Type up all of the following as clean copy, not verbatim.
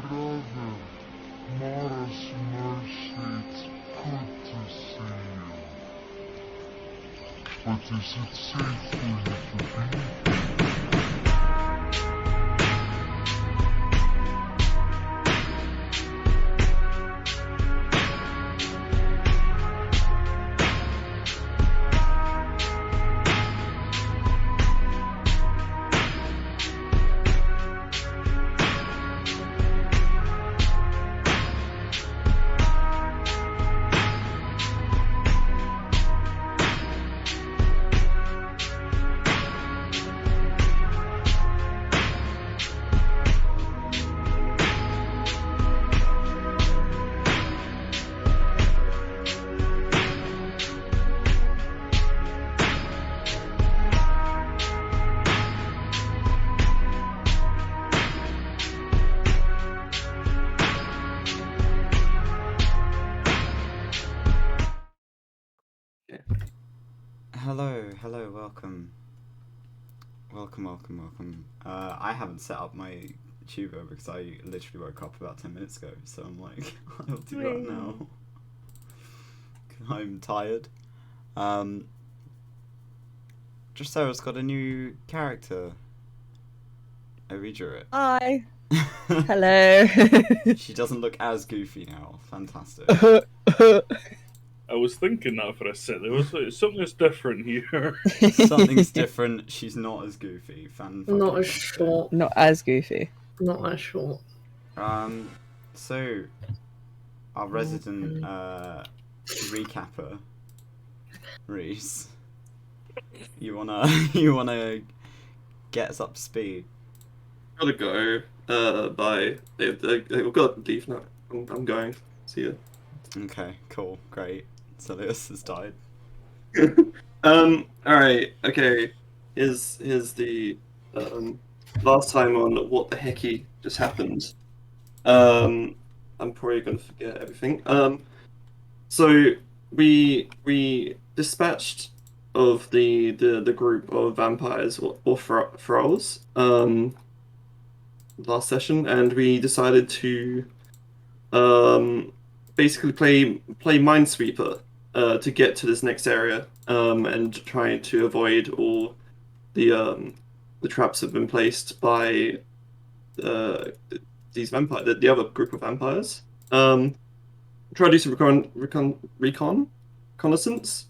brother, Mara's mercy, it's good to see you. But is it safe for you to be here? Hello, welcome. Welcome. I haven't set up my tuber because I literally woke up about 10 minutes ago, so I'm like, I'll do that now. I'm tired. Dressela's got a new character. I redrew it. Hi. Hello. She doesn't look as goofy now. Fantastic. I was thinking that for a sec. There was something's different here. Something's different. She's not as goofy. Not as short. Not as goofy. Not as short. So our resident recapper, Reese, you wanna get us up to speed? Gotta go. Bye. I've got to leave now. I'm going. See ya. Okay, cool, great. Xerlios has died. Alright, okay. Here's the last time on what the hecky just happened. I'm probably gonna forget everything. So we dispatched of the group of vampires or thralls last session, and we decided to basically play Minesweeper to get to this next area and try to avoid all the traps that have been placed by these vampires, the other group of vampires. Try to do some reconnaissance.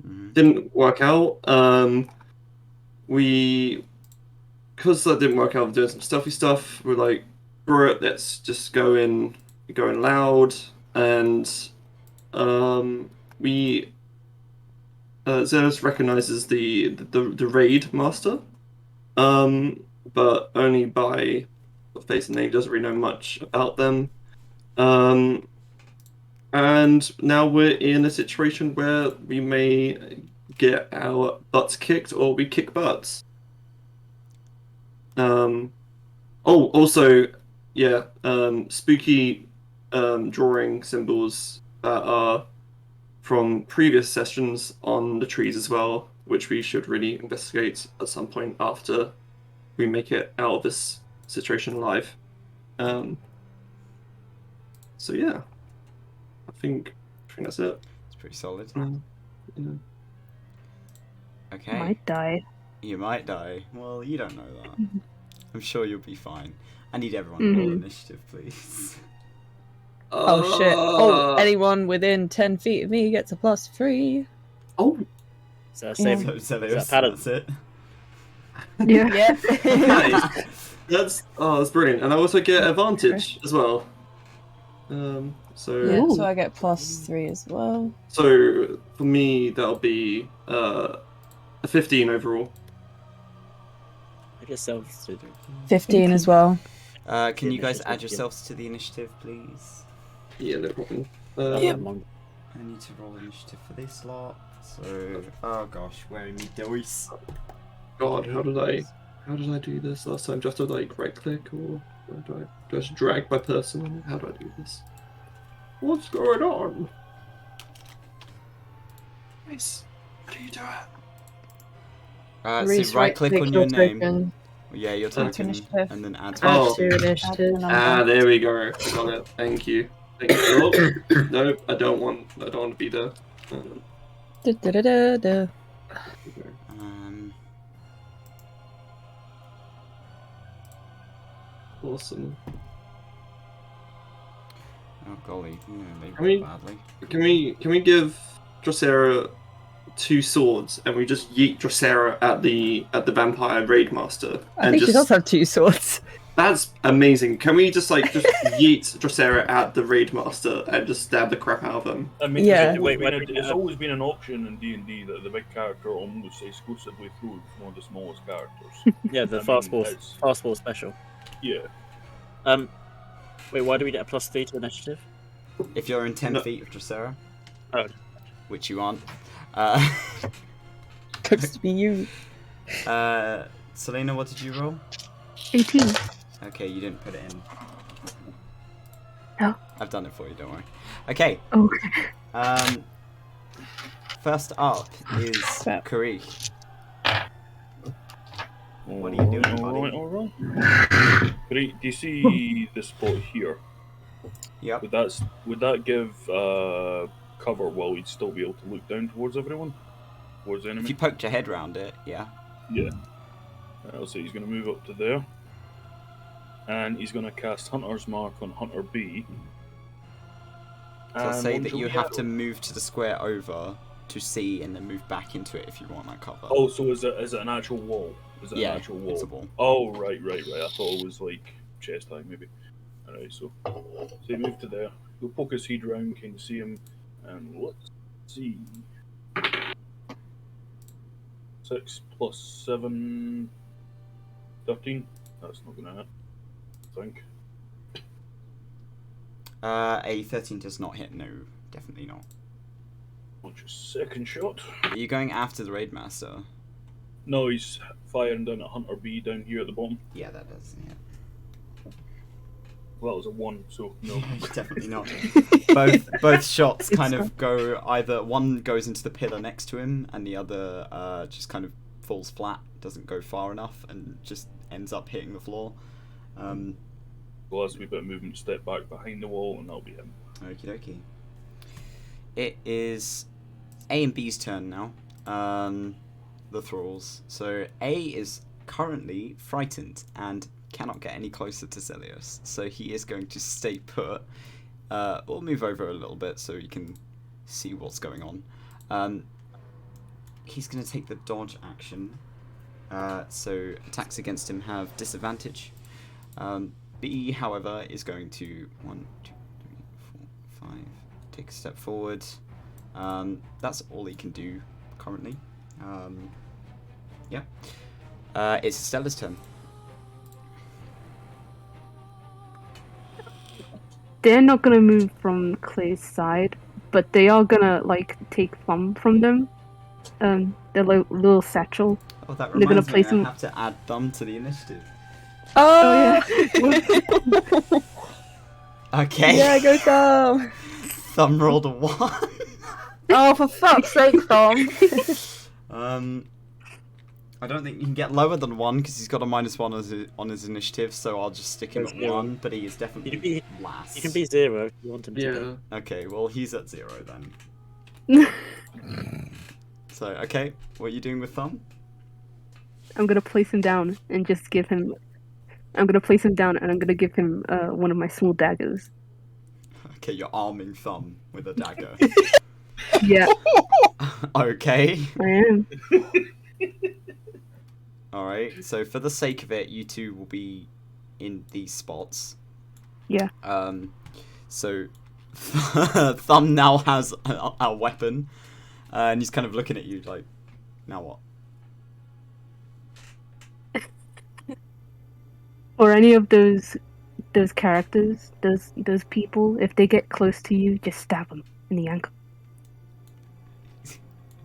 Mm-hmm. Didn't work out. Because that didn't work out, doing some stealthy stuff. We're like, screw it, let's just go in. Going loud, and Xerlios recognizes the Raidmaster, but only by face and name. Doesn't really know much about them, and now we're in a situation where we may get our butts kicked, or we kick butts. Also, yeah, spooky drawing symbols that are from previous sessions on the trees as well, which we should really investigate at some point after we make it out of this situation alive. So yeah, I think that's it. It's pretty solid. Yeah. Okay. Might die. You might die. Well, you don't know that. I'm sure you'll be fine. I need everyone to roll initiative, please. Oh shit. Oh, anyone within 10 feet of me gets a +3. Oh. So that's it. Xerlios, that's it. Yeah. Nice. That's brilliant, and I also get advantage as well. Yeah, so I get +3 as well. So for me, that'll be a 15 overall. Add yourselves to 15 as well. Can you guys add yourselves to the initiative, please? Yeah, no problem. I need to roll initiative for this lot. So, oh gosh, where are me dice? God, how did I do this last time? Just to like right click, or do I just drag my person? How do I do this? What's going on? Nice. How do you do it? So right click on your name. Yeah, you're Add to talking, initiative. and then add to Oh. Add to Add initiative. the number. There we go. Got it. Thank you. Thank you. Oh, no, I don't want to be there. Da-da-da-da-da. Awesome. Oh golly, yeah, they I mean- roll badly. Can we give Drosera 2 swords and we just yeet Drosera at the vampire raidmaster? I think she does have 2 swords. That's amazing. Can we just yeet Drosera at the raidmaster and just stab the crap out of them? I mean, Yeah. it's always been an option in D&D that the big character almost exclusively throws one of the smallest characters. Yeah, the I fast mean, ball special. Yeah. Wait, why do we get a +3 to initiative? If you're in 10 No. feet of Drosera, Oh. which you aren't, Looks to be you. Selena, what did you roll? 18. Okay, you didn't put it in. No. I've done it for you, don't worry. Okay. Okay. First up is Crap. Kari. What are you doing, buddy? Alright. Great. Do you see this spot here? Yep. Would that give cover while we'd still be able to look down towards everyone? Towards the If enemy? you poked your head around it, yeah. Yeah. I'll say he's going to move up to there. And he's going to cast Hunter's Mark on Hunter B. So I'll say And that what you do we have to move to the square over to see and then move back into it if you want that cover. Oh, so is it an actual wall? Is it yeah, an actual wall? it's a wall. Oh, right. I thought it was like chest high, maybe. Alright, so he moved to there. He'll poke his head round, can see him, and let's see. 6 plus 7, 13. That's not gonna hit, I think. A 13 does not hit, no, definitely not. Launch a second shot. Are you going after the Raidmaster? No, he's firing down at Hunter B down here at the bottom. Yeah, that does, yeah. Well, it was a 1, so no. Definitely not. Both shots kind of go, either one goes into the pillar next to him and the other just kind of falls flat, doesn't go far enough and just ends up hitting the floor. Well, as we bit of movement, step back behind the wall, and that'll be him. Okie dokie. It is A and B's turn now. The thralls. So A is currently frightened and cannot get any closer to Xerlios, so he is going to stay put. We'll move over a little bit so you can see what's going on. He's going to take the dodge action, so attacks against him have disadvantage. B, however, is going to 1, 2, 3, 4, 5 take a step forward. That's all he can do currently. Yeah. It's Stella's turn. They're not gonna move from Clay's side, but they are gonna take Thumb from them. Their little satchel. Oh, that They're gonna reminds me, place I him- have to add Thumb to the initiative. Oh, Okay. yeah, go Thumb. Thumb rolled a 1. Oh, for fuck's sake, Thumb. I don't think you can get lower than 1 because he's got a -1 on his initiative, so I'll just stick him That's at zero. 1, but he is definitely last. You can be 0 if you want him to Yeah. be. Okay, well, he's at 0 then. So, okay, what are you doing with Thumb? I'm gonna place him down and just give him. I'm gonna place him down and I'm gonna give him one of my small daggers. Okay, you're arming Thumb with a dagger. Yeah, Okay. I am. Alright, so for the sake of it, you two will be in these spots. Yeah. So Thumb now has a weapon, and he's kind of looking at you like, now what? Or any of those characters, those people, if they get close to you, just stab them in the ankle.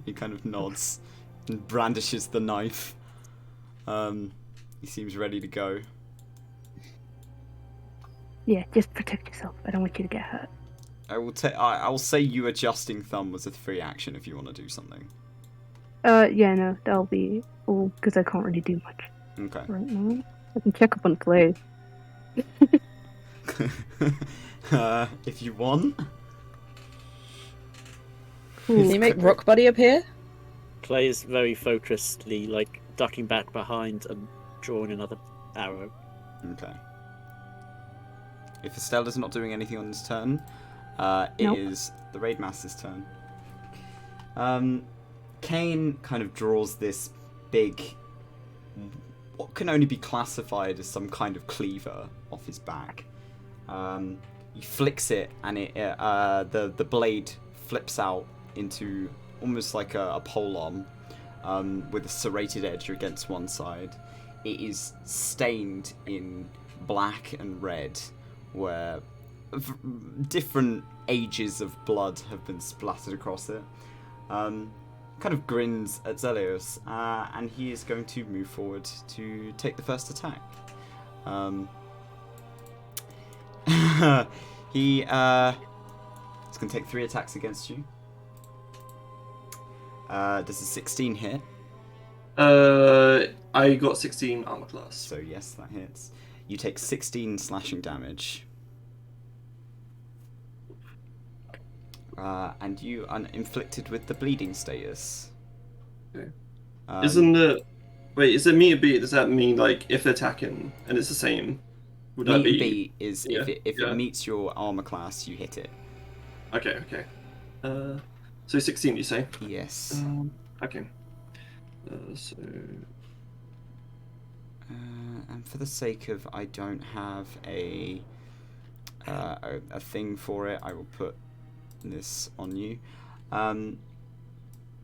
He kind of nods and brandishes the knife. He seems ready to go. Yeah, just protect yourself. I don't want you to get hurt. I will say you adjusting Thumb was a free action if you want to do something. Yeah, no, that'll be all because I can't really do much. Okay. right now. I can check up on Clay. If you want. Can you make Rock Buddy appear? Clay is very focusedly, like, ducking back behind and drawing another arrow. Okay. If Estella's not doing anything on this turn, it Nope. is the Raidmaster's turn. Cain kind of draws this big, what can only be classified as some kind of cleaver off his back. He flicks it, and the blade flips out into almost like a polearm with a serrated edge against one side. It is stained in black and red, where different ages of blood have been splattered across it. Kind of grins at Xerlios, and he is going to move forward to take the first attack. He's going to take 3 attacks against you. Does a 16 hit? I got 16 armor class. So yes, that hits. You take 16 slashing damage. And you are inflicted with the bleeding status. Okay. Um, Isn't it... Wait, is it meet or beat? Does that mean, like, if they're attacking and it's the same, would that meet be... and beat is if yeah. it meets your armor class, you hit it. Okay. So 16, you say? Yes. Okay. And for the sake of I don't have a thing for it, I will put this on you.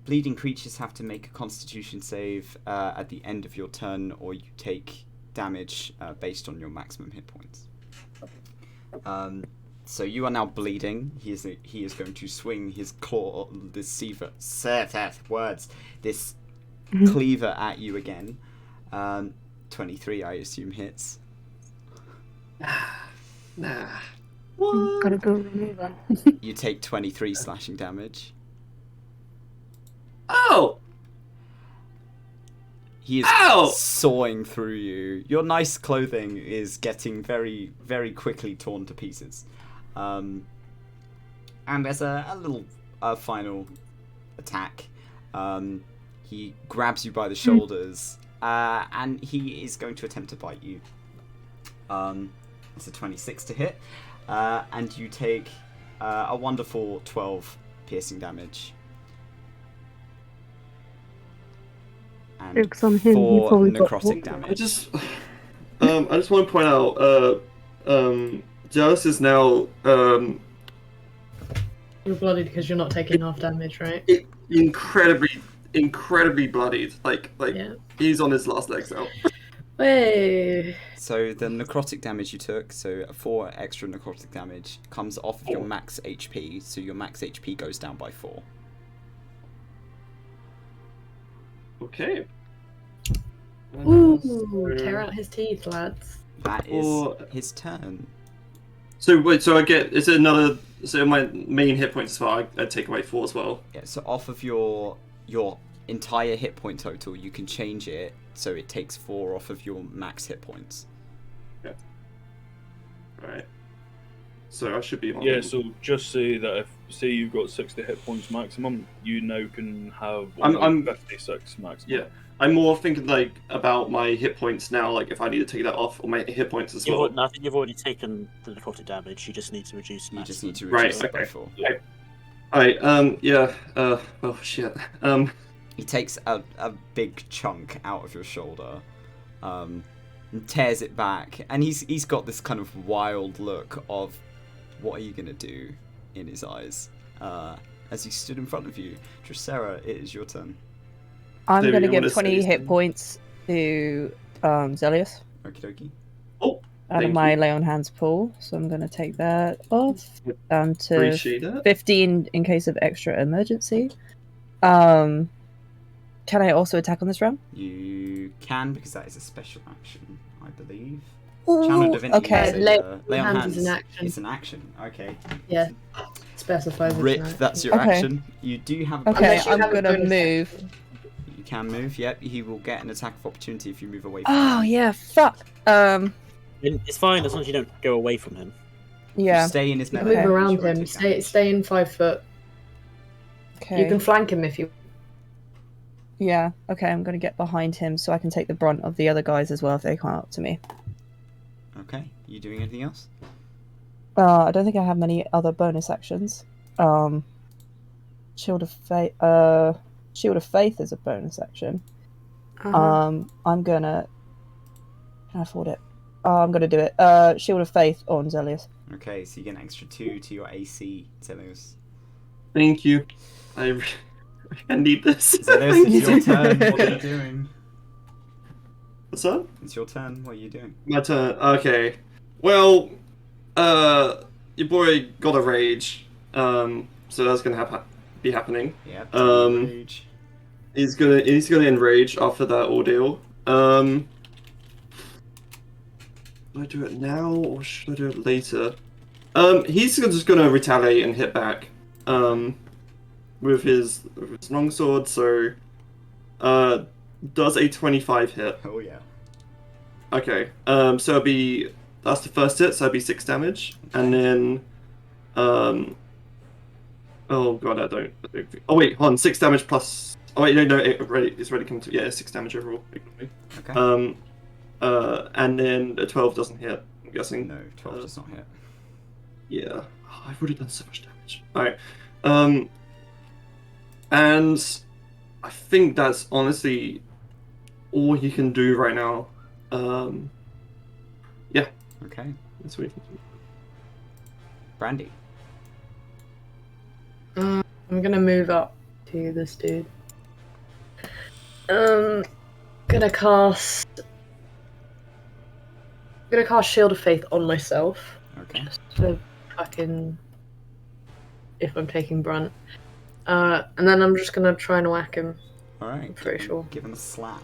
Bleeding creatures have to make a Constitution save at the end of your turn, or you take damage based on your maximum hit points. So you are now bleeding. He is going to swing his claw, this cleaver at you again. 23, I assume, hits. Nah. Gotta go remove them. You take 23 slashing damage. Oh! He is Ow! sawing through you. Your nice clothing is getting very, very quickly torn to pieces. And there's a little final attack. He grabs you by the shoulders, and he is going to attempt to bite you. It's a 26 to hit, and you take a wonderful 12 piercing damage. And Jokes on him, he 4 probably got necrotic walked. damage. I just want to point out, Xerlios is now You're bloodied because you're not taking half damage, right? incredibly bloodied. Like Yeah. he's on his last legs now. Hey. So the necrotic damage you took, so 4 extra necrotic damage, comes off of your max HP, so your max HP goes down by 4. Okay. Ooh, tear out his teeth, lads. That is Or- his turn. So wait, so I get, is it another, so my main hit points as well, I take away 4 as well. Yeah, so off of your entire hit point total, you can change it so it takes 4 off of your max hit points. Right. So I should be on. Yeah, so just say that if, say you've got 60 hit points maximum, you now can have I'm 56 maximum. Yeah. I'm more thinking like about my hit points now, like if I need to take that off, or my hit points as well. I think you've already taken the necrotic damage. You just need to reduce. You just need to Right, reduce it by okay. 4. Alright, yeah, oh shit. He takes a big chunk out of your shoulder, and tears it back, and he's got this kind of wild look of, what are you gonna do, in his eyes, as he stood in front of you. Dracera, it is your turn. I'm David, going to you wanna give 20 say hit something? points to Xerlios Okie dokie. Oh, out of thank my you. lay on hands pool. So I'm going to take that off down to Appreciate it. 15 in case of extra emergency. Can I also attack on this round? You can, because that is a special action, I believe. Ooh, Channel Divinity okay. is a, lay on hands. is an action. It's an action, okay. Yeah. Specifies it's Rip, an action. that's your Okay. action. You do have a Okay, Unless you I'm have a going to bonus move. action. You can move. Yep, he will get an attack of opportunity if you move away from Oh him. yeah, fuck. It's fine as long as you don't go away from him. If Yeah. you stay in his You can melee move range, around you won't him. take damage. Stay in 5 foot. Okay. You can flank him if you. Yeah. Okay, I'm gonna get behind him so I can take the brunt of the other guys as well if they come up to me. Okay, you doing anything else? I don't think I have many other bonus actions. Shield of Faith. Shield of Faith is a bonus action. I'm gonna. Can I afford it? I'm gonna do it. Shield of Faith on Xerlios. Okay, so you get an extra 2 to your AC, Xerlios. Thank you. I need this. Xerlios, it's your you. turn. What are you doing? What's up? It's your turn. What are you doing? My turn. Okay. Well, your boy got a rage. So that's gonna be happening. Yeah. Rage. He's gonna enrage after that ordeal. Do I do it now or should I do it later? He's just gonna retaliate and hit back. With his longsword. So, does a 25 hit? Oh yeah. Okay. So that's the first hit. So it'll be 6 damage, and then, oh god, I don't think. Oh wait, hold on. 6 damage plus. Oh wait, no, it's already come to 6 damage overall. Okay. And then a 12 doesn't hit. I'm guessing. No, 12 does not hit. Yeah, I've already done so much damage. All right. And I think that's honestly all he can do right now. Yeah. Okay. That's what he can do. Brandy. I'm gonna move up to this dude. Gonna cast Shield of Faith on myself. Okay. Just for fucking if I'm taking brunt. And then I'm just gonna try and whack him. Alright. I'm pretty sure. Give him a slap.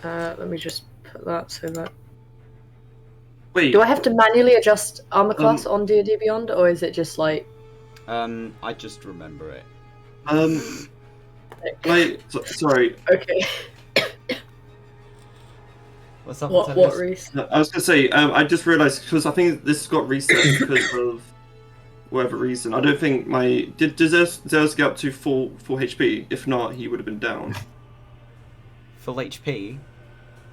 Let me just put that so that. Wait. Do I have to manually adjust armor class on D&D Beyond, or is it just like? I just remember it. Sorry. Okay. What's up? What reason? I was gonna say. I just realized because I think this got reset because of whatever reason. I don't think did Xerlios get up to full HP? If not, he would have been down. Full HP?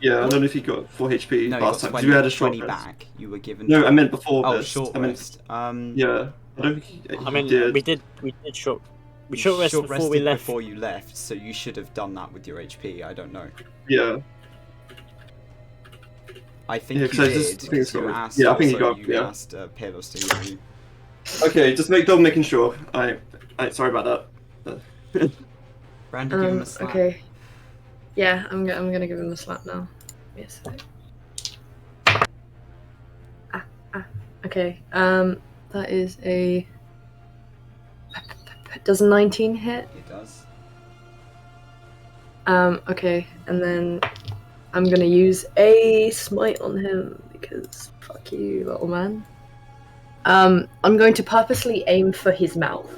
Yeah, I don't know if he got full HP No, last you time got because we had a 20 short rest. back. You were given. No, I meant before Oh, this. short I meant, rest. yeah, I don't think he I mean, did. we did short rest before we rested left. before you left, so you should have done that with your HP. I don't know. Yeah. I think Yeah, you 'cause I did. just think it's You got- asked. yeah, I think he also, got- you yeah. asked Pelos to heal you. Okay, just making sure. I sorry about that. Brandy, give him a slap. Okay. Yeah, I'm gonna give him a slap now. Yes. Okay. That is a. Does 19 hit? It does. Okay, and then I'm gonna use a smite on him because fuck you, little man. I'm going to purposely aim for his mouth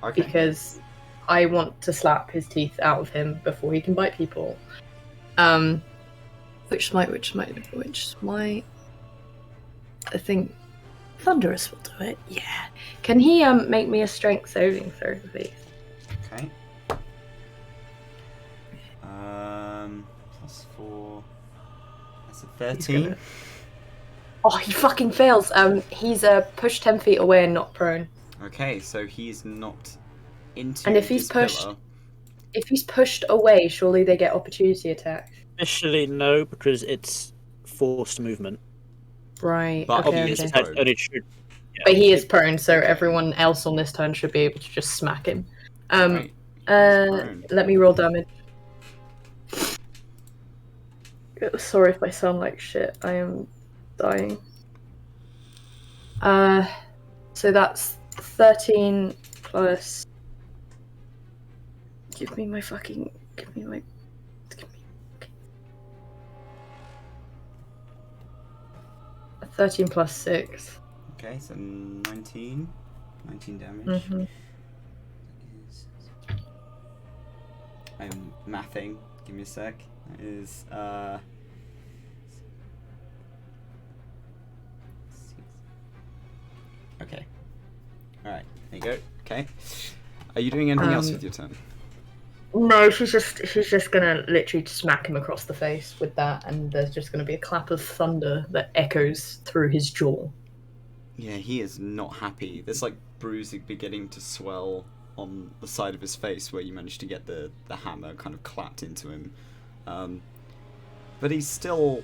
Okay. because I want to slap his teeth out of him before he can bite people. Which smite? I think Thunderous will do it. Yeah. Can he make me a strength saving throw, please? Okay. +4. That's a 13. Oh, he fucking fails. He's pushed 10 feet away and not prone. Okay, so he's not into. And if he's his pushed- pillar. If he's pushed away, surely they get opportunity attacks. Officially, no, because it's forced movement. Right. But okay. he is Okay. prone. And it should. Yeah. But he is prone, so everyone else on this turn should be able to just smack him. Right. He's prone. Let me roll damage. Sorry if I sound like shit. I am dying. So that's 13 plus. Give me my. 13 plus 6. Okay, so 19. 19 damage. Mm-hmm. I'm mathing. Give me a sec. That is okay. Alright, there you go. Okay. Are you doing anything else with your turn? No, she's just gonna literally smack him across the face with that, and there's just gonna be a clap of thunder that echoes through his jaw. Yeah, he is not happy. There's like bruising beginning to swell on the side of his face where you managed to get the hammer kind of clapped into him. But he's still...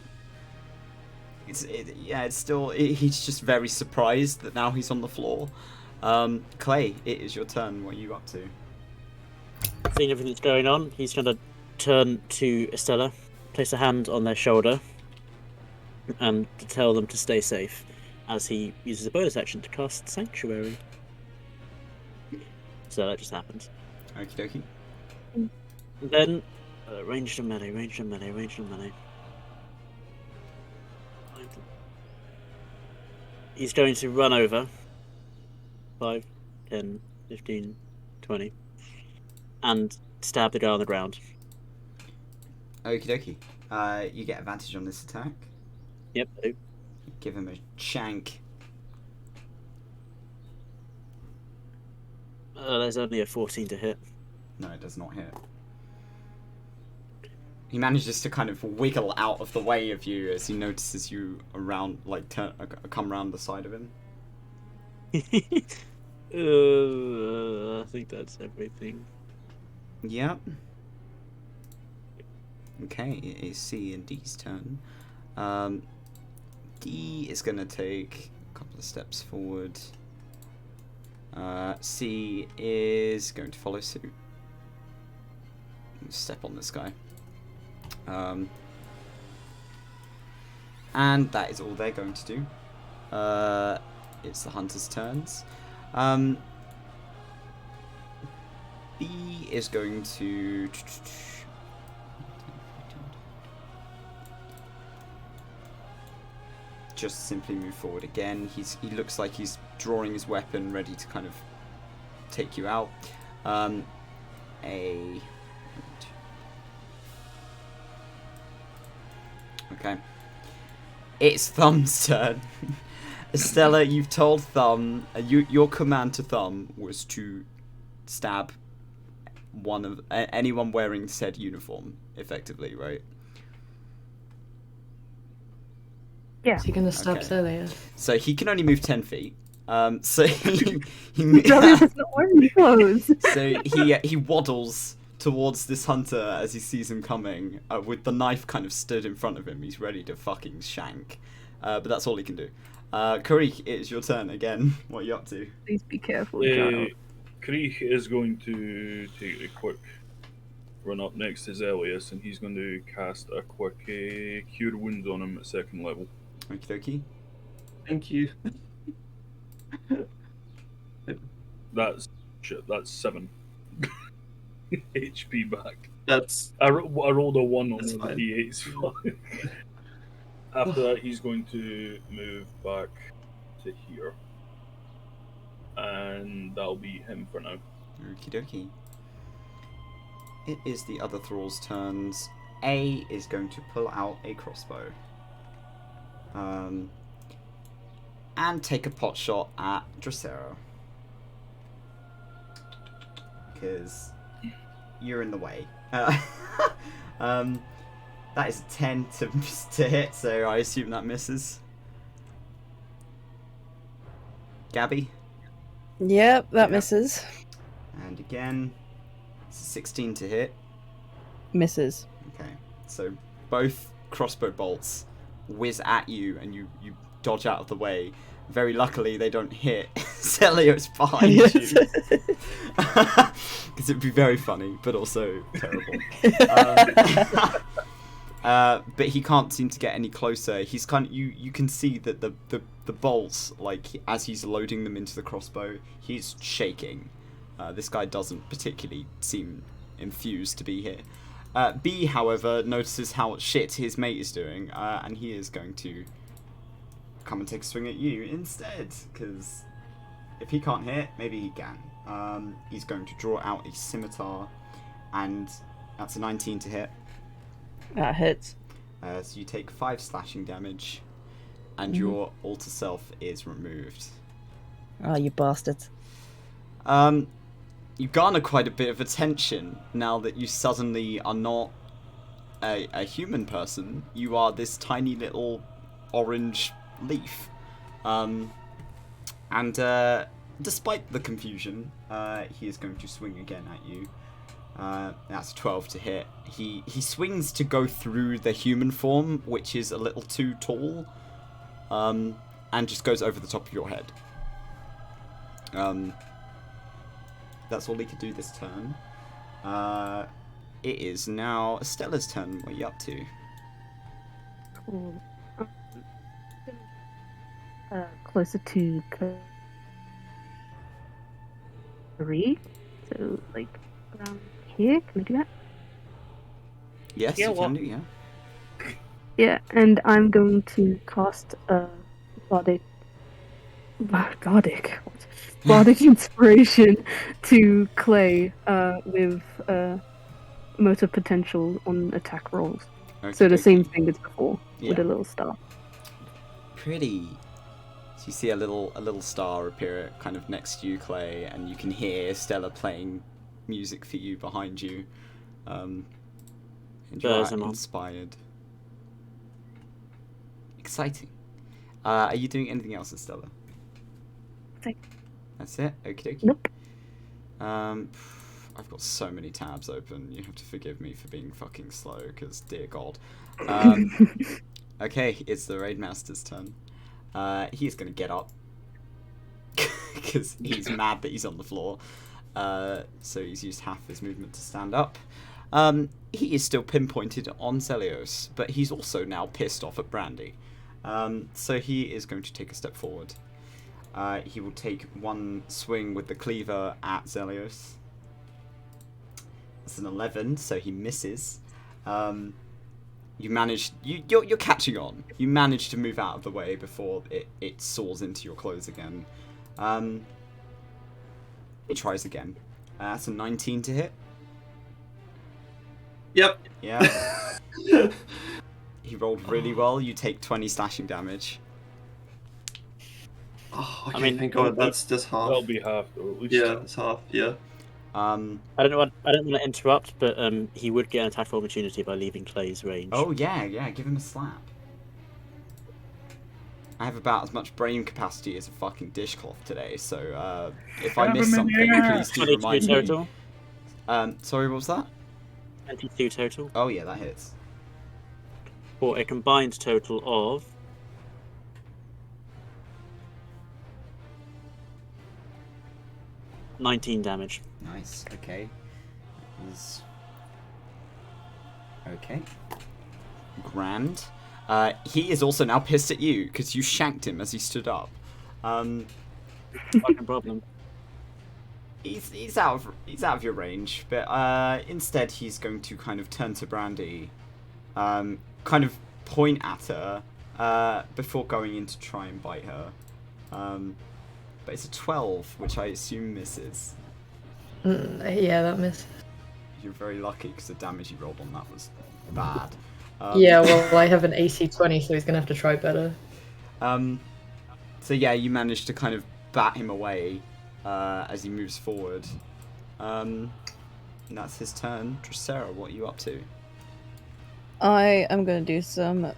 he's just very surprised that now he's on the floor. Clay, it is your turn. What are you up to? Seeing everything that's going on, he's going to turn to Estella, place a hand on their shoulder, and to tell them to stay safe, as he uses a bonus action to cast Sanctuary. So that just happened. Okie dokie. Then, ranged and melee, ranged and melee, ranged and melee. He's going to run over 5, 10, 15, 20, and stab the guy on the ground. Okie dokie. You get advantage on this attack. Yep, I do. Give him a shank. There's only a 14 to hit. No, it does not hit. He manages to kind of wiggle out of the way of you as he notices you around, like, come around the side of him. I think that's everything. Yep. Okay, it is C and D's turn. D is going to take a couple of steps forward. C is going to follow suit. Step on this guy. And that is all they're going to do. It's the hunter's turns. B is going to... just simply move forward again. He looks like he's drawing his weapon, ready to kind of take you out. Okay. It's Thumb's turn. Estella, you've told Thumb, your command to Thumb was to stab anyone wearing said uniform, effectively, right? Yeah. Is he gonna stab Okay. Xerlios? So he can only move 10 feet. So Xerlios is not wearing clothes. so he waddles towards this hunter as he sees him coming, with the knife kind of stood in front of him. He's ready to fucking shank. But that's all he can do. Karik, it's your turn again. What are you up to? Please be careful, child. Krieg is going to take a quick run up next to Xerlios, and he's going to cast a quick Cure Wounds on him at 2nd level. Okie dokie. Thank you. That's 7 HP back. That's I rolled a 1 on That's the fine. D8s. After that, he's going to move back to here. And that'll be him for now. Okie dokie. It is the other thrall's turns. A is going to pull out a crossbow. And take a pot shot at Dracero. Because you're in the way. That is a 10 to hit, so I assume that misses. Gabby? Yep, that Yeah. misses. And again, it's a 16 to hit. Misses. Okay, so both crossbow bolts whiz at you, and you dodge out of the way. Very luckily, they don't hit Xerlios behind you. Because it would be very funny, but also terrible. But he can't seem to get any closer. He's kind of, you can see that the bolts, like as he's loading them into the crossbow, he's shaking. This guy doesn't particularly seem enthused to be here. B, however, notices how shit his mate is doing, and he is going to come and take a swing at you instead, because if he can't hit, maybe he can. He's going to draw out a scimitar and That's a 19 to hit. That hits. So you take 5 slashing damage, and Mhm. your alter self is removed. Oh, you bastards. You garner quite a bit of attention now that you suddenly are not a human person. You are this tiny little orange leaf. And despite the confusion, he is going to swing again at you. That's 12 to hit. He swings to go through the human form, which is a little too tall, and just goes over the top of your head. That's all he could do this turn. It is now Stella's turn. What are you up to? Cool. Closer to 3. So, like, around here. Can I do that? Yes, Yeah, you what? can do, yeah. Yeah, and I'm going to cast Bardic Inspiration to Clay with motor potential on attack rolls. So the same thing as before, with Yeah. a little star. Pretty. So you see a little star appear kind of next to you, Clay, and you can hear Stella playing music for you behind you. And you There's are him on. inspired. Exciting. Are you doing anything else, Stella? That's it? Okie dokie. Nope. I've got so many tabs open. You have to forgive me for being fucking slow, because dear God. Okay, it's the Raidmaster's turn. He is going to get up. Because he's mad that he's on the floor. So he's used half his movement to stand up. He is still pinpointed on Xerlios, but he's also now pissed off at Brandy. So he is going to take a step forward. He will take one swing with the cleaver at Xerlios. That's an 11, so he misses. You manage. You're catching on. You manage to move out of the way before it soars into your clothes again. He tries again. That's a 19 to hit. Yep. Yeah. He rolled really well. You take 20 slashing damage. Oh, okay, I mean, thank God, that's just half. That'll be half, though, at least. Yeah, it's half. Yeah. I don't want to interrupt, but he would get an attack of opportunity by leaving Clay's range. Oh yeah, give him a slap. I have about as much brain capacity as a fucking dishcloth today, so if I miss something, please do 22 remind me. total. Sorry, what was that? 22 total. Oh yeah, that hits. For a combined total of 19 damage. Nice. Okay. Okay. Grand. He is also now pissed at you because you shanked him as he stood up. Fucking problem. He's out of your range, but instead he's going to kind of turn to Brandy, kind of point at her before going in to try and bite her. But it's a 12, which I assume misses. Yeah, that misses. You're very lucky because the damage you rolled on that was bad. Yeah, well, I have an AC 20, so he's gonna have to try better. So yeah, you managed to kind of bat him away as he moves forward. And that's his turn. Dracera, what are you up to? I am going to do some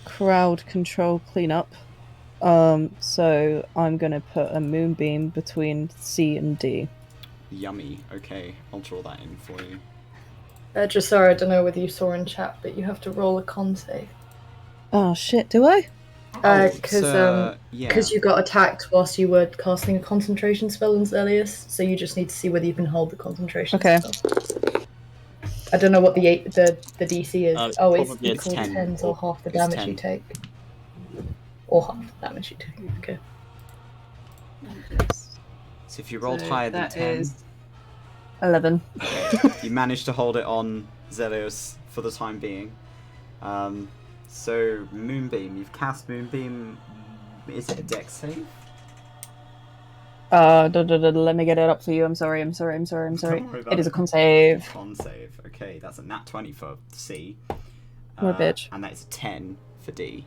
crowd control cleanup. So I'm going to put a moonbeam between C and D. Yummy. Okay, I'll draw that in for you. Dracera, I don't know whether you saw in chat, but you have to roll a con save. Oh shit, do I? Because yeah. you got attacked whilst you were casting a concentration spell on Xerlios, so you just need to see whether you can hold the concentration Okay. spell. I don't know what the DC is. It's it's probably equal to 10, 10 or half the it's damage 10. you take. Or half the damage you take. Okay. So if you rolled So higher than that 10, is- 11. you managed to hold it on Xerlios for the time being. So Moonbeam, you've cast Moonbeam. Is it a dex save? Let me get it up for you. I'm sorry. Don't worry about It is a con save. Con save. Okay, that's a nat 20 for C. What a bitch. And that is a 10 for D.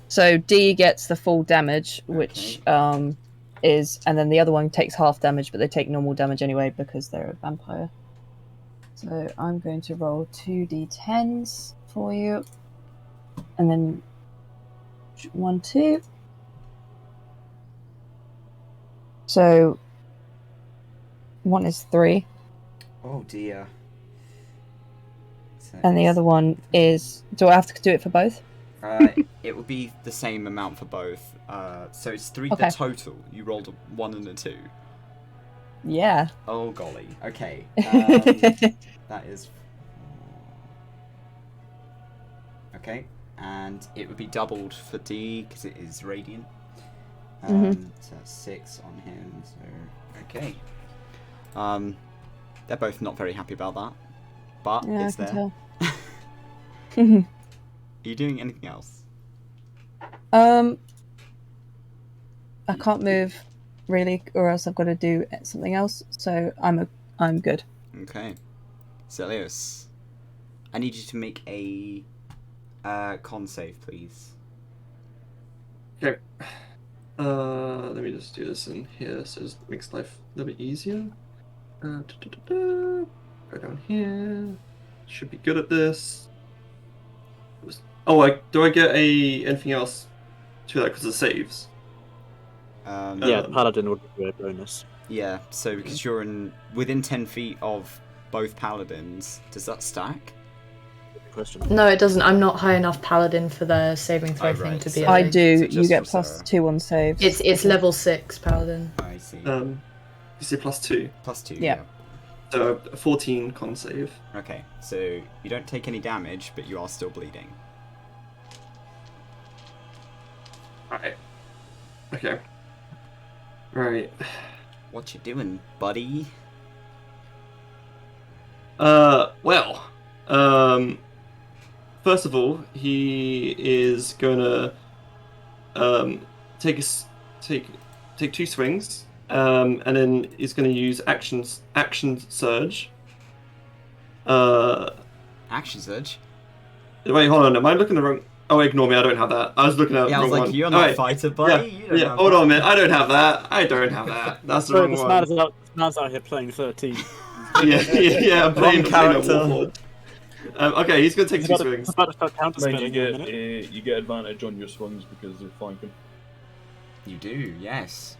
So D gets the full damage, which is, and then the other one takes half damage, but they take normal damage anyway because they're a vampire. So I'm going to roll 2d10s for you, and then 1, 2. So one is 3, Oh dear. So and the other one is. Do I have to do it for both? it would be the same amount for both. So it's 3 Okay. the total. You rolled a 1 and a 2. Yeah. Oh golly. Okay. That is. Okay, and it would be doubled for D because it is radiant. So that's 6 on him. So okay. They're both not very happy about that, but Yeah, it's I there. can tell. Are you doing anything else? I can't move really, or else I've got to do something else. So I'm good. Okay. Xerlios, I need you to make a con save, please. Okay. Let me just do this in here so it makes life a little bit easier. Go down here. Should be good at this. Oh, do I get anything else to that because of saves? Yeah, Paladin would be a bonus. Yeah, so because you're within 10 feet of both paladins, does that stack? Good question. No, it doesn't. I'm not high enough paladin for the saving throw Oh, thing right. to be. I a- do. So You just get for plus Sarah. 2 on saves. It's level 6 paladin. I see. You say +2. Plus 2. Yeah. So a 14 con save. Okay, so you don't take any damage, but you are still bleeding. Alright. Okay. Right. What you doing, buddy? Well, first of all, he is gonna take 2 swings, and then he's gonna use action surge. Action surge? Wait, hold on. Am I looking the wrong? Oh, ignore me. I don't have that. I was looking at Yeah, I the was wrong like, one. you're not a Alright, fighter, buddy. Yeah, You don't yeah. have Hold that. on a minute. I don't have that. That's the Sorry, wrong this one. man's out here playing 13. yeah. I'm playing Wrong a character. Warlord. Okay, he's gonna take He's 2 about to- swings. he's about to start counter Mind spelling in a minute. you get advantage on your swings because they're flanking. You do, yes.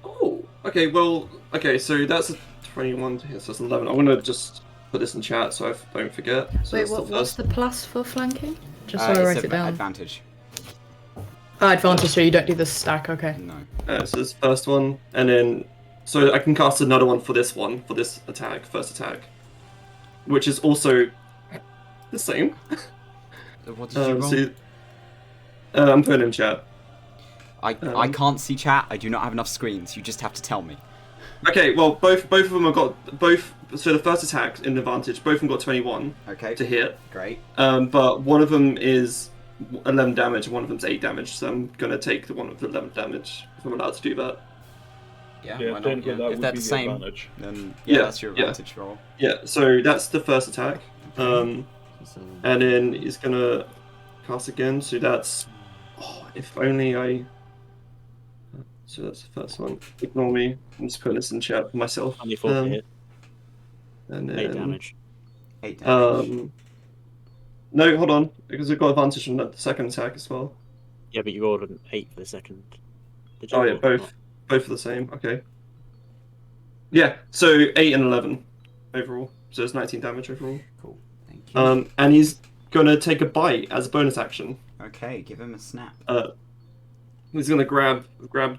Oh, okay. Well, okay. So that's a 21 to hit. So that's 11. I'm gonna just put this in chat so I don't forget. So Wait, that's what's first. the plus for flanking? Just so I It's write it down. advantage. Oh, advantage, so you don't do the stack. Okay. No. So this first one, and then so I can cast another one for this attack, first attack, which is also the same. What did you roll? So, I'm putting it in chat. I can't see chat. I do not have enough screens. You just have to tell me. Okay, well both of them have got both. So the first attack in advantage, both of them got 21 Okay. to hit. Great. But one of them is 11 damage and one of them's 8 damage. So I'm gonna take the one with 11 damage if I'm allowed to do that. Yeah, Yeah, why not? technically Yeah. that If would they're be the the same, advantage. then Yeah, that's your yeah. advantage roll. Yeah. So that's the first attack. And then he's gonna cast again. So that's if only I. So that's the first one. Ignore me. I'm just putting this in chat for myself. 24 to hit, And then 8 damage. 8 damage. No, hold on, because we've got advantage on the second attack as well. Yeah, but you rolled an 8 for the second. Did you Oh yeah, roll? both are the same. Okay. Yeah, so 8 and 11 overall. So it's 19 damage overall. Cool. Thank you. And he's gonna take a bite as a bonus action. Okay, give him a snap. He's gonna grab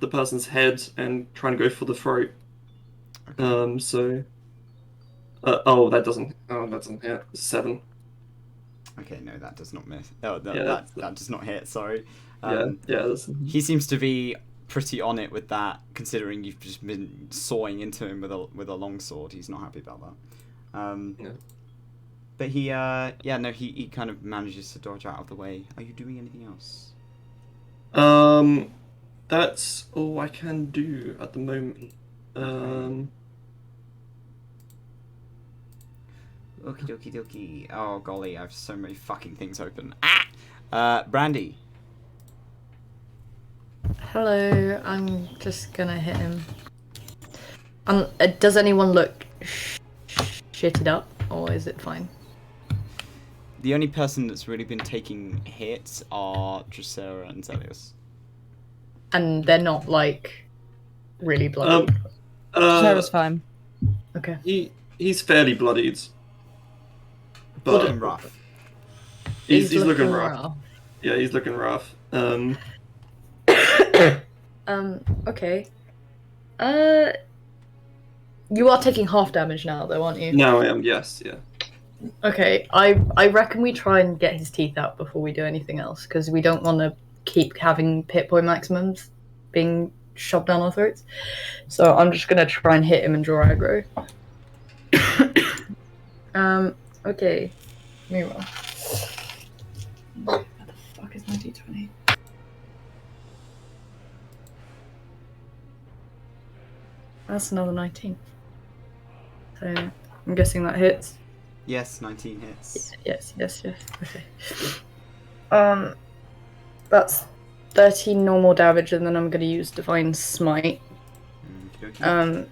the person's head and try and go for the throat. Okay. That doesn't hit. 7. Okay, no, that does not miss. Oh, no, Yeah, that does not hit. Sorry. Yeah. He seems to be pretty on it with that, considering you've just been sawing into him with a longsword. He's not happy about that. Yeah. But he kind of manages to dodge out of the way. Are you doing anything else? That's all I can do at the moment. Okie dokie dokie. Oh golly, I have so many fucking things open. Brandy. Hello, I'm just gonna hit him. Does anyone look shitted up, or is it fine? The only person that's really been taking hits are Dracera and Xerlios. And they're not, like, really bloody? Sarah's fine. Okay. He's fairly bloodied. But Looking rough. he's looking rough. Yeah, he's looking rough. Okay. You are taking half damage now, though, aren't you? No, I am. Yes, yeah. Okay, I reckon we try and get his teeth out before we do anything else, because we don't want to keep having hit point maximums being shoved down our throats. So I'm just gonna try and hit him and draw aggro. Okay. Let me roll. Where the fuck is my d20? That's another 19. So I'm guessing that hits. Yes, 19 hits. Yes. Okay. That's 13 normal damage, and then I'm gonna use Divine Smite. Okey-dokey.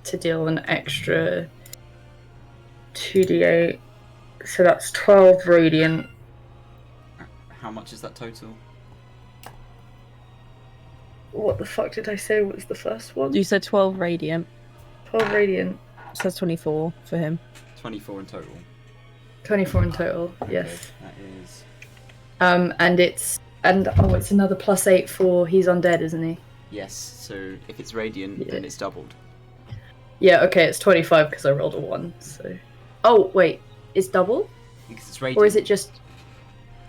To deal an extra 2d8. So that's 12 radiant. How much is that total? What the fuck did I say was the first one? You said 12 radiant. 12 radiant. So that's 24 for him. 24 in total. 24 in total, yes. Okay, that is... And it's another +8 for he's undead, isn't he? Yes, so if it's radiant, then it's doubled. Yeah, okay, it's 25 because I rolled a 1, so... Oh, wait, it's double? Because it's radiant. Or is it just...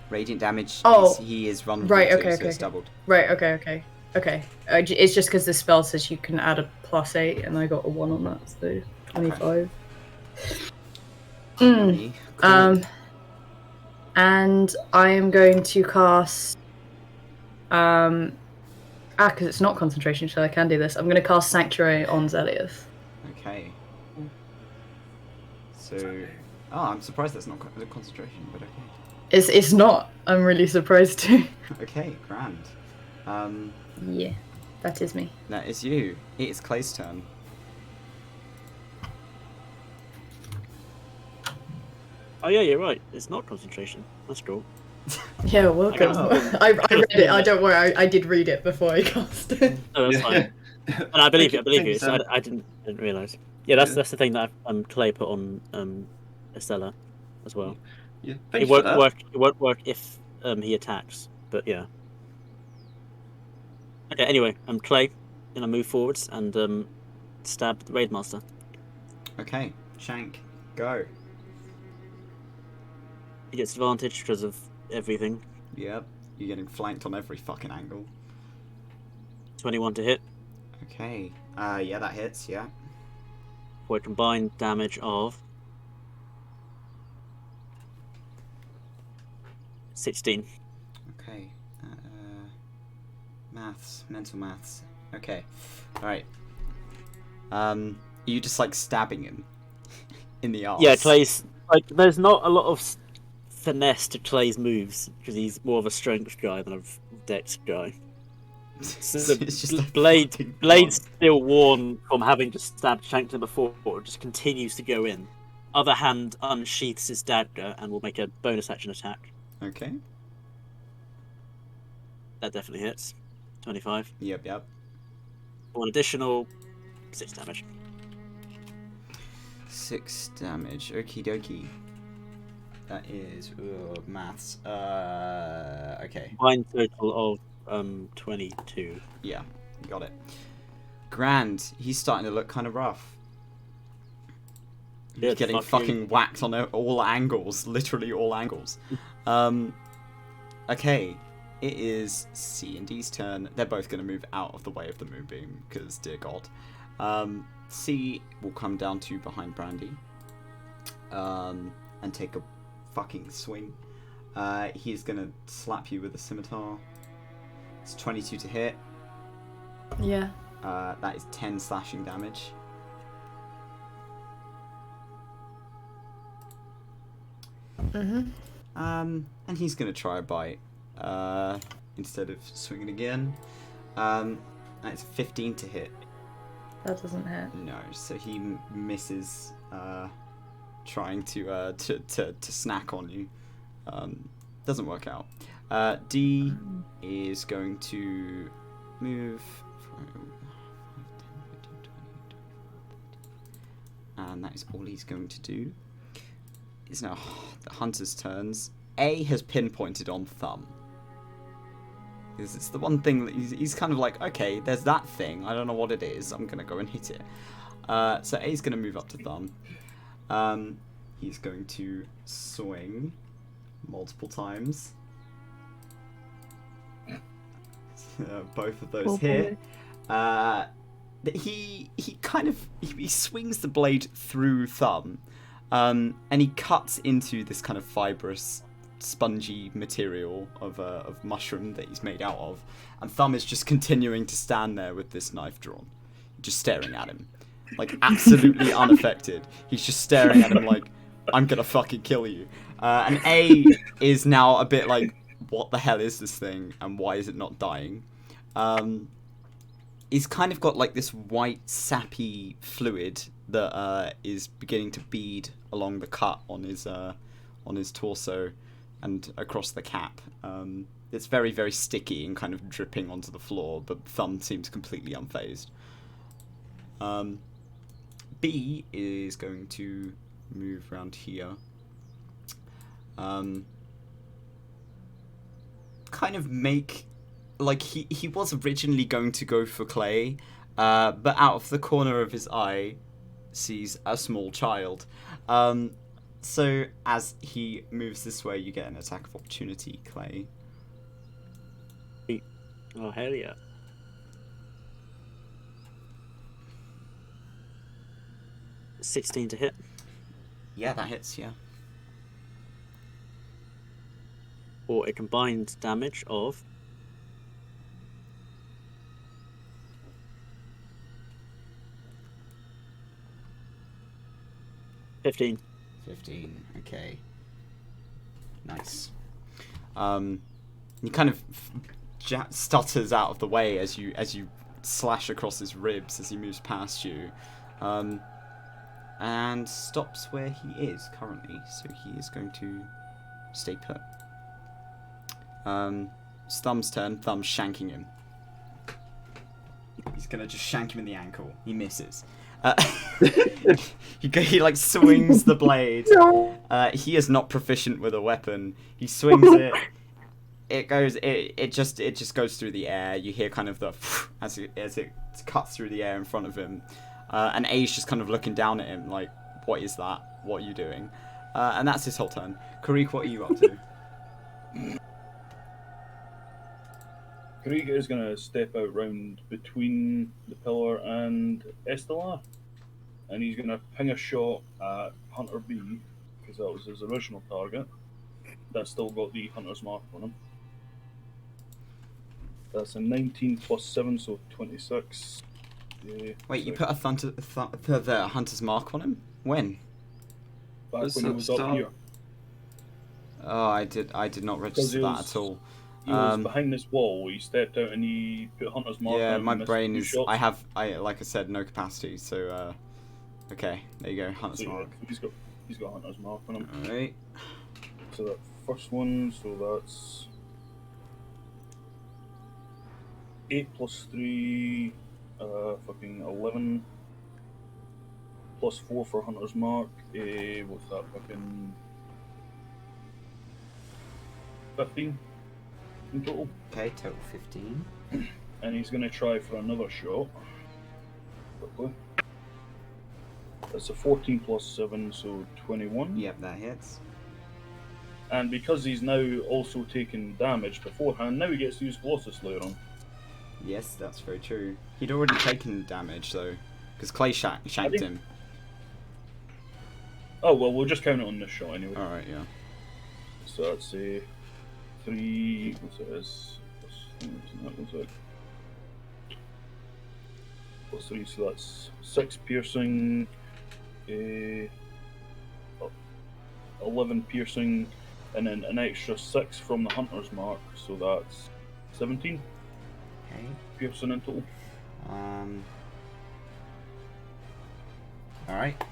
Radiant damage, Oh, he is vulnerable right, to, okay, so it's doubled. Right, okay. It's just because the spell says you can add a +8, and I got a 1 on that, so 25. Okay. Cool. And I am going to cast... because it's not concentration, so I can do this. I'm going to cast Sanctuary on Xerlios. Okay. So... Oh, I'm surprised that's not a concentration, but okay. It's not. I'm really surprised too. Okay, grand. Yeah, that is me. That is you. It is Clay's turn. Oh yeah, you're right. It's not concentration. That's cool. Yeah, welcome. I read it. I don't worry. I did read it before I cast it. No, that's fine. And I believe you. I didn't realise. Yeah, that's the thing that Clay put on Estella as well. Yeah, It won't work. It won't work if he attacks. But yeah. Okay. Anyway, Clay gonna move forwards and stab the Raidmaster. Okay, Shank, go. He gets advantage because of everything. Yep, you're getting flanked on every fucking angle. 21 to hit. Okay, yeah, that hits, yeah. For a combined damage of 16. Okay, mental maths. Okay, alright. Are you just like stabbing him in the arse? Yeah, Clay's like there's not a lot of finesse to Clay's moves because he's more of a strength guy than a dex guy. So It's just the a blade's fucking still worn from having just stabbed Shankton before, it just continues to go in. Other hand unsheaths his dagger and will make a bonus action attack. Okay. That definitely hits. 25. Yep. For an additional 6 damage. 6 damage. Okie dokie. That is maths. Okay. Combined total of 22. Yeah, got it. Grand. He's starting to look kind of rough. He's Good, getting fuck fucking you. whacked on all angles, literally all angles. Okay, it is C and D's turn. They're both going to move out of the way of the moonbeam because, dear God. C will come down to behind Brandy and take a fucking swing. He's going to slap you with a scimitar. It's 22 to hit. Yeah. That is 10 slashing damage. Mhm. And he's gonna try a bite instead of swinging again. That's 15 to hit. That doesn't hit. No, so he misses trying to snack on you. Doesn't work out. D is going to move. And that is all he's going to do. It's now the hunter's turns. A has pinpointed on Thumb. Because it's the one thing that he's kind of like, okay, there's that thing. I don't know what it is. I'm going to go and hit it. So A's going to move up to Thumb. He's going to swing multiple times. Both of those hit. He swings the blade through Thumb, and he cuts into this kind of fibrous, spongy material of mushroom that he's made out of, and Thumb is just continuing to stand there with this knife drawn, just staring at him, like absolutely unaffected. He's just staring at him like, I'm gonna fucking kill you. And A is now a bit like, what the hell is this thing, and why is it not dying? He's kind of got like this white sappy fluid that is beginning to bead along the cut on his torso and across the cap. It's very, very sticky and kind of dripping onto the floor, but Thumb seems completely unfazed. B is going to move around here. Kind of make, like, he was originally going to go for Clay, but out of the corner of his eye sees a small child. So as he moves this way, you get an attack of opportunity, Clay. Oh, hell yeah. $16 to hit. Yeah, that hits, yeah. Or a combined damage of 15. 15, okay. Nice. He kind of stutters out of the way as you slash across his ribs as he moves past you, and stops where he is currently. So he is going to stay put. It's Thumb's turn. Thumb's shanking him. He's gonna just shank him in the ankle. He misses. He like swings the blade. He is not proficient with a weapon. He swings it. It just goes through the air. You hear kind of the as it cuts through the air in front of him, and A's just kind of looking down at him like, what is that? What are you doing? And that's his whole turn. Karik, what are you up to? Karik is going to step out round between the pillar and Estella, and he's going to ping a shot at Hunter B, because that was his original target. That's still got the Hunter's mark on him. That's a 19 plus 7, so 26. Wait, you put the Hunter's mark on him? When? Back when he was up here. Oh, I did not register that at all. He was behind this wall. He stepped out and he put Hunter's mark on him. Yeah, my brain is... Shots. like I said, no capacity, so... okay, there you go, Hunter's mark. He's got Hunter's mark on him. Alright. So that first one, so that's... 8 plus 3... fucking 11... Plus 4 for Hunter's mark. What's that, fucking... 15 in total. Okay, total 15. And he's going to try for another shot. Quickly. That's a 14 plus 7, so 21. Yep, that hits. And because he's now also taken damage beforehand, now he gets to use Colossus Slayer on. Yes, that's very true. He'd already taken damage, though, because Clay shanked him. Oh, well, we'll just count it on this shot anyway. Alright, yeah. So that's a 3... What's it is? plus 3, so that's 6 piercing, 11 piercing, and then an extra 6 from the hunter's mark, so that's 17 Okay. piercing in total. Alright.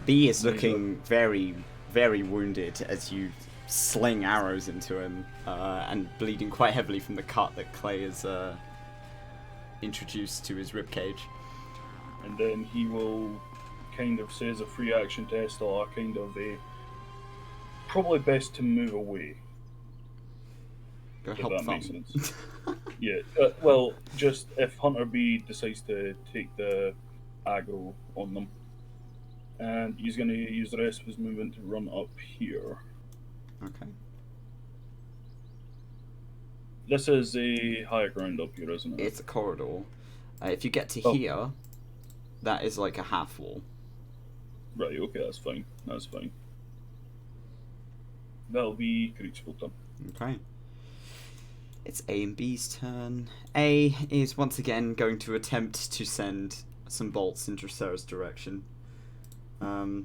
B is looking very, very wounded as you sling arrows into him, and bleeding quite heavily from the cut that Clay has introduced to his ribcage. And then he will kind of say as a free action to Estella, probably best to move away. Go If help that Thumb. makes sense. Yeah, well, just if Hunter B decides to take the aggro on them. And he's going to use the rest of his movement to run up here. Okay. This is a higher ground up here, isn't it? It's a corridor. If you get to here, that is like a half wall. Right, okay, that's fine. That's fine. That'll be Creek's turn. Okay. It's A and B's turn. A is once again going to attempt to send some bolts in Dracera's direction. A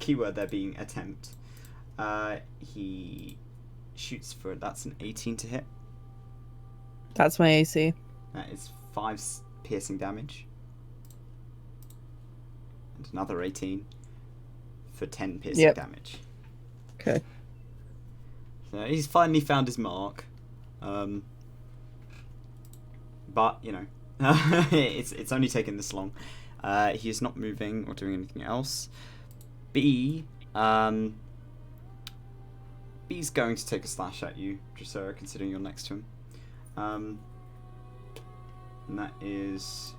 keyword there being attempt. He shoots for, that's an 18 to hit. That's my AC. That is 5 piercing damage. And another 18 for 10 piercing damage. Okay. So he's finally found his mark. But, you know, it's only taken this long. He is not moving or doing anything else. B, B's going to take a slash at you, Dracera, considering you're next to him. And that is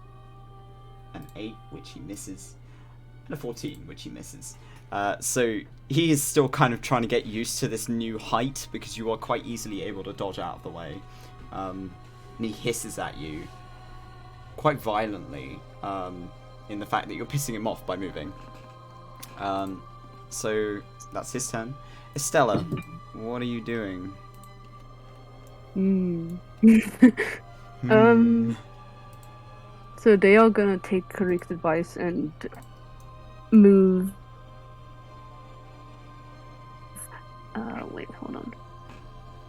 an 8, which he misses, and a 14, which he misses. So he is still kind of trying to get used to this new height, because you are quite easily able to dodge out of the way. And he hisses at you quite violently, in the fact that you're pissing him off by moving. So that's his turn. Estella, what are you doing? So they are gonna take Karik's advice and move. Wait, hold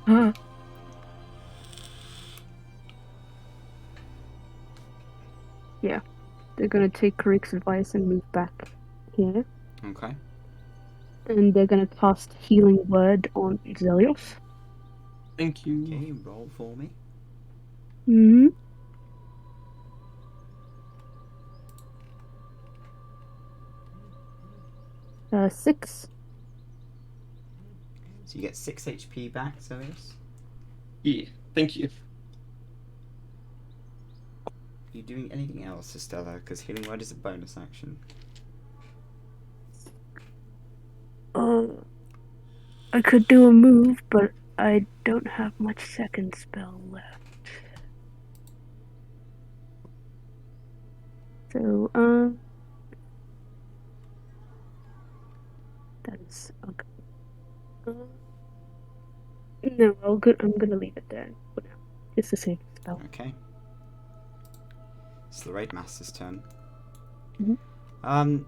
on. Yeah, they're gonna take Karik's advice and move back here. Okay. And they're gonna cast Healing Word on Xerlios. Thank you. Okay, roll for me. Mm-hmm. Uh, 6. So you get 6 HP back, Xerlios. Yeah, thank you. Are you doing anything else, Estella? Because Healing Word is a bonus action. I could do a move, but I don't have much second spell left. So, that's okay. No, I'm gonna leave it there for now. It's a safe spell. Okay. It's the Raidmaster's turn. Mhm.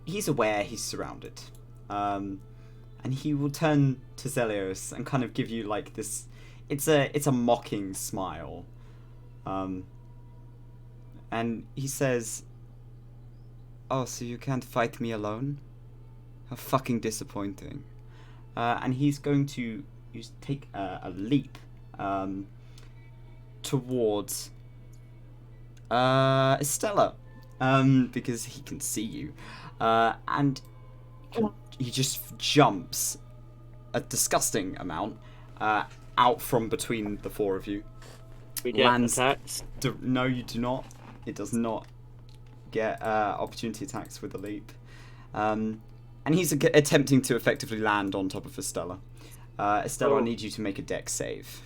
He's aware he's surrounded. And he will turn to Xerlios and kind of give you like this. It's a mocking smile. And he says, "Oh, so you can't fight me alone? How fucking disappointing." And he's going to take a leap towards Estella, because he can see you, and he just jumps a disgusting amount out from between the four of you. We get attacks. No, you do not. It does not get opportunity attacks with the leap. And he's attempting to effectively land on top of Estella. Estella, I need you to make a dex save.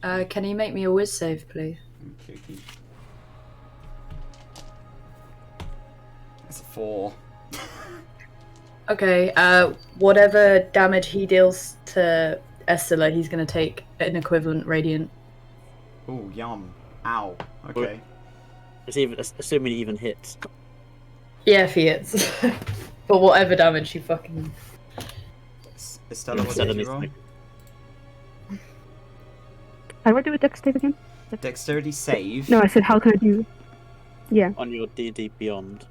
Can you make me a whiz save, please? Okay. It's a 4. Okay, whatever damage he deals to Estella, he's going to take an equivalent radiant. Oh, yum. Ow. Okay. It's even assuming he even hits. Yeah, if he hits. But whatever damage he fucking. Estella, what Estella did you needs roll? to How do I do a dex save again? Dexterity save. No, I said how can I do? Yeah. on your D&D Beyond.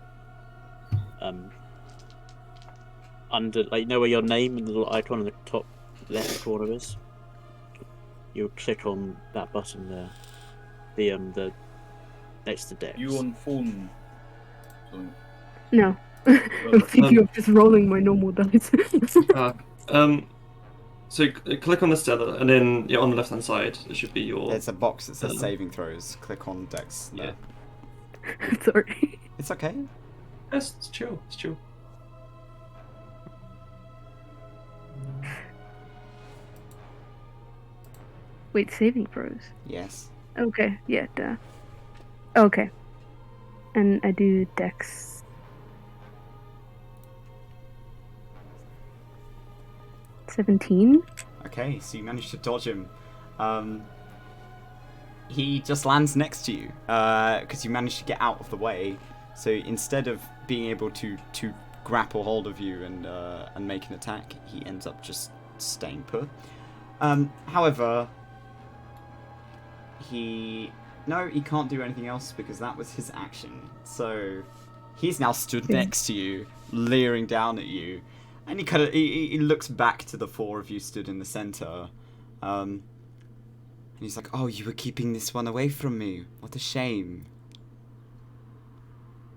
Under, like, you know where your name and the little icon in the top left corner is? You'll click on that button there. The next to Dex. You on phone? So, No. I'm thinking of just rolling my normal dice. So click on the Stella, and then on the left-hand side, it should be your... There's a box that says saving throws. Click on Dex. Yeah. Sorry. It's okay. It's chill. It's chill. Wait, saving throws. Yes. Okay, yeah, duh. Okay. And I do dex. $17. Okay, so you managed to dodge him. He just lands next to you because you managed to get out of the way. So instead of being able to grapple hold of you and make an attack, he ends up just staying put. However, he can't do anything else because that was his action. So he's now stood next to you, leering down at you, and he looks back to the four of you stood in the center. And he's like, "Oh, you were keeping this one away from me. What a shame."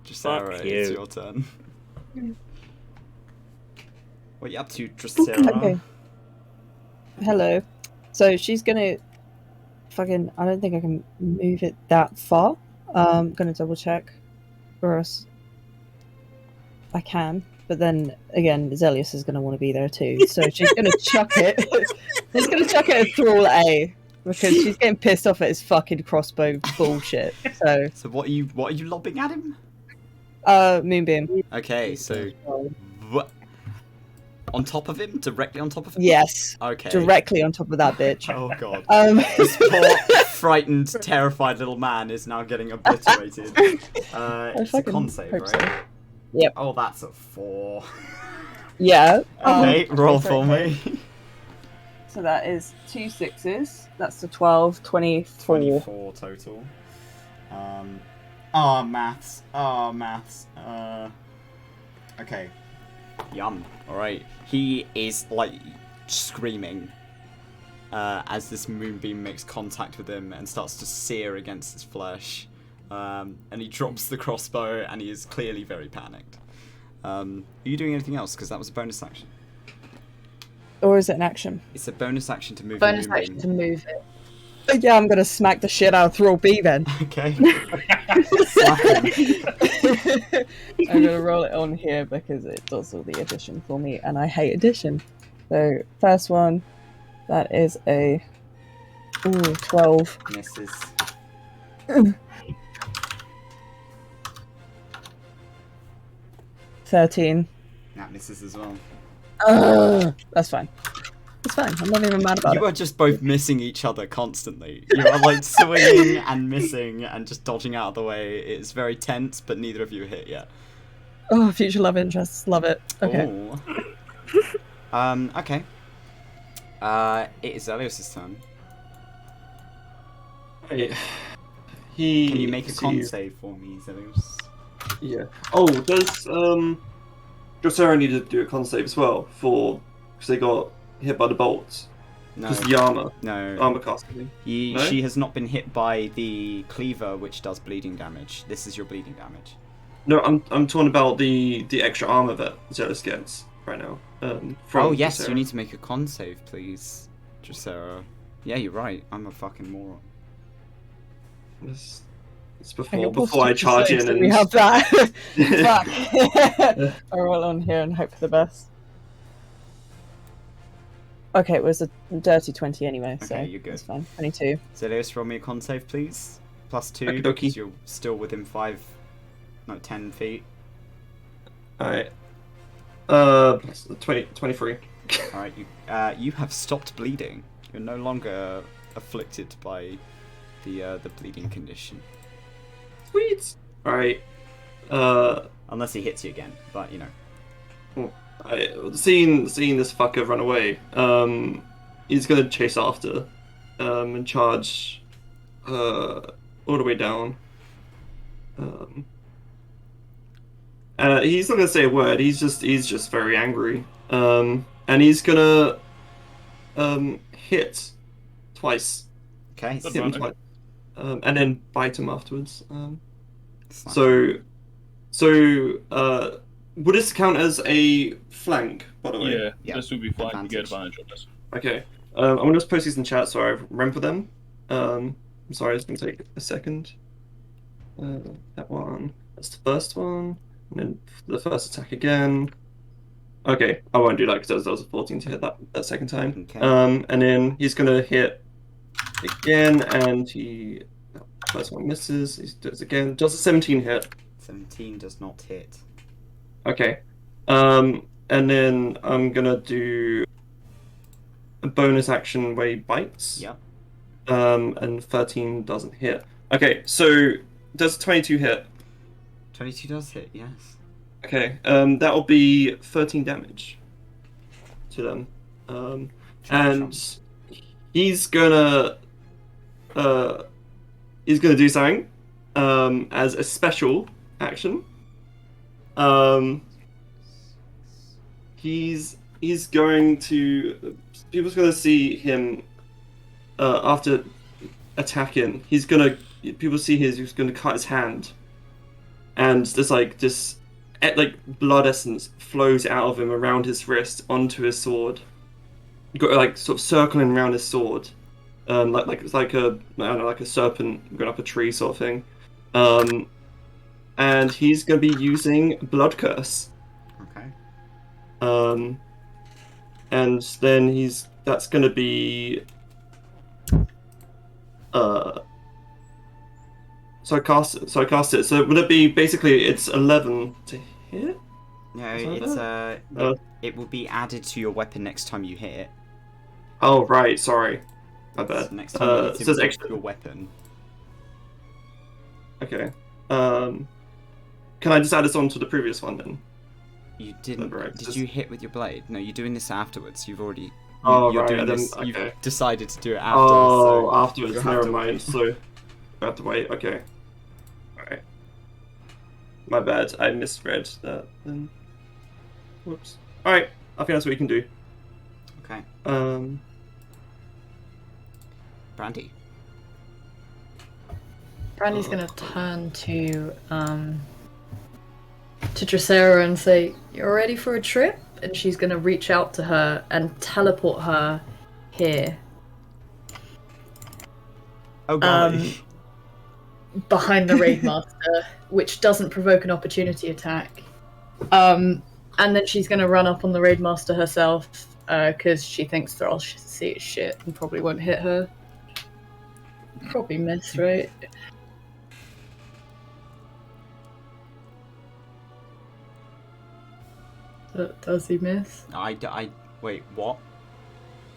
Dracera, it's your turn. What are you up to, Dracera? Okay. Hello. So she's gonna fucking. I don't think I can move it that far. I'm gonna double check for us. I can, but then again, Xerlios is gonna want to be there too. So she's gonna chuck it. She's gonna chuck it at Thrall A because she's getting pissed off at his fucking crossbow bullshit. So what are you lobbing at him? Moonbeam. Okay, so on top of him, directly on top of him. Yes. Okay. Directly on top of that bitch. Oh god. This poor, frightened, terrified little man is now getting obliterated. It's a con save, right? So. Yep. Oh, that's a 4. Yeah. Okay, roll for me. So that is 2 6s. That's the 12, 24. 24 total. Maths. Okay. Yum. Alright. He is, like, screaming as this moonbeam makes contact with him and starts to sear against his flesh. And he drops the crossbow and he is clearly very panicked. Are you doing anything else? Because that was a bonus action. Or is it an action? It's a bonus action to move Bonus the moonbeam. action to move it. Yeah, I'm gonna smack the shit out of Thrall B then. Okay. Slap him. I'm gonna roll it on here because it does all the addition for me, and I hate addition. So first one, that is a 12. Misses. 13. That misses as well. That's fine. It's fine. I'm not even mad about You it. are just both missing each other constantly. You are like swinging and missing and just dodging out of the way. It's very tense, but neither of you are hit yet. Oh, future love interests. Love it. Okay. Ooh. Okay. It is Xerlios' turn. Can Can you make a con save for me, Xerlios? Yeah. Oh, does Dracera need to do a con save as well because they got hit by the bolts? No. Because the armor No. casting. You, No? She has not been hit by the cleaver, which does bleeding damage. This is your bleeding damage. No, I'm talking about the extra armor that Xerlios gets right now. From Oh yes, Dracera. you need to make a con save, please, Dracera. Yeah, you're right. I'm a fucking moron. It's Hang on, before I charge in and we have that. Fuck. I'll roll on here and hope for the best. Okay, it was a dirty 20 anyway, so Okay, you're good. it's fine. 22. Xerlios, roll me a con save, please. +2, Okie dokie. because you're still within 10 feet. Alright. 23. Alright, you have stopped bleeding. You're no longer afflicted by the bleeding condition. Sweet. All right. Unless he hits you again, but you know. Seeing this fucker run away, he's gonna chase after, and charge, all the way down. He's not gonna say a word. He's just very angry. And he's gonna, hit twice. Okay. Hit him twice. And then bite him afterwards. Slash. So, would this count as a flank, by the way? Yeah, this would be fine to get Advantage. advantage on this. Okay. I'm gonna just post these in chat so I remember them. I'm sorry, it's gonna take a second. That one. That's the first one. And then the first attack again. Okay, I won't do that because that was a 14 to hit that second time. Okay. And then he's gonna hit again, and first one misses. He does again. Does a 17 hit? 17 does not hit. Okay. And then I'm gonna do a bonus action where he bites. Yep. And 13 doesn't hit. Okay, so does 22 hit? 22 does hit, yes. Okay, that'll be 13 damage to them. And he's gonna do something as a special action. He's going to. People's gonna see him after attacking. People see he's gonna cut his hand, and there's like this blood essence flows out of him around his wrist onto his sword. Got like sort of circling around his sword, it's like a I don't know, like a serpent going up a tree sort of thing. And he's gonna be using Blood Curse. Okay. And then that's gonna be so I cast it. So would it be basically it's 11 to hit? No, it will be added to your weapon next time you hit it. Oh right, sorry. My bad. So next time you hit it says it with extra. your weapon. Okay. Can I just add this on to the previous one then? You didn't. Right, Did you hit with your blade? No, you're doing this afterwards. You've already. Oh you're right, doing I didn't. this. Okay. You've decided to do it after. Oh, so afterwards. you'll have Never to mind. wait. So I have to wait. Okay. All right. My bad. I misread that. Then. Whoops. All right. I think that's what you can do. Okay. Brandy. Brandy's gonna turn to Dracera and say, "You're ready for a trip?" And she's gonna reach out to her and teleport her here. Oh god. Behind the Raidmaster, which doesn't provoke an opportunity attack. And then she's gonna run up on the Raidmaster herself, because she thinks Thrall see it shit and probably won't hit her. Probably miss, right? Does he miss? I wait. What?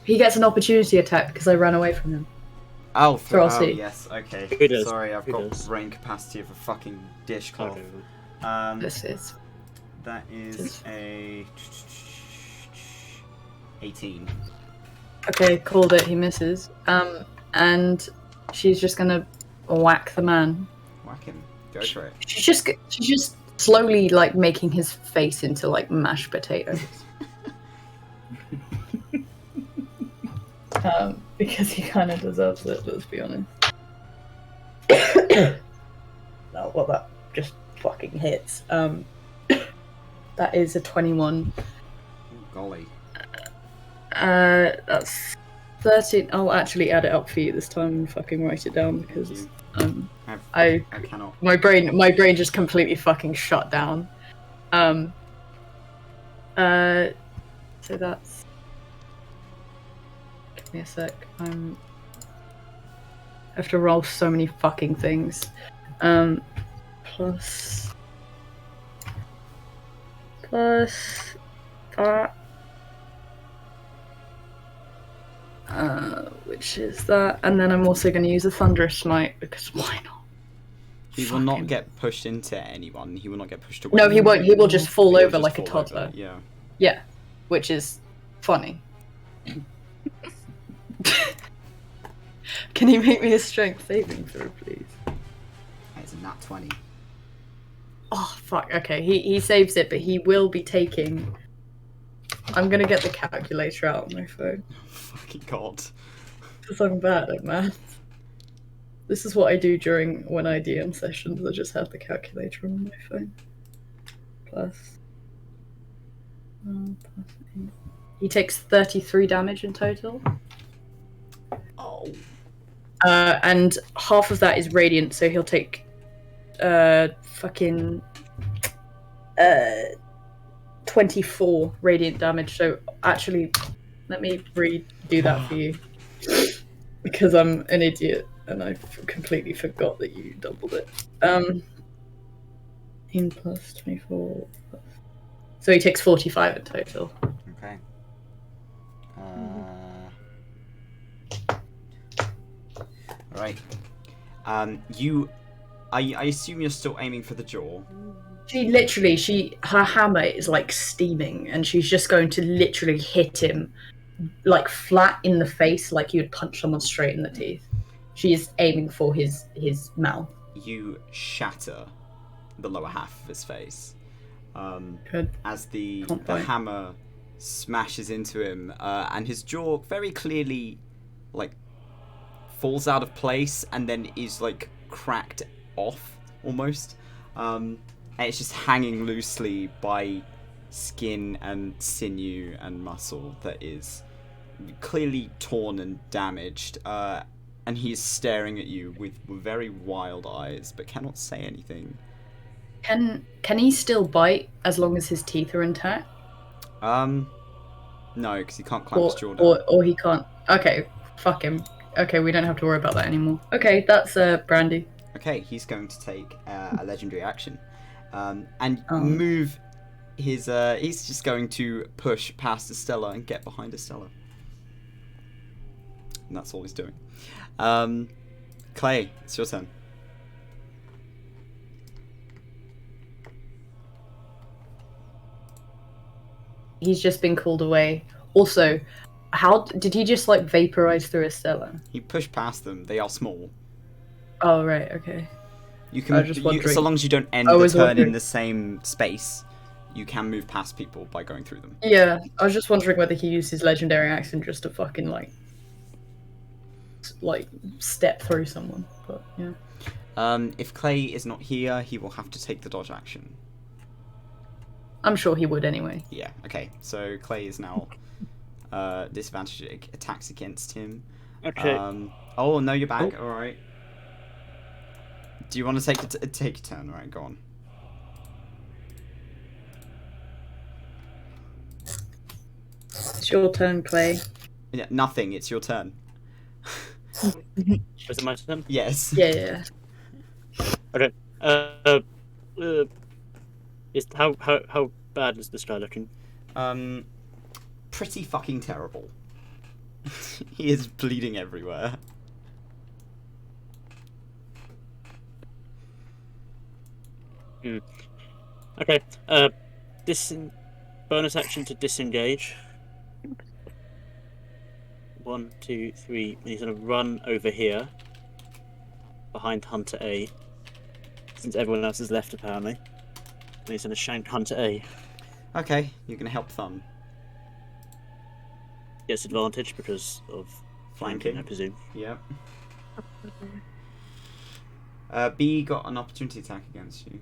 He gets an opportunity attack because I ran away from him. Oh, Thrall see. yes. Okay. Who does? Sorry, I've Who got does? brain capacity of a fucking dishcloth. Okay. This is. That is a 18. Okay, called it. He misses. And she's just gonna whack the man. Whack him. Go for it. She's just slowly like making his face into like mashed potatoes. Because he kind of deserves it. Let's be honest. No, well, that just fucking hits. That is a 21. Ooh, golly. That's 13. I'll actually add it up for you this time and fucking write it down because I cannot. my brain just completely fucking shut down. So that's. Give me a sec. I have to roll so many fucking things. Plus that. which is that, and then I'm also going to use a Thunderous Smite, because why not? He will not get pushed into anyone. He will not get pushed away. No, he won't. He will just fall He'll over just like a fall over, toddler. Yeah. Yeah, which is funny. Can you make me a strength saving throw, please? It's a nat 20. Oh, fuck. Okay, he saves it, but he will be taking... I'm gonna get the calculator out on my phone. Oh, fucking god. Because I'm bad at math. This is what I do when I DM sessions. I just have the calculator on my phone. Plus 8. He takes 33 damage in total. Oh. And half of that is radiant, so he'll take 24 radiant damage. So actually, let me redo that for you. Because I'm an idiot and I completely forgot that you doubled it. 18 plus 24 plus... So he takes 45 in total. Okay. Right. I assume you're still aiming for the jaw. Her hammer is like steaming, and she's just going to literally hit him like flat in the face, like you'd punch someone straight in the teeth. She is aiming for his mouth. You shatter the lower half of his face. As the hammer smashes into him, and his jaw very clearly like falls out of place and then is like cracked off almost. And it's just hanging loosely by skin and sinew and muscle that is clearly torn and damaged. And he's staring at you with very wild eyes, but cannot say anything. Can he still bite as long as his teeth are intact? No, because he can't clamp his jaw down. Or he can't. Okay, fuck him. Okay, we don't have to worry about that anymore. Okay, that's Brandy. Okay, he's going to take a legendary action, and move his. He's just going to push past Estella and get behind Estella, and that's all he's doing. Clay, it's your turn. He's just been called away. Also, how did he just like vaporize through Estella? He pushed past them. They are small. Oh right, okay. You can, so long as you don't end the turn in the same space, you can move past people by going through them. Yeah, I was just wondering whether he used his legendary action just to fucking like step through someone. But yeah. If Clay is not here, he will have to take the dodge action. I'm sure he would anyway. Yeah. Okay. So Clay is now disadvantaged attacks against him. Okay. Oh no, you're back. All right. Do you want to take a turn? All right, go on. It's your turn, Clay. Yeah, nothing. It's your turn. Is it my turn? Yes. Yeah. Okay. How bad is this guy looking? Pretty fucking terrible. He is bleeding everywhere. Okay. Bonus action to disengage. 1, 2, 3. And he's gonna run over here behind Hunter A. Since everyone else is left apparently. And he's gonna shank Hunter A. Okay, you're gonna help Thumb. Gets advantage because of flanking, I presume. Yep. B got an opportunity attack against you.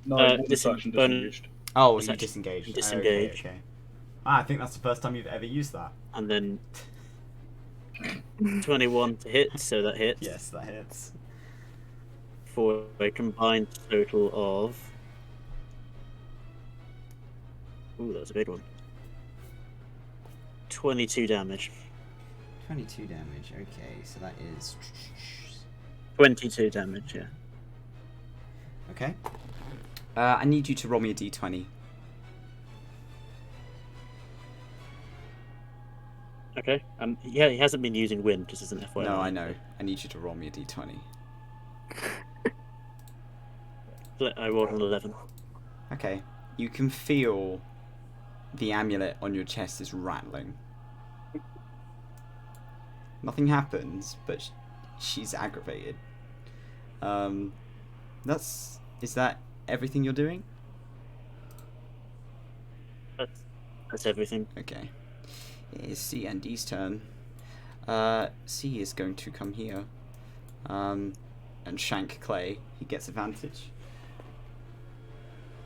No, this action disengaged. Oh, you disengaged. Disengage. Okay. I think that's the first time you've ever used that. And then 21 to hit, so that hits. Yes, that hits. For a combined total of... Ooh, that was a big one. 22 damage. 22 damage, okay, so that is... 22 damage, yeah. Okay. I need you to roll me a d20. Okay. Yeah, he hasn't been using wind, just as an FYI. No, I know. I need you to roll me a d20. I rolled an 11. Okay. You can feel the amulet on your chest is rattling. Nothing happens, but she's aggravated. Is that everything you're doing? That's everything. Okay. It's C and D's turn. C is going to come here. And shank Clay. He gets advantage.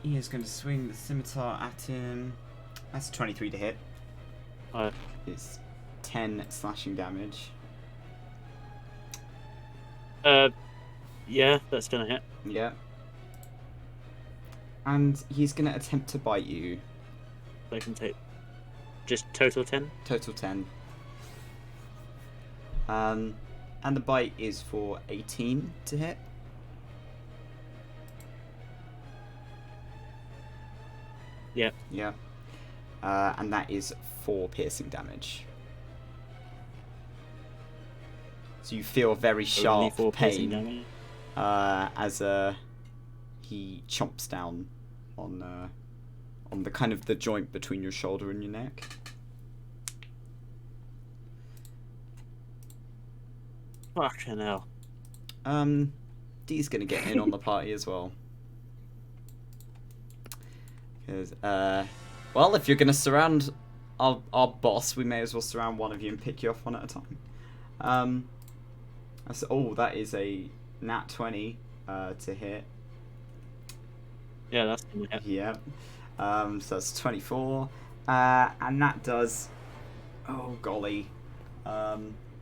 He is going to swing the scimitar at him. That's 23 to hit. It's 10 slashing damage. Yeah, that's gonna hit. Yeah. And he's going to attempt to bite you. I can take just total 10. Total 10. And the bite is for 18 to hit. Yeah. Yeah. And that is 4 piercing damage. So you feel very Only sharp 4 piercing pain damage. as he chomps down on the kind of the joint between your shoulder and your neck. Fucking hell. Dee's gonna get in on the party as well. Because, well, if you're gonna surround our boss, we may as well surround one of you and pick you off one at a time. That is a nat 20 to hit. Yeah, that's gonna hit. Yeah. So that's 24. And that does... Oh, golly.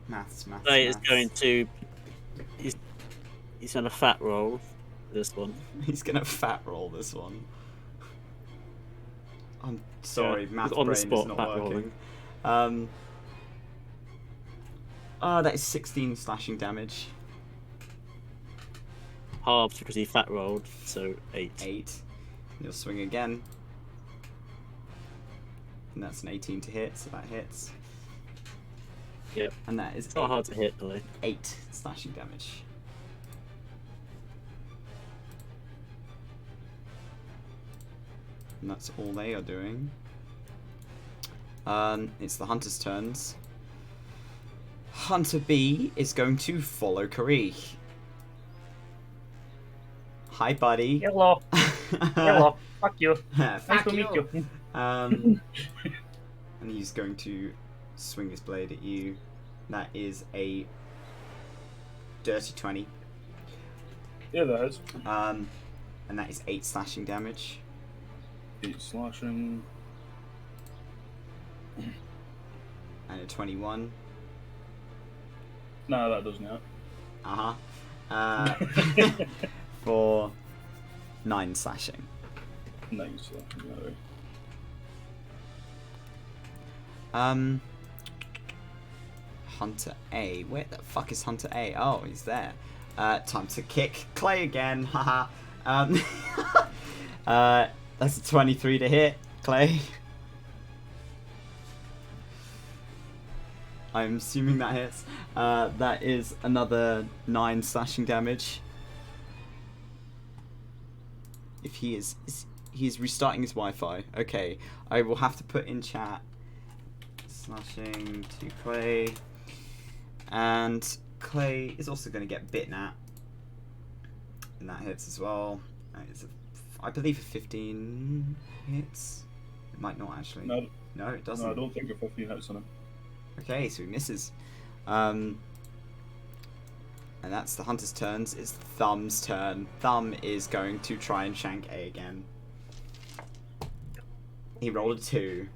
Maths. So he's going to... He's gonna fat roll this one. He's gonna fat roll this one. I'm sorry, math on the brain spot, is not fat working. rolling. That is 16 slashing damage. Halved because he fat rolled, so 8. 8. You'll swing again. And that's an 18 to hit, so that hits. Yep. And that is It's not hard to hit, though. 8 slashing damage. And that's all they are doing. It's the hunter's turns. Hunter B is going to follow Karee. Hi, buddy. Hello. Hello. Fuck you. Fuck Nice to you. meet you. And he's going to swing his blade at you. That is a dirty 20. Yeah, that is. And that is 8 slashing damage. 8 slashing. And a 21. Nah, that doesn't hit. For 9 slashing. Nice slashing, Hunter A. Where the fuck is Hunter A? Oh, he's there. Time to kick Clay again. Haha. That's a 23 to hit, Clay. I'm assuming that hits. That is another 9 slashing damage. If he is restarting his Wi-Fi. Okay, I will have to put in chat slashing to Clay, and Clay is also going to get bitten at, and that hits as well. It's I believe a 15 hits. It might not actually. No, it doesn't. No, I don't think a 15 hits on him. Okay, so he misses. And that's the hunter's turns. It's Thumb's turn. Thumb is going to try and shank A again. He rolled a 2.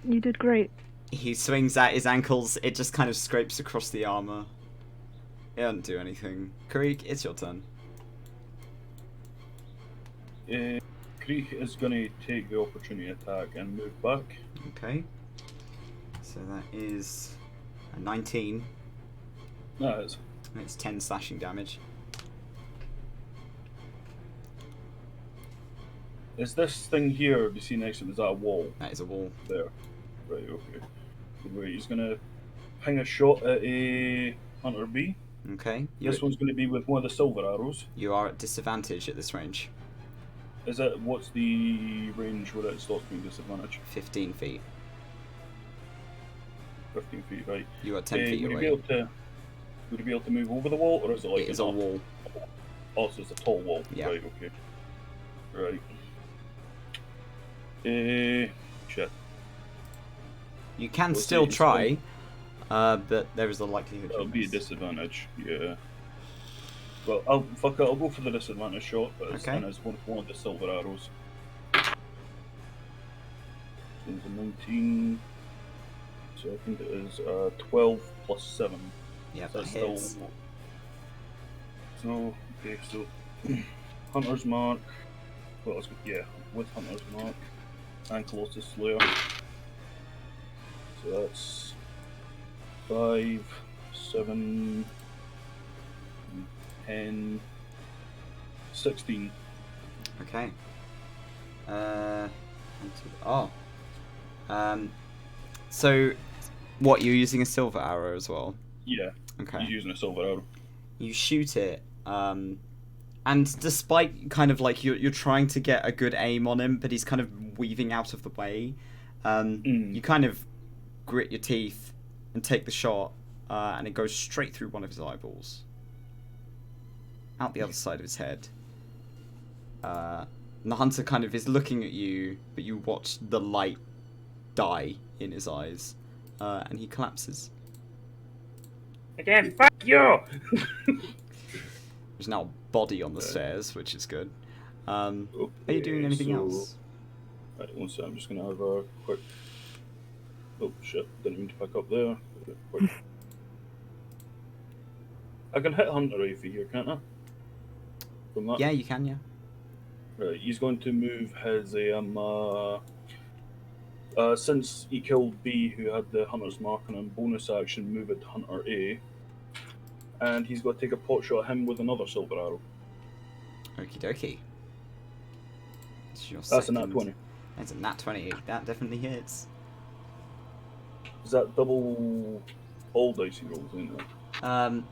You did great. He swings at his ankles. It just kind of scrapes across the armor. It doesn't do anything. Krieg, it's your turn. Krieg is going to take the opportunity attack and move back. Okay. So that is a 19. No, it's... It's 10 slashing damage. Is this thing here, do you see next to it, is that a wall? That is a wall. There. Right, okay. Where he's gonna ping a shot at a Hunter B. Okay. This one's gonna be with one of the silver arrows. You are at disadvantage at this range. Is it? What's the range where it stops being disadvantage? 15 feet. 15 feet, right. You are 10 feet would away. Would you be able to move over the wall, or is it like It is a wall. Oh, so it's a tall wall. Yeah. Right, okay. Right. Shit. You can We'll still see. try, but there is a likelihood That'll you'll be a miss. disadvantage, yeah. Well, I'll go for the disadvantage shot, but it's, Okay. and it's one of the silver arrows. So it's a 19. So I think it is 12 plus 7. Yeah, So that that's still. hits. So, okay, so Hunter's Mark. Well, yeah, with Hunter's Mark and Colossus Slayer. So that's 5, 7, 10, 16. Okay. So, what, you're using a silver arrow as well? Yeah, Okay. he's using a silver arrow. You shoot it, and despite kind of like you're trying to get a good aim on him, but he's kind of weaving out of the way, you kind of grit your teeth and take the shot, and it goes straight through one of his eyeballs. Out the other side of his head. And the hunter kind of is looking at you, but you watch the light die in his eyes, and he collapses. Again, fuck you! There's now a body on the stairs, which is good. Are you doing anything else? Right, one second, I'm just gonna have a quick. Oh shit! Didn't mean to pick up there. Quick. I can hit Hunter if here, can't I? From that. Yeah, you can. Yeah. Right, he's going to move his since he killed B, who had the Hunter's Mark on him, bonus action, move it to Hunter A. And he's got to take a pot shot at him with another silver arrow. Okie dokie. That's a nat 20. That's a nat 20. That definitely hits. Is that double all dicey rolls, isn't it?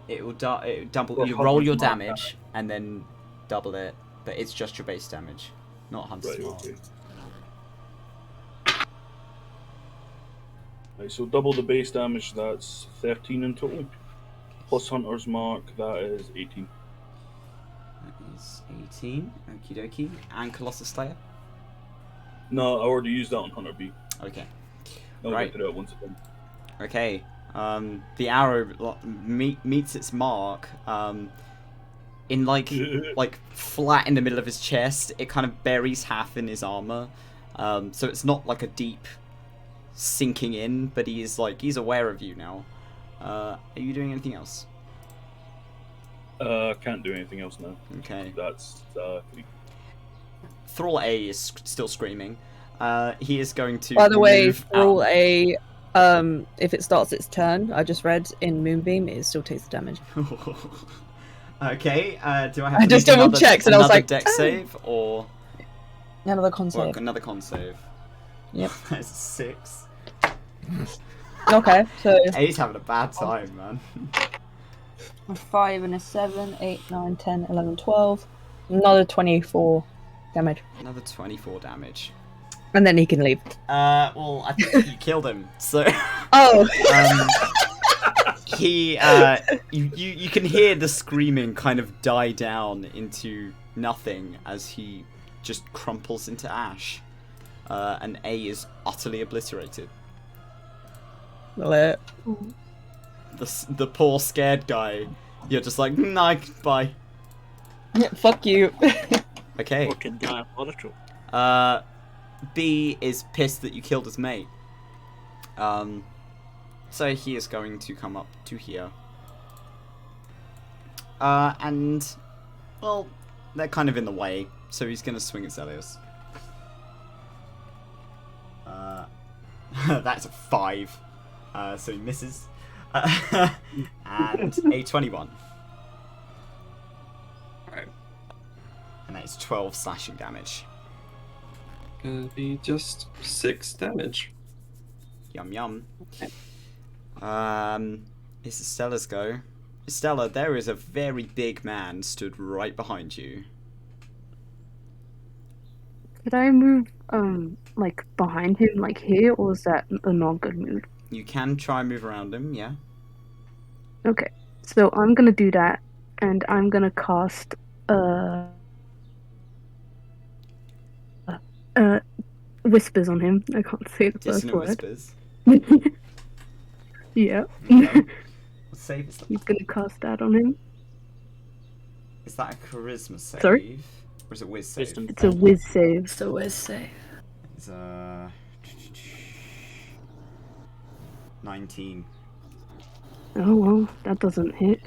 It will double. Or You roll your Hunter's Mark damage and then double it, but it's just your base damage, not Hunter's Right, Mark. okay. Right, so double the base damage, that's 13 in total. Plus Hunter's Mark, that is 18. That is 18. Okie dokie. And Colossus Slayer. No, I already used that on Hunter B. Okay. I'll Right. get to that once again. Okay. The arrow meets its mark. In like flat in the middle of his chest. It kind of buries half in his armor. So it's not like a deep sinking in, but he's aware of you now. Are you doing anything else? Can't do anything else now. Okay. That's Thrall A is still screaming. He is going to. By the way, move Thrall out. A, if it starts its turn, I just read in Moonbeam, it still takes the damage. Okay. Do I have? I to just make double checked and I was another like, deck "Oh." save or Another con or save. another con save? Yep. That's 6. Okay, so A's having a bad time, man. a 5 and a 7, 8, 9, 10, 11, 12. Another 24 damage. Another 24 damage. And then he can leave. Well, I think you killed him. So. Oh! He, you can hear the screaming kind of die down into nothing as he just crumples into ash. And A is utterly obliterated. Lit. The poor scared guy. You're just like, nah, bye. Fuck you. Okay. Fucking diabolical. B is pissed that you killed his mate. So he is going to come up to here. And, well, they're kind of in the way, so he's going to swing at Xerlios. That's a 5. So he misses. And a 21. Right. And that is 12 slashing damage. Gonna be just 6 damage. Yum yum. It's Estella's go. Estella, there is a very big man stood right behind you. Could I move like behind him, like here, or is that a not good move? You can try and move around him, yeah. Okay, so I'm gonna do that, and I'm gonna cast whispers on him. I can't say the first Dissonant word. whispers. Yeah. Okay. What save is that? He's gonna cast that on him. Is that a charisma save? Sorry? Or is it whiz save? Wisdom. It's a whiz save. It's the whiz save. It's 19. Oh well, that doesn't hit.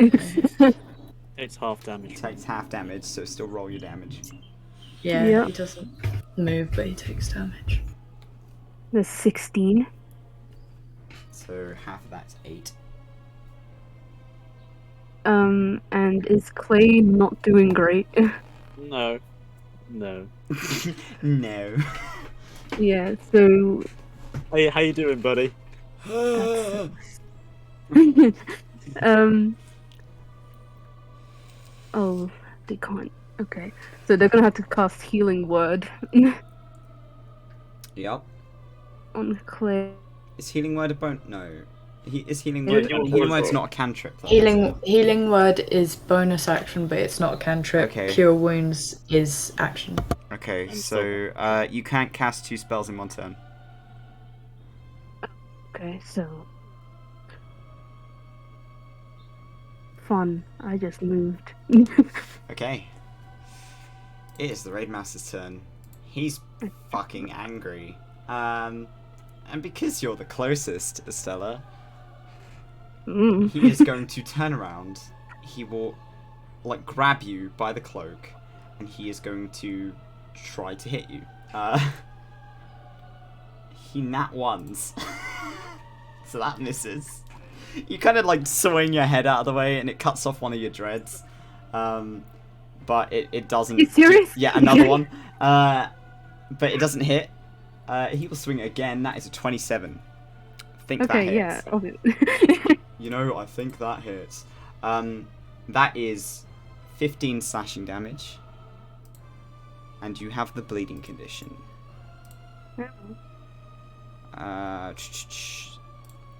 It's half damage. Takes half damage, so still roll your damage. Yeah, Yeah. he doesn't move, but he takes damage. There's 16. So half of that's 8. And is Clay not doing great? No. No. No. Yeah, so Hey, how you doing, buddy? oh, they can't. Okay, so they're gonna have to cast Healing Word Yep. on Clay. Is healing word a bone? No. Is healing Yeah, word? healing Healing word's word's not- not a cantrip. though, is it? Healing word is bonus action, but it's not a cantrip. Okay. Cure wounds is action. Okay, I'm so you can't cast 2 spells in one turn. Okay, so fun. I just moved. Okay. It is the Raidmaster's turn. He's fucking angry. And because you're the closest, Estella, he is going to turn around. He will, like, grab you by the cloak, and he is going to try to hit you. He nat ones. So that misses. You kind of, like, swing your head out of the way, and it cuts off one of your dreads. But it doesn't... You serious? Yeah, another one. But it doesn't hit. He will swing again. That is a 27. Think that Okay, hits. yeah. Okay. You know, I think that hits. That is 15 slashing damage. And you have the bleeding condition.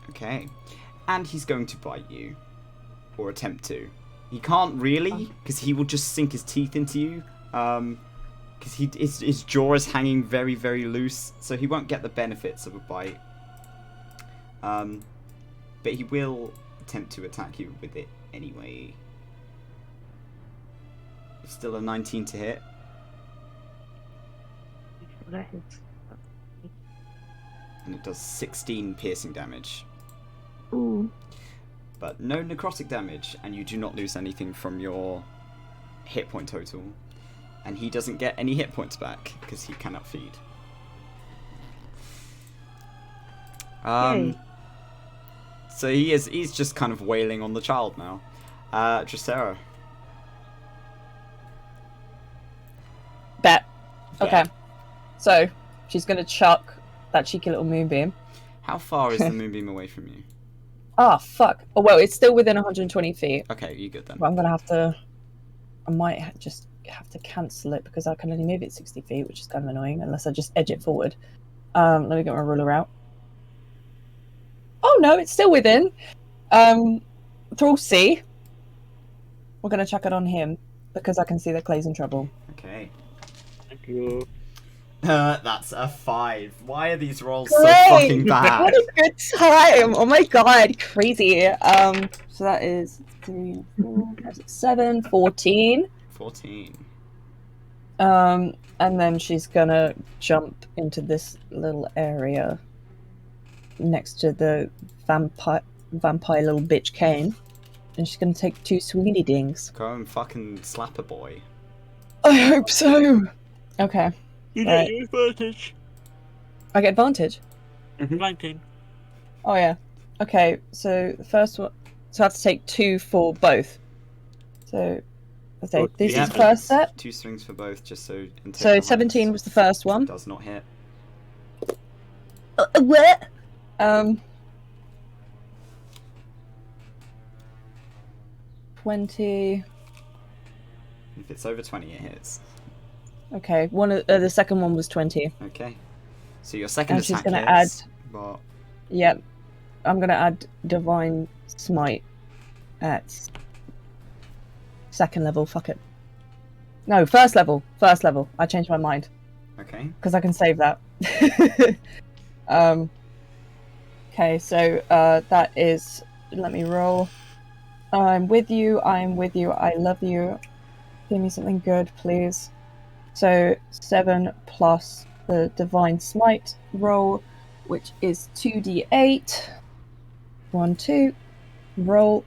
Okay. And he's going to bite you. Or attempt to. He can't really, because he will just sink his teeth into you. Because his jaw is hanging very, very loose, so he won't get the benefits of a bite. But he will attempt to attack you with it anyway. It's still a 19 to hit. That hits. And it does 16 piercing damage. Ooh. But no necrotic damage, and you do not lose anything from your hit point total. And he doesn't get any hit points back, because he cannot feed. Yay. So he's just kind of wailing on the child now. Dracera. Bet. Bet. Okay. So, she's gonna chuck that cheeky little moonbeam. How far is the moonbeam away from you? Ah, fuck. Oh, well, it's still within 120 feet. Okay, you good then. But I'm gonna have to... I might just have to cancel it because I can only move it 60 feet, which is kind of annoying, unless I just edge it forward. Let me get my ruler out. Oh, no, it's still within. Thrall C. We're gonna chuck it on him because I can see that Clay's in trouble. Okay. Thank you. That's a 5. Why are these rolls so Great! fucking bad? What a good time! Oh my god, crazy. So that is 3, 4, 5, 6, 7, 14. 14. And then she's gonna jump into this little area next to the vampire little bitch Cain. And she's gonna take 2 sweetie dings. Go and fucking slap a boy. I hope so! Okay. You Right. get your advantage. I get advantage. 19. Oh yeah. Okay, so the first one... So I have to take 2 for both. So... Okay, Well, this Yeah, is the first set. 2 swings for both, just so... and take So the 17 minus. was the first one. Does not hit. What? Um. 20. If it's over 20, it hits. Okay, the second one was 20. Okay. So your second And she's attack gonna hits, but Yep. I'm gonna add Divine Smite at second level. Fuck it. No, first level. First level. I changed my mind okay. because I can save that. Okay, so that is. Let me roll. I'm with you. I'm with you. I love you. Give me something good, please. So 7 plus the Divine Smite roll, which is 2d8. 1, 2. Roll.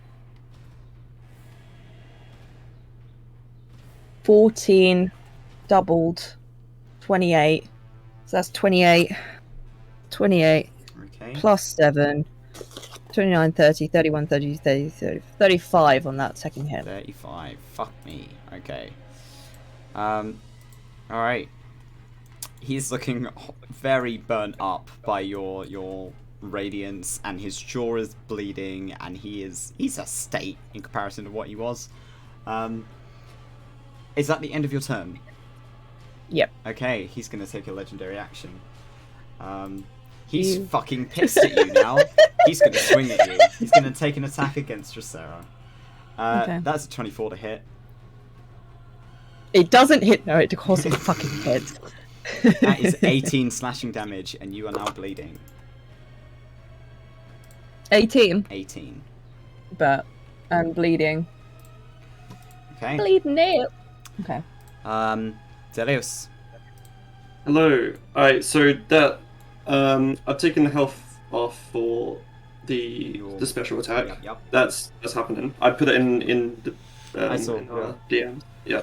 14 doubled. 28. So that's 28. 28 Okay. plus 7. 29, 30, 31, 30, 30, 30, 35 on that second hit. 35. Fuck me. Okay. Alright. He's looking very burnt up by your radiance, and his jaw is bleeding, and he's a state in comparison to what he was. Is that the end of your turn? Yep. Okay, he's gonna take a legendary action. He's fucking pissed at you now. He's gonna swing at you. He's gonna take an attack against Dracera. Okay. That's a 24 to hit. It doesn't hit. No, it of course it fucking hits. That is 18 slashing damage, and you are now bleeding. 18. 18. But I'm bleeding. Okay. Bleeding it. Okay. Xerlios. Hello. Alright, so that I've taken the health off for the special attack. Yep. That's happening. I put it in the I saw, in our DM. Yeah.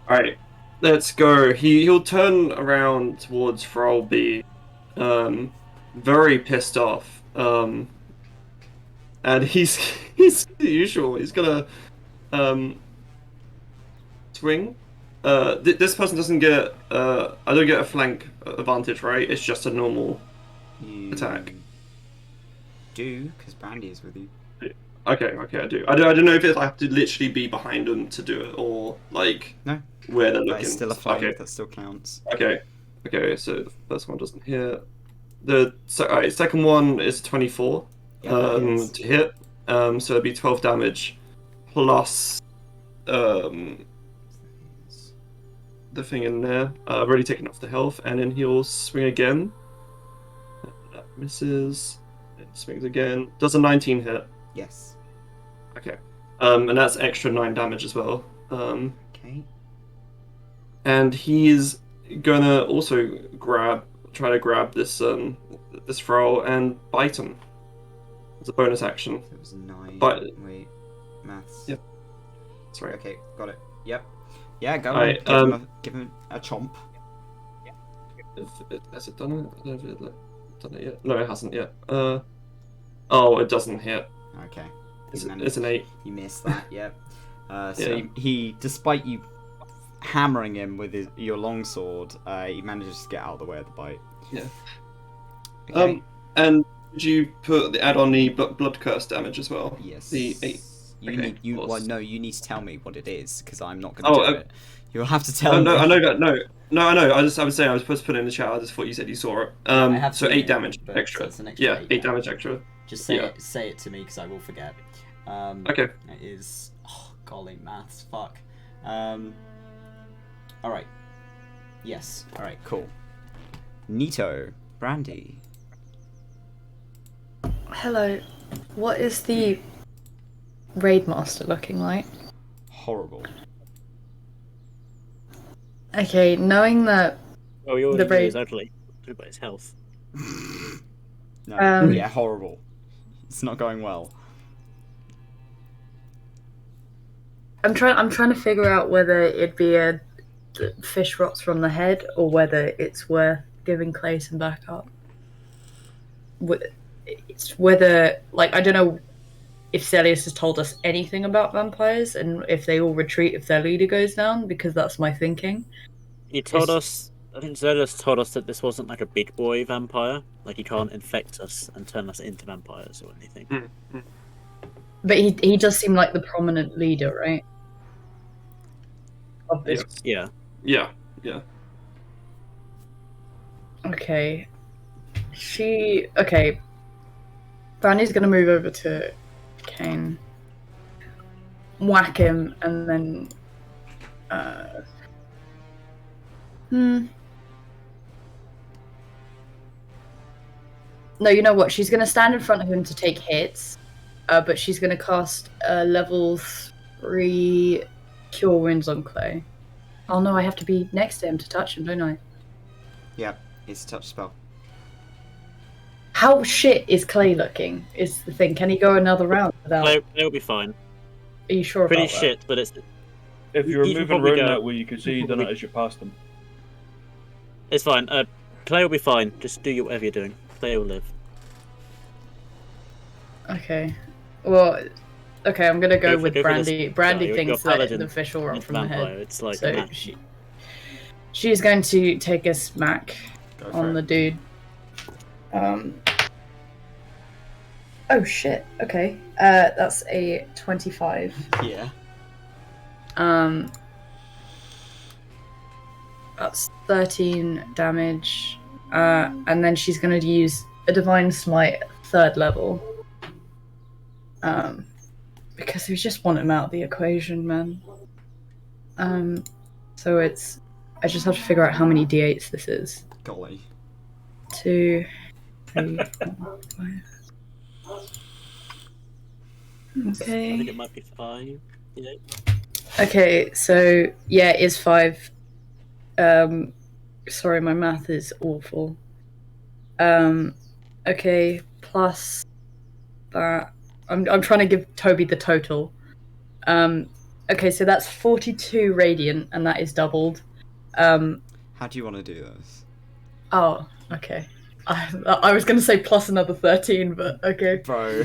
Alright. Let's go. He'll turn around towards Frolby, very pissed off. And he's the usual. He's gonna swing. This person doesn't get I don't get a flank advantage, right? It's just a normal attack. Do, because Brandy is with you. Okay, I do. I don't know if I have to literally be behind them to do it, or like No. where they're That looking. is still a flank. Okay. That still counts. Okay, so the first one doesn't hit. Alright, second one is 24 Yeah, that hits. to hit. So it'd be 12 damage plus the thing in there. I've already taken off the health, and then he'll swing again. That misses. It swings again. Does a 19 hit? Yes. Okay. And that's extra 9 damage as well. Okay. And he's gonna also try to grab this this Thrall and bite him. It's a bonus action. So it was 9. But- Wait. Maths. Yep. That's right. Okay, got it. Yep. Yeah, go Alright, on. Give him a chomp. Has it done it? I don't know if it's done it yet. No, it hasn't yet. Oh, it doesn't hit. Okay. It's an 8. You missed that, yep. So Yeah. he, despite you hammering him with your longsword, he manages to get out of the way of the bite. Yeah. Okay. And did you add on the blood curse damage as well? Yes. The 8. You Okay, need you awesome. no. You need to tell me what it is because I'm not going to do it. You'll have to tell me. No, I know that. No, I know. I was saying I was supposed to put it in the chat. I just thought you said you saw it. I have So seen 8 it, damage but extra. it's an extra Yeah, 8 8 damage extra. Just say Yeah. say it to me because I will forget. Okay. It is. Oh, golly, maths. Fuck. All right. Yes. All right. Cool. Neato. Brandy. Hello. What is the Raidmaster looking like? Horrible. Okay, knowing that Oh, you The already know raid- his ugly. Talk about his health. No. Um, Yeah. Horrible. It's not going well. I'm trying to figure out whether it'd be a fish rots from the head or whether it's worth giving Clayson back up. It's whether, like, I don't know if Xerlios has told us anything about vampires and if they all retreat if their leader goes down, because that's my thinking. He told It's- us I think Xerlios told us that this wasn't like a big boy vampire. Like he can't infect us and turn us into vampires or anything. But he does seem like the prominent leader, right? Of this. Yeah. Yeah. Okay. Okay. Brandy's gonna move over to Cain, whack him, and then No, you know what? She's gonna stand in front of him to take hits, but she's gonna cast a level 3 Cure Wounds on Clay. Oh no, I have to be next to him to touch him, don't I? Yeah, it's a touch spell. How shit is Clay looking? Is the thing. Can he go another round without? Clay will be fine. Are you sure Pretty about that? shit, but it's. If you're You can moving probably around go- that way, you can see you done it as you passed him. It's fine. Clay will be fine. Just do whatever you're doing. Clay will live. Okay. Well, okay, I'm gonna go for- with go for this Brandy. guy. Brandy You're thinks that paladin, the fish will rot not from the vampire. head. It's like So that. she's going to take a smack Go for on it. the dude. Oh shit. Okay. That's a 25. Yeah. That's 13 damage. And then she's gonna use a Divine Smite 3rd level. Because we just want him out of the equation, man. So it's... I just have to figure out how many d8s this is. Golly. 2, 3, 4, 5. Okay. I think it might be 5. Yeah. Okay, so yeah, it is 5. Sorry, my math is awful. Okay, plus that. I'm trying to give Toby the total. Okay, so that's 42 radiant, and that is doubled. How do you want to do this? Oh, okay. I was gonna say plus another 13, but okay. Bro.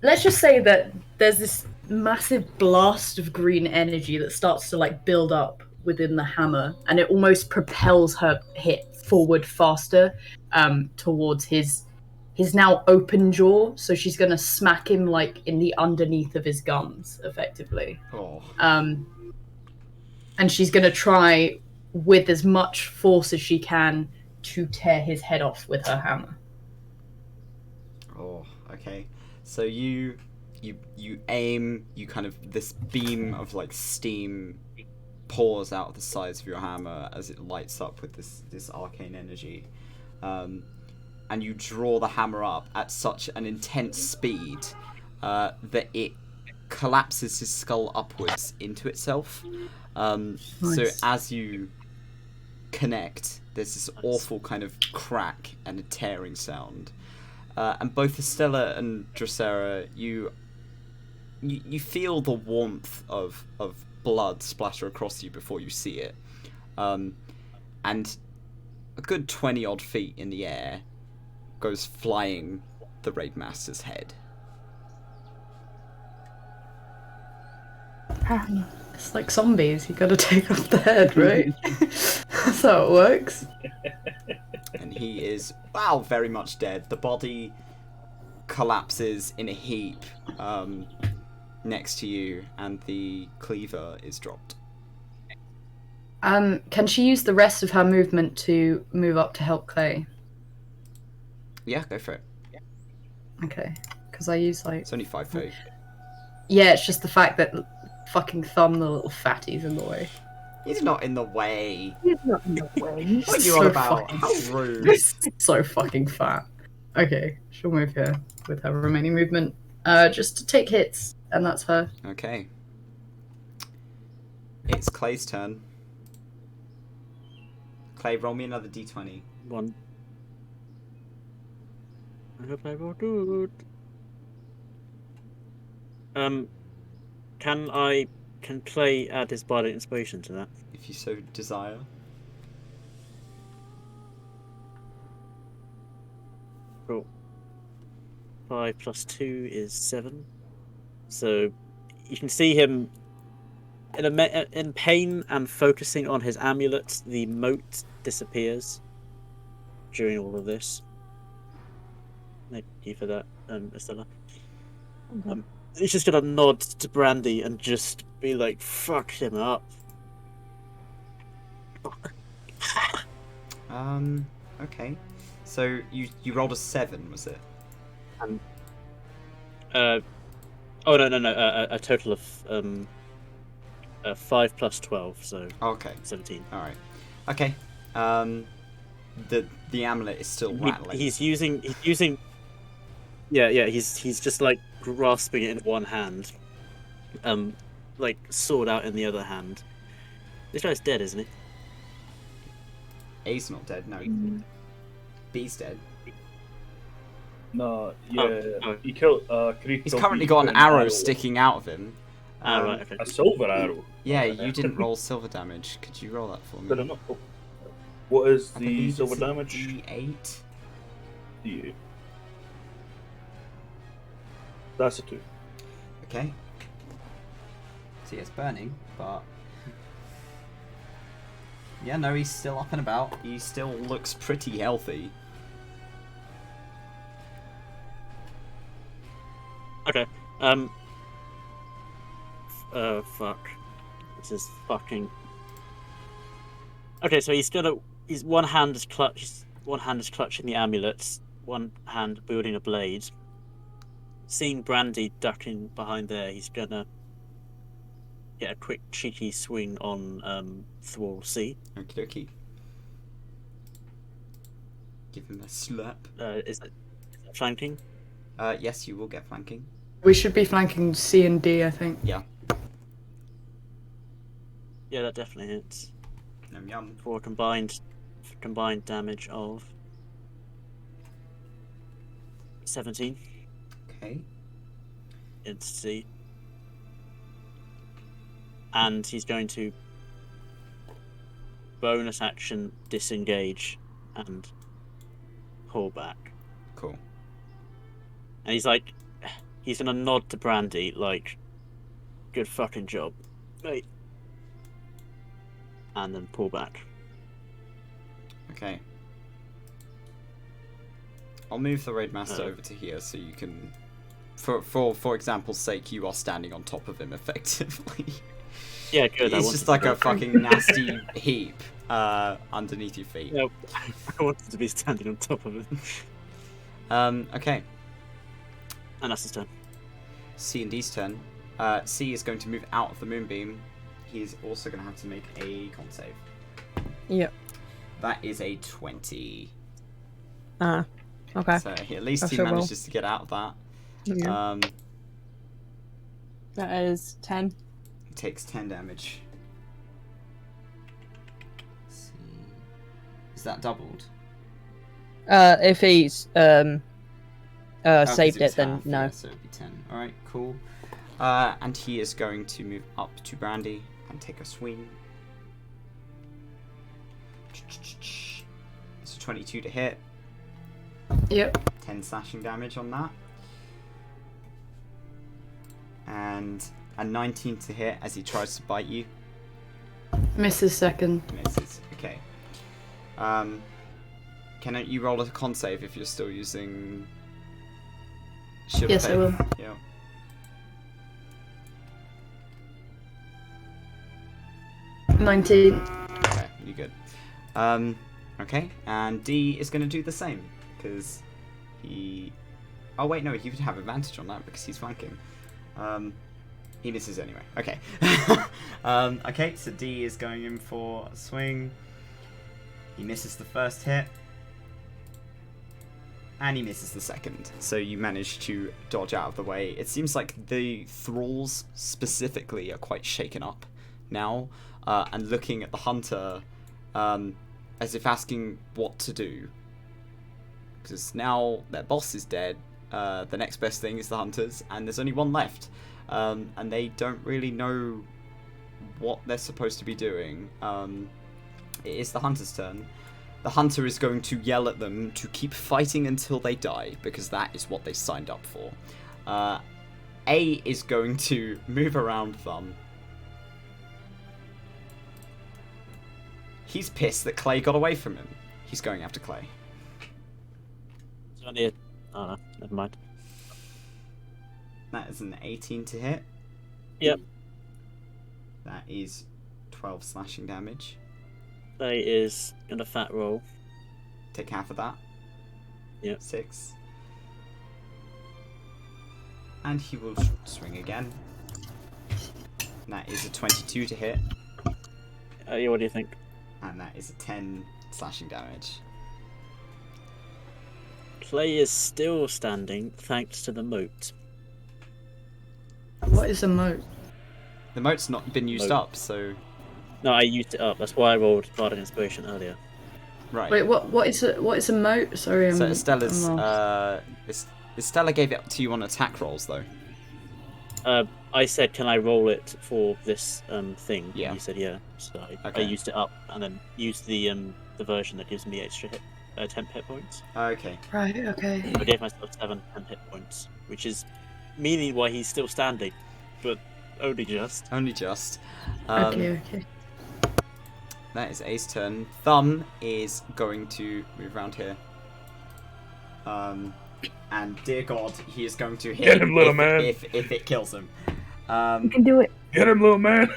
Let's just say that there's this massive blast of green energy that starts to like build up within the hammer, and it almost propels her hit forward faster towards his now open jaw. So she's gonna smack him like in the underneath of his gums, effectively. Oh. And she's gonna try with as much force as she can to tear his head off with her hammer. Oh, okay. So you aim, you kind of, this beam of like steam pours out of the sides of your hammer as it lights up with this arcane energy. And you draw the hammer up at such an intense speed that it collapses his skull upwards into itself. So as you connect, there's this awful kind of crack and a tearing sound. And both Estella and Dracera, you feel the warmth of blood splatter across you before you see it. And a good 20 odd feet in the air goes flying the Raidmaster's head. It's like zombies, you gotta take off the head, right? That's how it works. And he is, wow, very much dead. The body collapses in a heap next to you, and the cleaver is dropped. Can she use the rest of her movement to move up to help Clay? Yeah, go for it. Okay, because I use like... It's only 5 feet. Yeah, it's just the fact that fucking Thumb, the little fatty's in the way. He's not in the way. He's not in the way. What are you So on about? fucking- How rude. So fucking fat. Okay, she'll move here with her remaining movement. Just to take hits, and that's her. Okay. It's Clay's turn. Clay, roll me another d20. 1. I hope I roll good. Can Clay add his bardic inspiration to that? If you so desire. Cool. 5 plus 2 is 7. So you can see him in pain and focusing on his amulet, the moat disappears during all of this. Thank you for that, Estella. Okay. He's just gonna nod to Brandy and just be like, "Fuck him up." Okay. So you rolled a 7, was it? Oh no. A total of 5 plus 12, so Okay. 17. All right. Okay. The amulet is still rattling. He's using. Yeah. He's just like grasping it in one hand, like sword out in the other hand. This guy's dead, isn't he? A's not dead. No. B's dead. No, yeah, Oh. he killed. He's currently got an arrow sticking out of him. Right. Okay. A silver arrow. Yeah, you didn't roll silver damage. Could you roll that for me? Did I not? Oh. What is I the believe silver it's a damage? D8. D8. That's a 2. Okay. See, it's burning, but yeah, no, he's still up and about. He still looks pretty healthy. Okay. Fuck. This is fucking. Okay, so he's one hand is clutching the amulet, one hand wielding a blade. Seeing Brandy ducking behind there, he's gonna get a quick cheeky swing on Thrall C. Okie dokie. Give him a slap. Is that flanking? Yes, you will get flanking. We should be flanking C and D, I think. Yeah. Yeah, that definitely hits. Yum yum. For a combined damage of 17. Okay. It's C. And he's going to bonus action disengage and pull back. Cool. And he's gonna nod to Brandy like, good fucking job, mate. And then pull back. Okay. I'll move the Raidmaster Oh. over to here so you can, for example's sake, you are standing on top of him effectively. Yeah, good. It's just like a fucking nasty heap underneath your feet. Yeah, I wanted to be standing on top of it. Okay. And that's his turn. C and D's turn. C is going to move out of the moonbeam. He's also going to have to make a con save. Yep. That is a 20. Okay. So at least That's he a roll. manages to get out of that. Yeah. That is 10. He takes 10 damage. Let's see. Is that doubled? If he's Oh, 'cause saved it's it, then half, no. Yeah, so it'd be 10. Alright, cool. And he is going to move up to Brandy and take a swing. It's a 22 to hit. Yep. 10 slashing damage on that. And a 19 to hit as he tries to bite you. Misses second. Misses. Okay. Can you roll a con save if you're still using Shield of Yes, I Faith? will. Yeah. $19. Okay, you good. Okay, and D is going to do the same because he. Oh wait, no, he would have advantage on that because he's flanking. He misses anyway. Okay. Okay, so D is going in for a swing. He misses the first hit. And he misses the second. So you manage to dodge out of the way. It seems like the thralls specifically are quite shaken up now. And looking at the hunter as if asking what to do. Because now their boss is dead. The next best thing is the hunters. And there's only one left. And they don't really know what they're supposed to be doing. It is the hunter's turn. The hunter is going to yell at them to keep fighting until they die, because that is what they signed up for. A is going to move around them He's pissed that Clay got away from him. He's going after Clay. It's only a... Oh no, never mind. That is an 18 to hit. Yep. That is 12 slashing damage. Clay is gonna fat roll. Take half of that. Yep. 6. And he will swing again. And that is a 22 to hit. Yeah, what do you think? And that is a 10 slashing damage. Clay is still standing thanks to the moat. What is a moat? The moat's not been used Moat. up, so... No, I used it up. That's why I rolled Bardic Inspiration earlier. Right. Wait, what is a moat? Sorry, So I'm Estella's... lost. Estella gave it to you on attack rolls, though. I said, can I roll it for this thing? Yeah. And you said yeah. So I Okay. used it up and then used the version that gives me extra 10 hit points. Okay. Right, okay. I gave myself 10 hit points, which is meaning why he's still standing, but only just. Only just. Okay. That is A's turn. Thumb is going to move around here. And dear God, he is going to hit Get him, little man. if it kills him. You can do it. Get him, little man.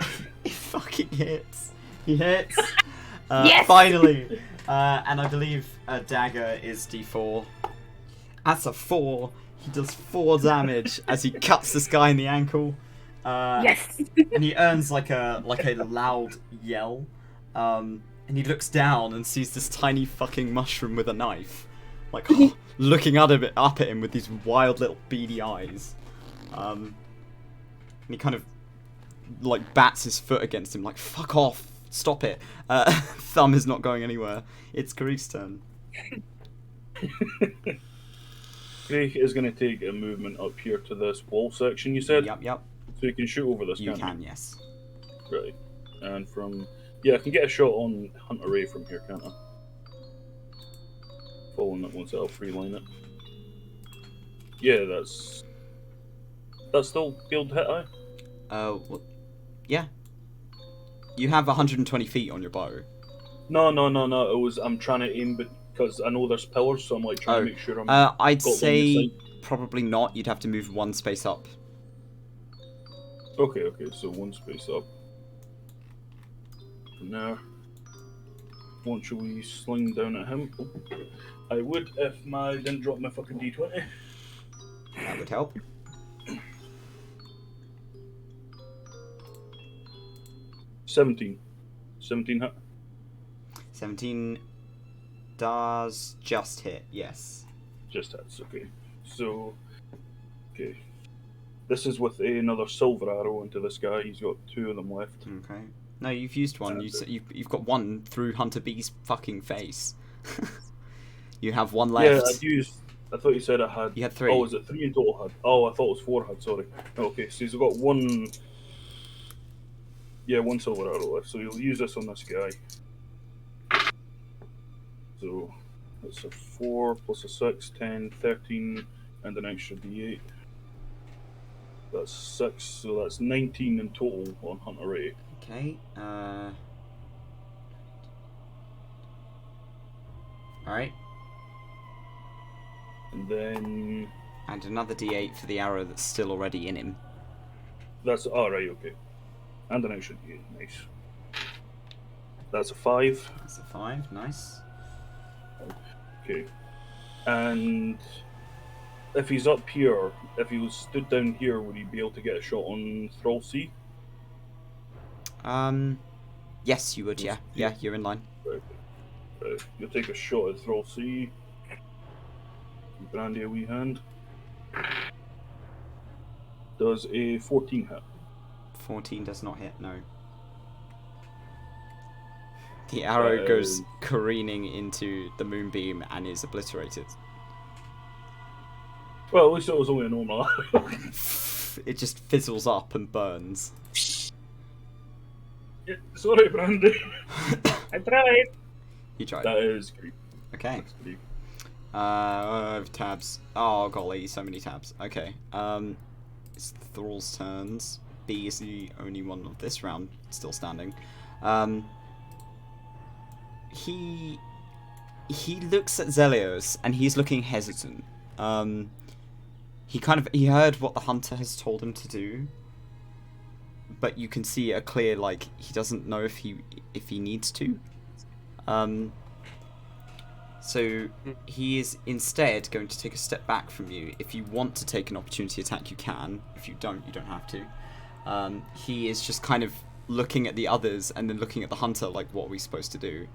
He fucking hits. He hits. Yes! Finally. And I believe a dagger is D4. That's a 4. He does 4 damage as he cuts this guy in the ankle. Yes! And he earns like a loud yell. And he looks down and sees this tiny fucking mushroom with a knife. Like, looking up at him with these wild little beady eyes. And he kind of, like, bats his foot against him, like, fuck off, stop it. Thumb is not going anywhere. It's Karik's turn. Craig is going to take a movement up here to this wall section, you said? Yep. So you can shoot over this, You can't can, yes. Right. And from... Yeah, I can get a shot on Hunter Ray from here, can't I? Following that once, I'll freeline it. Yeah, that's still able to hit, Well, yeah. You have 120 feet on your bow. No. I'm trying to aim because I know there's pillars, so I'm like trying to make sure I'm. I'd got line of say sight. probably not. You'd have to move one space up. Okay, so one space up. From there. What should we sling down at him? I would if I didn't drop my fucking D20. That would help. $17 hit. 17 does just hit, yes. Just hits, okay. So, okay. This is with another silver arrow into this guy. He's got 2 of them left. Okay. No, you've used one. You've got one through Hunter B's fucking face. You have one left. Yeah, I thought you said I had. You had 3. Oh, was it 3 in total? Oh, I thought it was 4 had. Sorry. Okay, so he's got one. Yeah, one silver arrow left. So you'll use this on this guy. So that's a 4 plus a 6, 10, 13, and an extra D8. That's 6, so that's 19 in total on Hunter Ray. Okay. Alright. And then And another D8 for the arrow that's still already in him. that's alright, okay. And an extra D8, nice. That's a 5. That's a 5, nice. Okay. And if he's up here, if he was stood down here, would he be able to get a shot on Thrall C? Yes, you would, yeah. Yeah, you're in line. Right. You'll take a shot at Thrall C. Brandy a wee hand. Does a 14 hit? 14 does not hit, no. The arrow goes careening into the moonbeam and is obliterated. Well, at least it was only a normal arrow. It just fizzles up and burns. Yeah, sorry, Brandy. I tried. You tried. That is great. Okay. That's great. Tabs. Oh golly, so many tabs. Okay. It's Thrall's turns. B is the only one of this round still standing. he looks at Xerlios and he's looking hesitant. He heard what the hunter has told him to do, but you can see a clear, like, he doesn't know if he needs to. So he is instead going to take a step back from you. If you want to take an opportunity attack, you can. If you don't, you don't have to. He is just kind of looking at the others and then looking at the hunter, like, what are we supposed to do?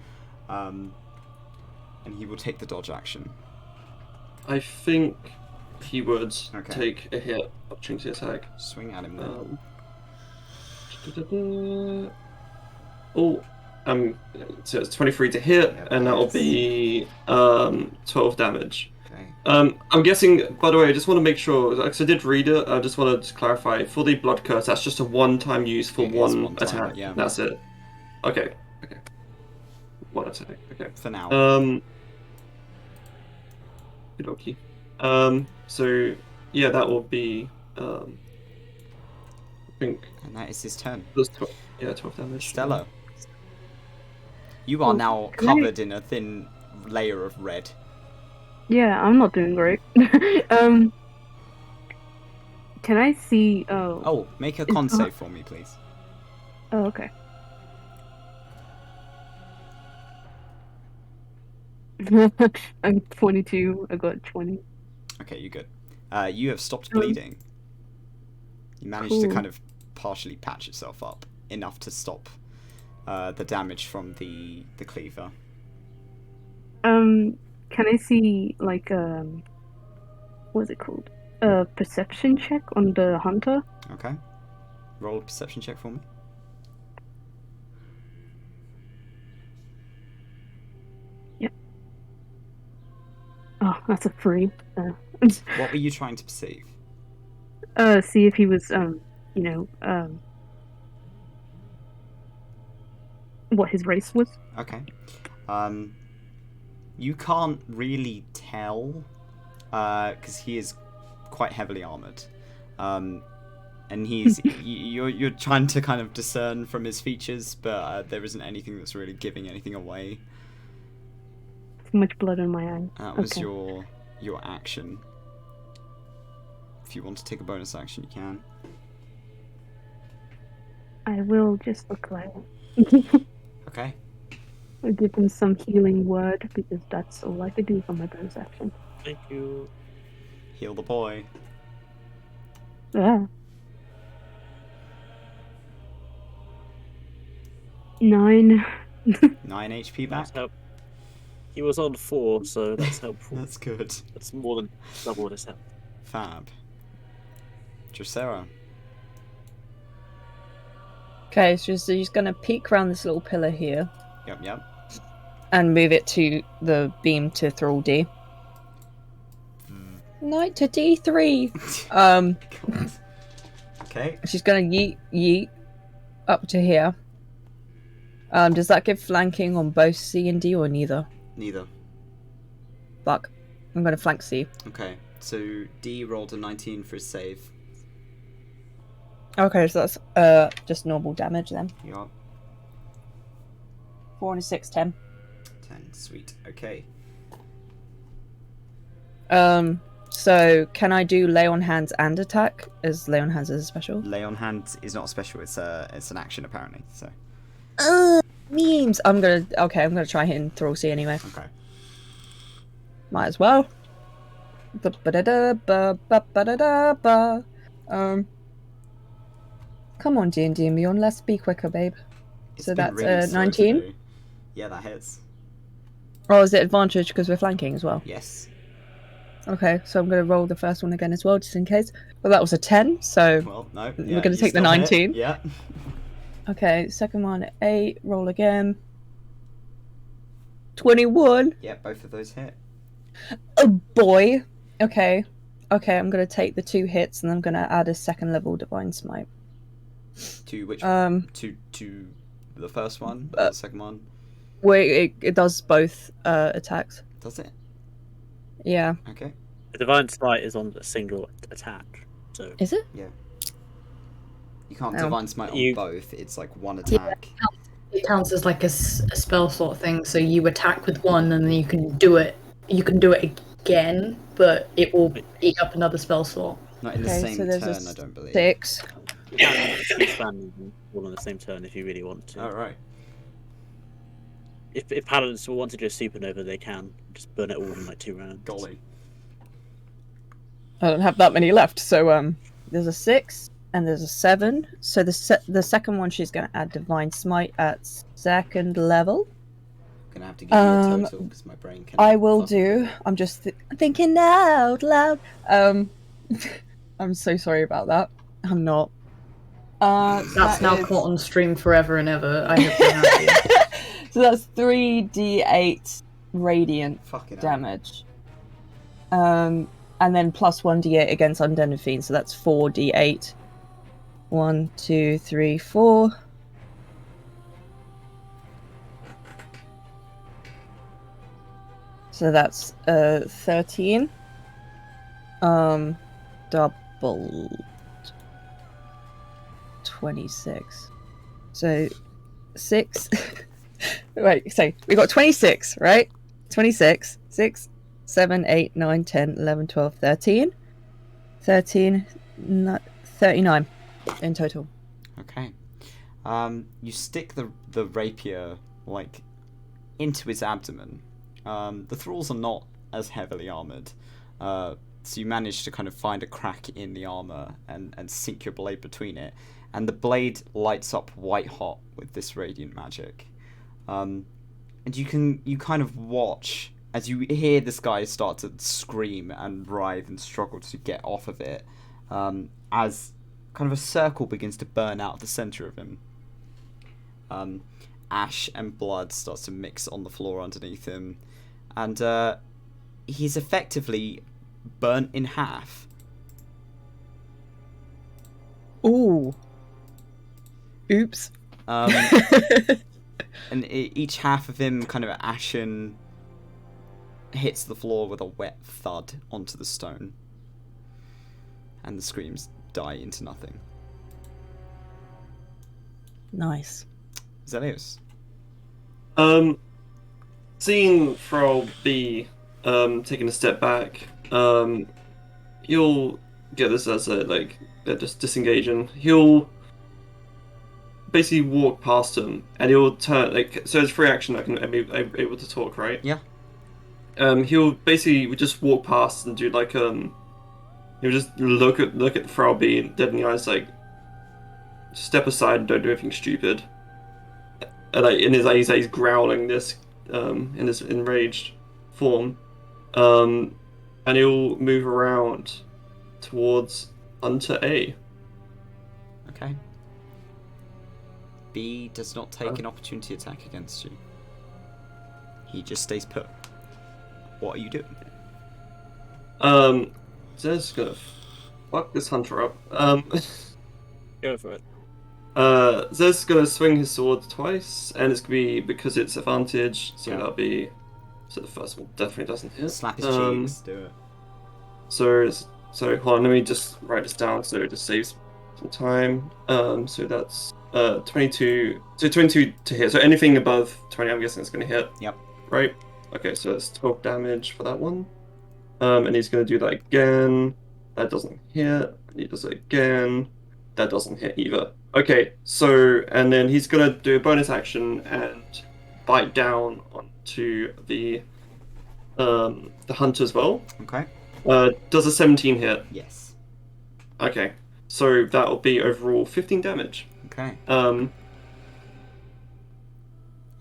And he will take the dodge action. I think he would Okay. take a hit, opportunity attack. Swing at him then. So it's 23 to hit, Yep, and that'll hits. be 12 damage. Okay. I'm guessing, by the way, I just want to make sure, because I did read it, I just want to clarify, for the Blood Curse, that's just a one-time use for It is one one time, attack. yeah. That's it. Okay. One attack, okay. For now. Okey-dokey. So, yeah, that will be, I think, And that is his turn. 12 damage. Stella. You are now can I- covered in a thin layer of red. Yeah, I'm not doing great. Can I see? Oh, make a Is con that- save for me, please. Oh, okay. I'm 22. I got 20. Okay, you're good. You have stopped bleeding. You managed to Cool. kind of partially patch yourself up enough to stop the damage from the cleaver. Can I see like what's it called? A perception check on the hunter? Okay. Roll a perception check for me. Oh, that's a 3. What were you trying to perceive? See if he was what his race was. Okay. You can't really tell, because he is quite heavily armored, and he's you're trying to kind of discern from his features, but there isn't anything that's really giving anything away. Too much blood on my eye. That was Okay. your action. If you want to take a bonus action, you can. I will just look like Okay. I'll give him some healing word because that's all I could do for my bonus action. Thank you. Heal the boy. Yeah. 9. 9 HP back. That's help. He was on 4, so that's helpful. That's good. That's more than double his health. Fab. Dracera. Okay, so she's gonna peek around this little pillar here Yep. and move it to the beam to Thrall D. Knight to D3. God. Okay. She's gonna yeet up to here. Does that give flanking on both C and D or neither? Neither. Fuck. I'm gonna flank C. Okay. So D rolled a 19 for his save. Okay, so that's just normal damage then. Yup. 4 and a 6, 10. 10. Sweet. Okay. So can I do lay on hands and attack? As lay on hands is a special? Lay on hand is not a special. It's an action apparently. So. Memes. I'm gonna try hitting Thrall C anyway. Okay. Might as well. Ba-ba-da-da-ba-ba-da-da-ba. Come on, D&D and Beyond, let's be quicker, babe. It's So been that's really slow to 19? do. Yeah, that hits. Oh, is it advantage because we're flanking as well? Yes. Okay, so I'm going to roll the first one again as well, just in case. Well, that was a 10, so... Well, no. We're Yeah, gonna you take the still hit. 19. Yeah. Okay, second one, 8, roll again. 21. Yeah, both of those hit. Oh, boy. Okay, I'm going to take the 2 hits, and I'm going to add a second level Divine Smite. To which? Um, To the first one. Or the second one. Wait, it does both attacks. Does it? Yeah. Okay. The Divine Smite is on a single attack, so Is it? You can't Oh. divine smite on You- both. It's like one attack. It counts as like a spell sort of thing. So you attack with one, and then you can do it. You can do it again, but it will eat up another spell slot. Not in the Okay, same so there's turn, a I don't believe. 6. You can expand all on the same turn if you really want to. All right. If paladins want to do a supernova, they can just burn it all in like 2 rounds. Golly. I don't have that many left, so there's a 6 and there's a 7. So the second one she's going to add Divine Smite at 2nd level. I'm gonna have to give you a total because my brain can. I will do. I'm just thinking out loud. I'm so sorry about that. I'm not. That's now caught on stream forever and ever. I hope you're happy. So that's 3d8 radiant Fucking damage. And then plus 1d8 against undead fiends, so that's 4d8. 1, 2, 3, 4. So that's 13. Double 26. So 6. Wait, so we got 26, right? 26. 6, 7, 8, 9, 10, 11, 12, 13. 39 in total. Okay. You stick the rapier like into his abdomen. The thralls are not as heavily armored, so you manage to kind of find a crack in the armor and sink your blade between it, and the blade lights up white hot with this radiant magic. And you kind of watch as you hear this guy start to scream and writhe and struggle to get off of it, as kind of a circle begins to burn out the center of him. Ash and blood starts to mix on the floor underneath him, and he's effectively burnt in half. Ooh. Oops. And each half of him, kind of ashen, hits the floor with a wet thud onto the stone. And the screams die into nothing. Nice. Xerlios. Seeing Thrall be taking a step back, he'll get this as a they're just disengaging. He'll basically walk past him and he'll turn so it's free action. I can be able to talk, right? Yeah. He'll basically just walk past and do he'll just look at Thrall be dead in the eyes, step aside and don't do anything stupid. And in his eyes he's growling this in this enraged form, and he'll move around towards Hunter A. Okay. B does not take an opportunity attack against you. He just stays put. What are you doing? Zed's gonna fuck this hunter up. Go for it. Zed's gonna swing his sword twice, and it's gonna be because it's advantage, so Yeah. that'll be. So the first one definitely doesn't hit. Slap his cheeks. Do it. So hold on, let me just write this down so it just saves some time. So that's 22. So 22 to hit. So anything above 20, I'm guessing it's gonna hit. Yep. Right. Okay, so it's 12 damage for that one. And he's gonna do that again. That doesn't hit. And he does it again. That doesn't hit either. Okay, so and then he's gonna do a bonus action and bite down onto the hunter as well. Okay. Does a 17 hit? Yes. Okay, so that'll be overall 15 damage. Okay. All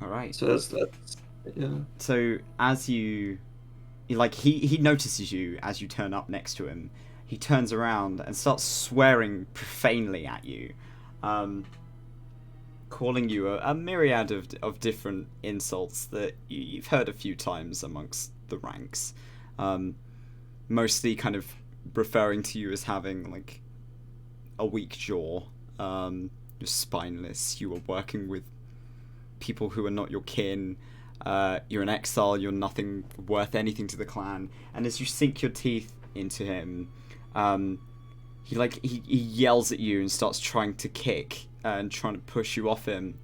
right. So that's yeah. So as he notices you as you turn up next to him. He turns around and starts swearing profanely at you, calling you a myriad of different insults that you've heard a few times amongst the ranks, mostly kind of referring to you as having a weak jaw, you're spineless, you are working with people who are not your kin, you're an exile, you're nothing worth anything to the clan, and as you sink your teeth into him, he yells at you and starts trying to kick and trying to push you off him.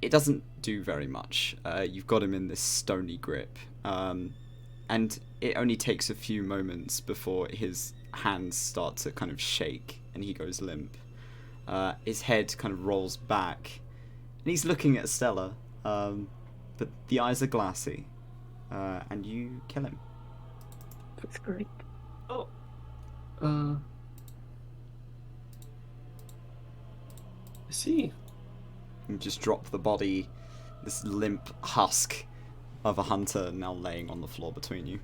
it doesn't do very much. You've got him in this stony grip, and it only takes a few moments before his hands start to kind of shake and he goes limp. His head kind of rolls back, and he's looking at Stella, but the eyes are glassy, and you kill him. That's great. Oh. I see. You just drop the body, this limp husk of a hunter now laying on the floor between you.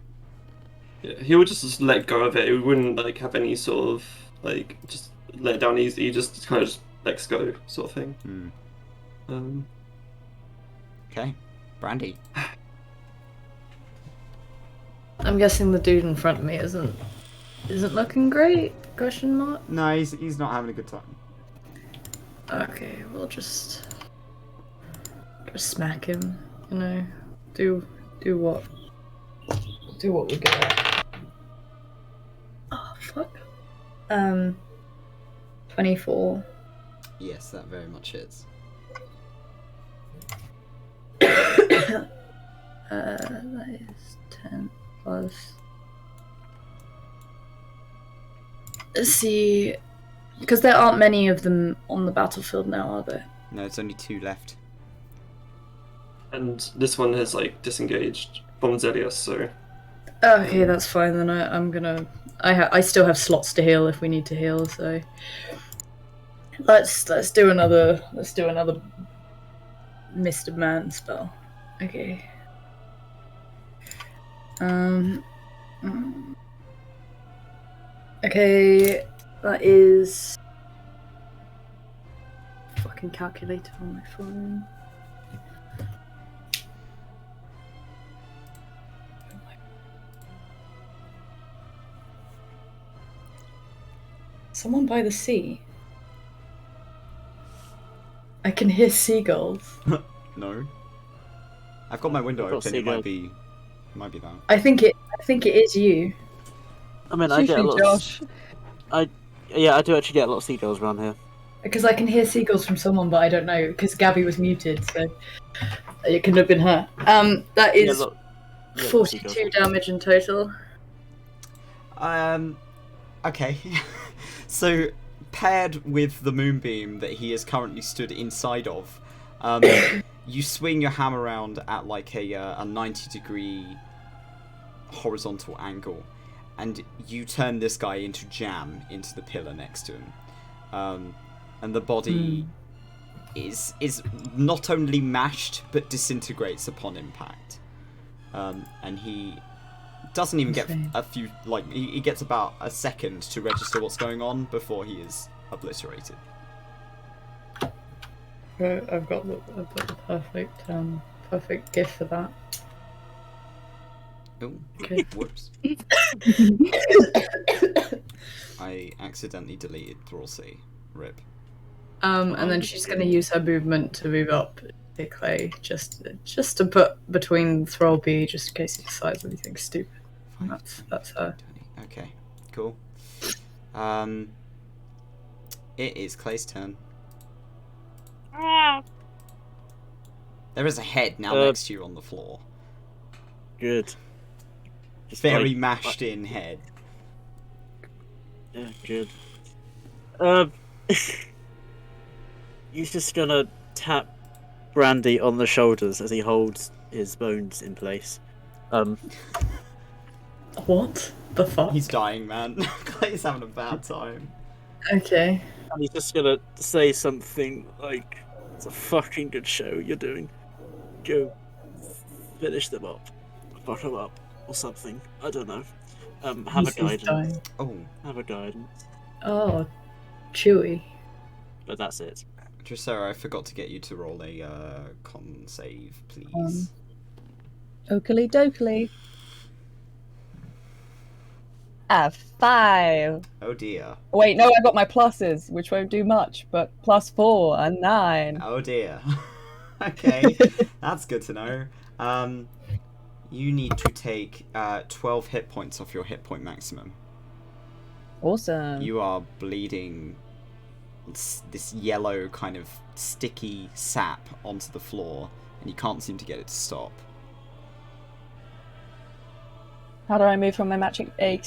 Yeah, he would just let go of it. He wouldn't like have any sort of like just let it down easy. He just kind of just lets go, sort of thing. Okay, Brandy. I'm guessing the dude in front of me isn't looking great? Question mark. No, he's not having a good time. Okay, we'll just smack him. You know, do what we're good at. Oh fuck. 24. Yes, that very much hits. That is 10 plus. Let's see, because there aren't many of them on the battlefield now, are there? No, it's only 2 left. And this one has like disengaged from Xerlios, so. Okay, that's fine. Then I'm gonna. I still have slots to heal if we need to heal. So let's do another Mr. Man spell. Okay. Okay, that is fucking calculator on my phone. Someone by the sea. I can hear seagulls. No. I've got my window I've got open. It seagulls. might be that. I think it is you. I mean, I get a lot. Josh. I do actually get a lot of seagulls around here. Because I can hear seagulls from someone, but I don't know, because Gabby was muted, so it couldn't have been her. That is 42 damage in total. Okay. So, paired with the moonbeam that he is currently stood inside of, you swing your hammer around at like a 90-degree horizontal angle, and you turn this guy into jam into the pillar next to him. And the body is not only mashed, but disintegrates upon impact. And he doesn't even get a few, like, he gets about a second to register what's going on before he is obliterated. Right, I've got the perfect gift for that. Oh, Okay. whoops. I accidentally deleted Thrall C. Rip. And then she's going to use her movement to move up to Clay, just to put between Thrall B, just in case he decides anything stupid. And that's her. Okay, cool. It is Clay's turn. There is a head now next to you on the floor. Good. Just Very mashed in head. Yeah, good. He's just gonna tap Brandy on the shoulders as he holds his bones in place. What the fuck? He's dying, man. Clay's having a bad time. Okay. And he's just gonna say something like, "It's a fucking good show you're doing. Go finish them up, fuck them up, or something. I don't know. Have a guidance. Oh, Have a guidance. Oh, Chewy. But that's it. Dressera, I forgot to get you to roll a con save, please. Oakley dokley. 5. Oh dear. Wait, no, I got my pluses, which won't do much, but +4 and 9. Oh dear. Okay, that's good to know. You need to take 12 hit points off your hit point maximum. Awesome. You are bleeding this yellow kind of sticky sap onto the floor, and you can't seem to get it to stop. How do I move from my magic? Okay,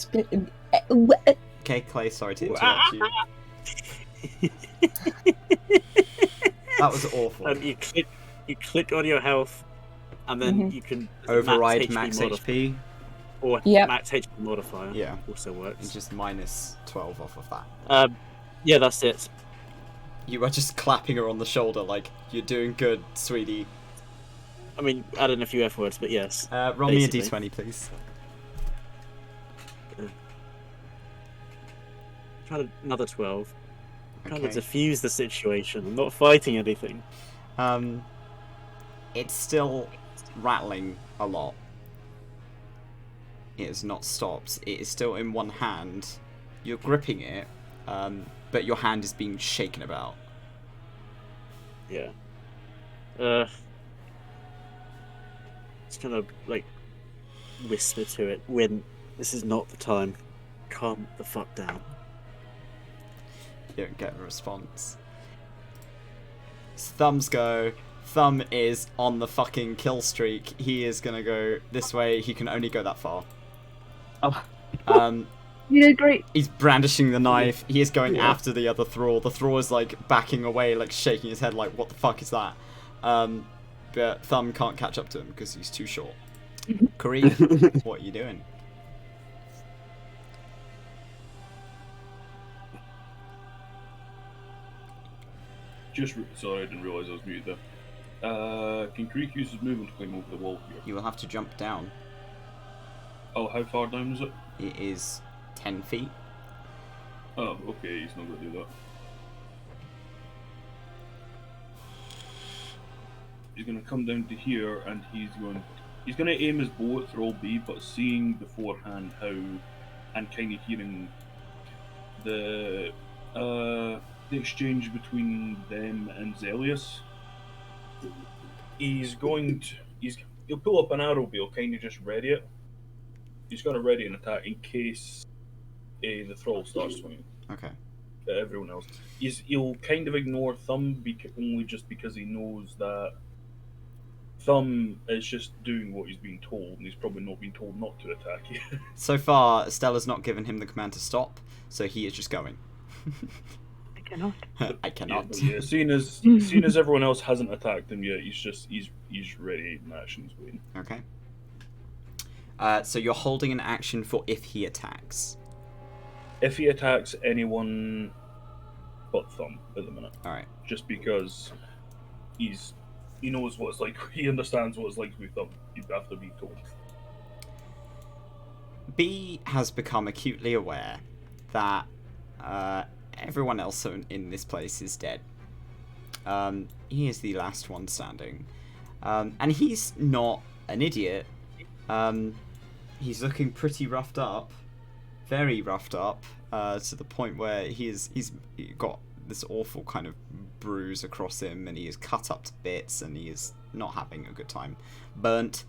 Clay, sorry to interrupt you. That was awful. You click on your health, and then you can override max HP. Or max HP modifier. Yeah, also works. It's just minus 12 off of that. Yeah, that's it. You are just clapping her on the shoulder like, you're doing good, sweetie. I mean, add in a few F words, but yes. Roll me a d20, please. Try another 12. Trying to diffuse the situation. I'm not fighting anything. It's still rattling a lot. It has not stopped. It is still in one hand. You're gripping it, but your hand is being shaken about. Yeah. It's kind of like whisper to it, Win, this is not the time. Calm the fuck down. You don't get a response. His thumbs go. Thumb is on the fucking kill streak. He is gonna go this way. He can only go that far. Oh. You did great. He's brandishing the knife. He is going after the other thrall. The thrall is like backing away, like shaking his head, like what the fuck is that? But Thumb can't catch up to him because he's too short. Kareem, what are you doing? Sorry, I didn't realise I was muted there. Can Creek use his movement to climb over the wall here? You will have to jump down. Oh, how far down is it? It is 10 feet. Oh, okay, he's not going to do that. He's going to come down to here, and he's going to aim his bow at Thrall B, but seeing beforehand how, and kind of hearing the exchange between them and Xerlios, he'll pull up an arrow, but he'll kind of just ready it. He's going to ready an attack in case the Thrall starts swinging. Okay. Everyone else, he'll kind of ignore Thumb only just because he knows that Thumb is just doing what he's being told, and he's probably not been told not to attack you. So far, Stella's not given him the command to stop, so he is just going. I cannot. I cannot. Yeah, seeing as everyone else hasn't attacked him yet, he's ready in action. He's waiting. Okay. So you're holding an action for if he attacks. If he attacks anyone but Thumb at the minute. Alright. Just because he knows what it's like. He understands what it's like to be Thumb after being told. B has become acutely aware that everyone else in this place is dead. He is the last one standing. And he's not an idiot. He's looking pretty roughed up. Very roughed up. To the point where he's got this awful kind of bruise across him, and he is cut up to bits, and he is not having a good time. Burnt.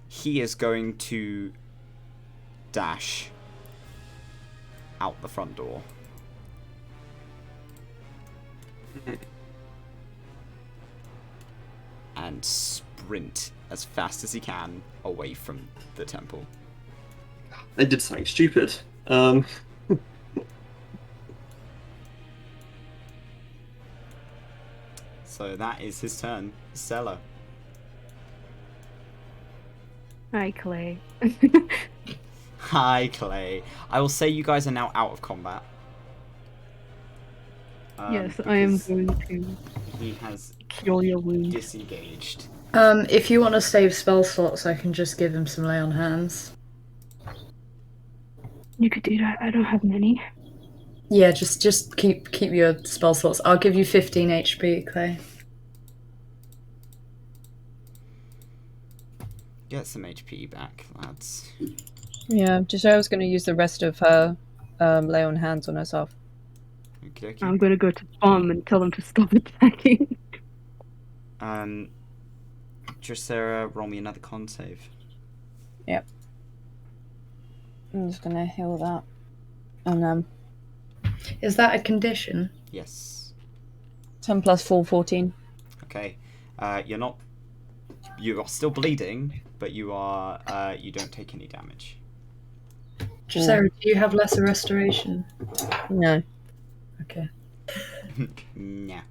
He is going to dash out the front door. And sprint as fast as he can away from the temple. I did something stupid. So that is his turn. Stella. Hi, Clay. Hi, Clay. I will say you guys are now out of combat. Yes, I am because going to He has cure your wound. disengaged. If you want to save spell slots, I can just give him some lay on hands. You could do that. I don't have many. Yeah, just keep your spell slots. I'll give you 15 HP, Clay. Get some HP back, lads. Yeah, Giselle going to use the rest of her lay on hands on herself. Okey-dokey. I'm going to go to Bomb and tell them to stop attacking. Dracera, roll me another con save. Yep. I'm just going to heal that. And Is that a condition? Yes. 10 plus 4, 14. Okay. You're not. You are still bleeding, but you are. You don't take any damage. Sarah, do you have lesser restoration? No. Okay. Nah.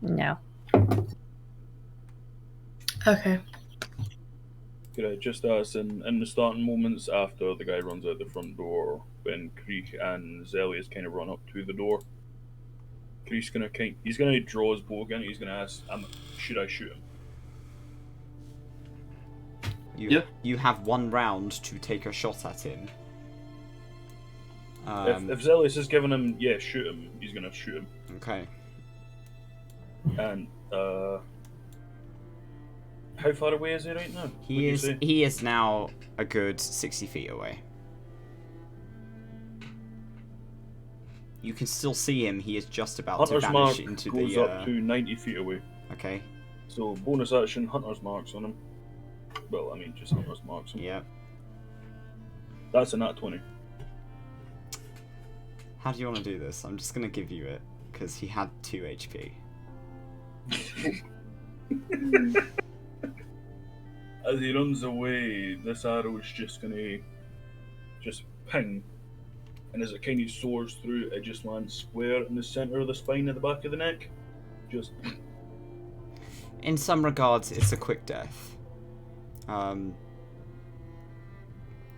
No. Okay. Could I just ask, in the starting moments after the guy runs out the front door, when Creek and Xerlios kind of run up to the door, Creek's he's gonna draw his bow again. He's gonna ask, "Should I shoot him?" You have 1 round to take a shot at him. If Xerlios is giving him, yeah, shoot him, he's gonna shoot him. Okay. And how far away is he right now? He is now a good 60 feet away. You can still see him. He is just about Hunter's to Mark vanish into goes the. up to 90 feet away. Okay. So bonus action, Hunter's Marks on him. Well, I mean, just Hunter's Marks on him. Yeah. That's a nat 20. How do you want to do this? I'm just gonna give you it because he had 2 HP. As he runs away, this arrow is just gonna ping, and as it kind of soars through, it just lands square in the center of the spine at the back of the neck. Just. In some regards, it's a quick death.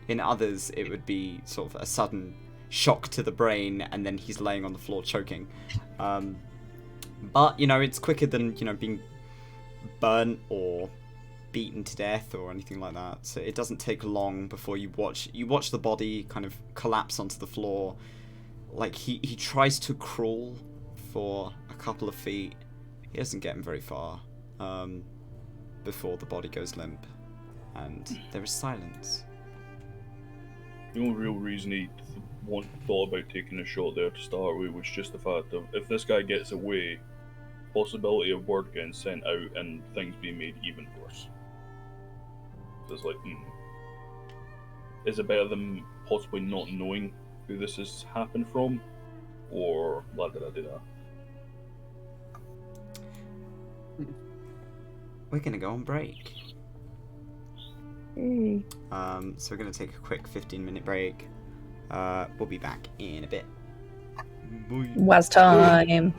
In others, it would be sort of a sudden shock to the brain, and then he's laying on the floor choking. But, you know, it's quicker than, you know, being burnt or beaten to death or anything like that. So it doesn't take long before you watch the body kind of collapse onto the floor. Like, he tries to crawl for a couple of feet. He doesn't get him very far before the body goes limp. And there is silence. The only real reason he thought about taking a shot there to start with was just the fact of, if this guy gets away, possibility of word getting sent out and things being made even worse. So it's like, is it better than possibly not knowing who this has happened from, or la da da da da? We're gonna go on break. Hey. So we're gonna take a quick 15-minute break. We'll be back in a bit. Bye. Was time.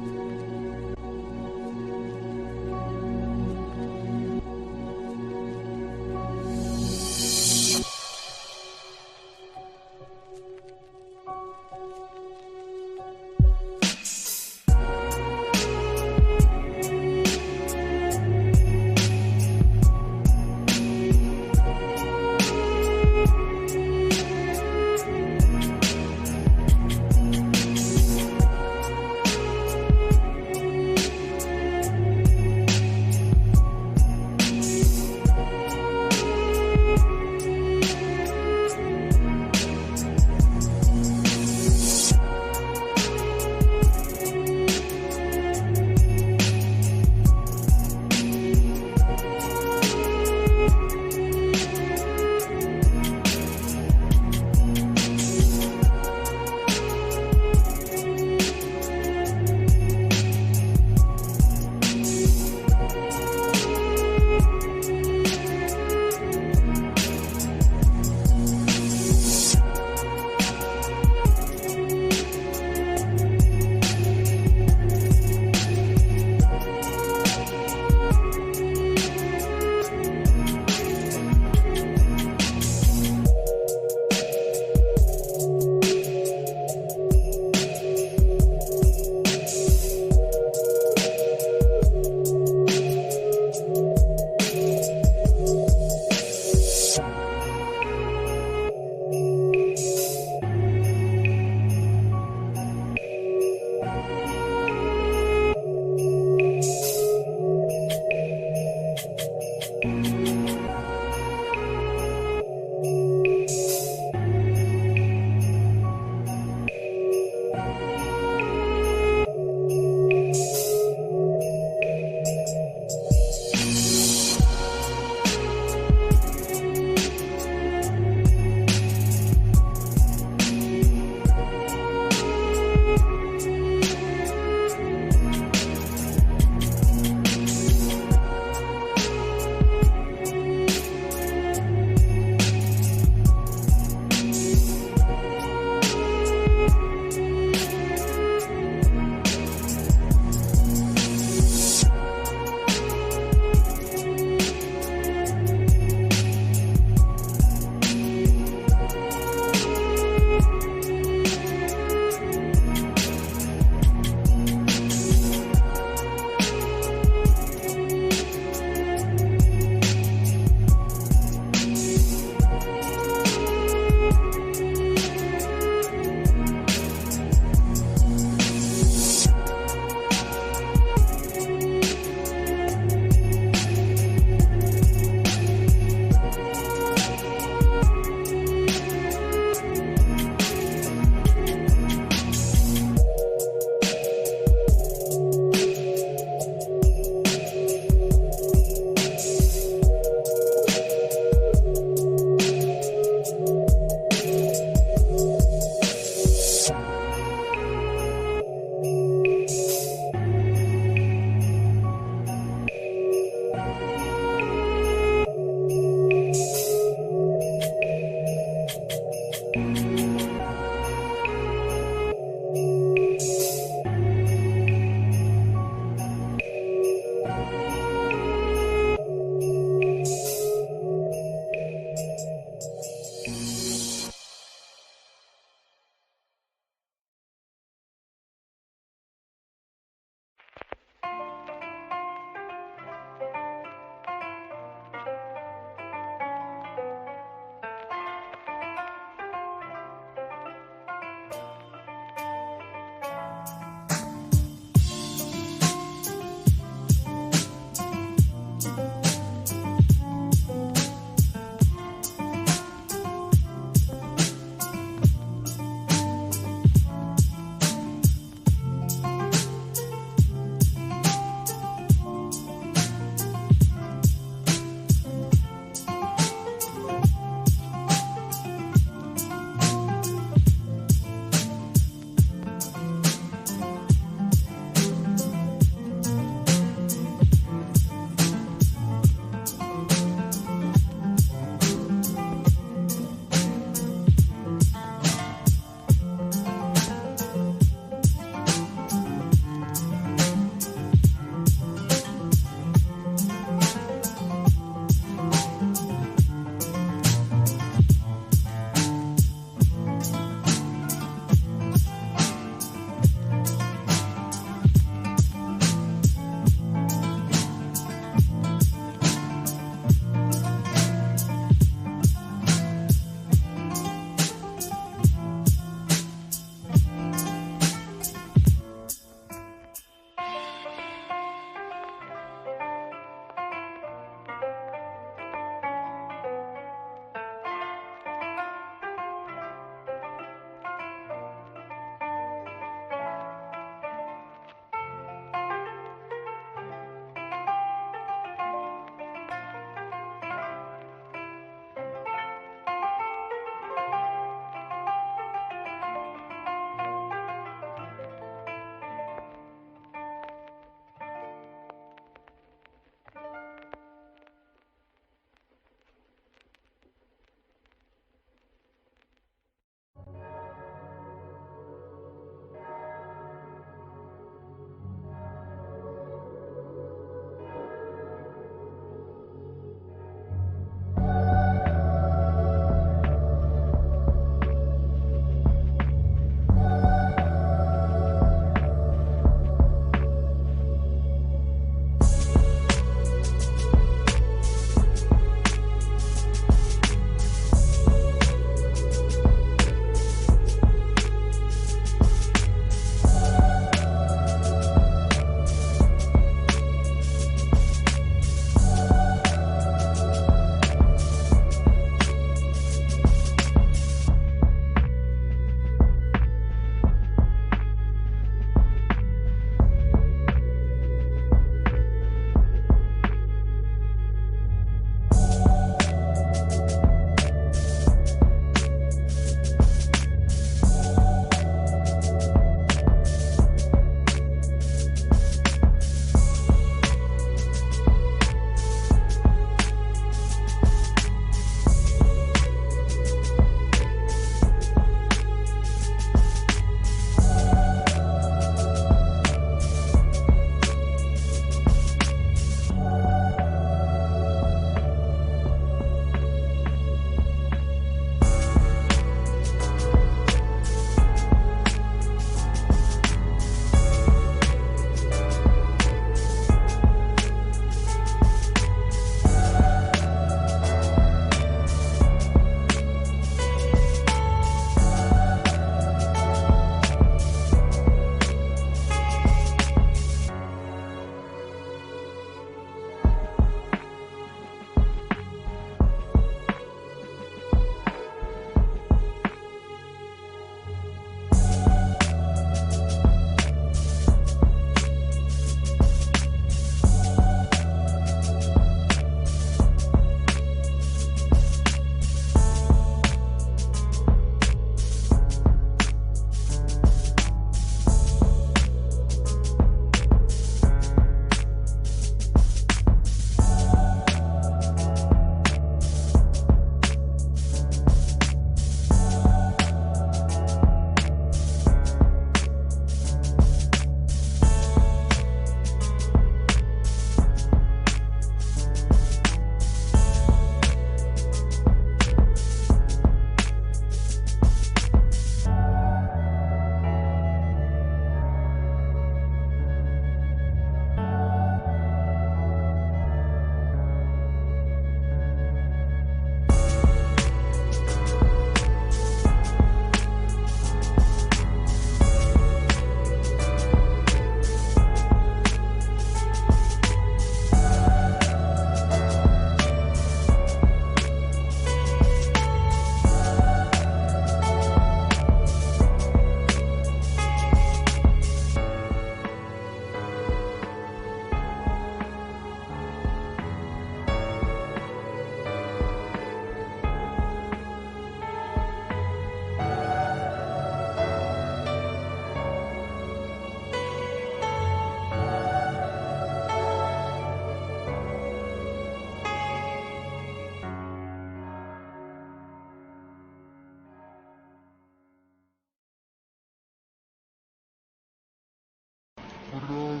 brother,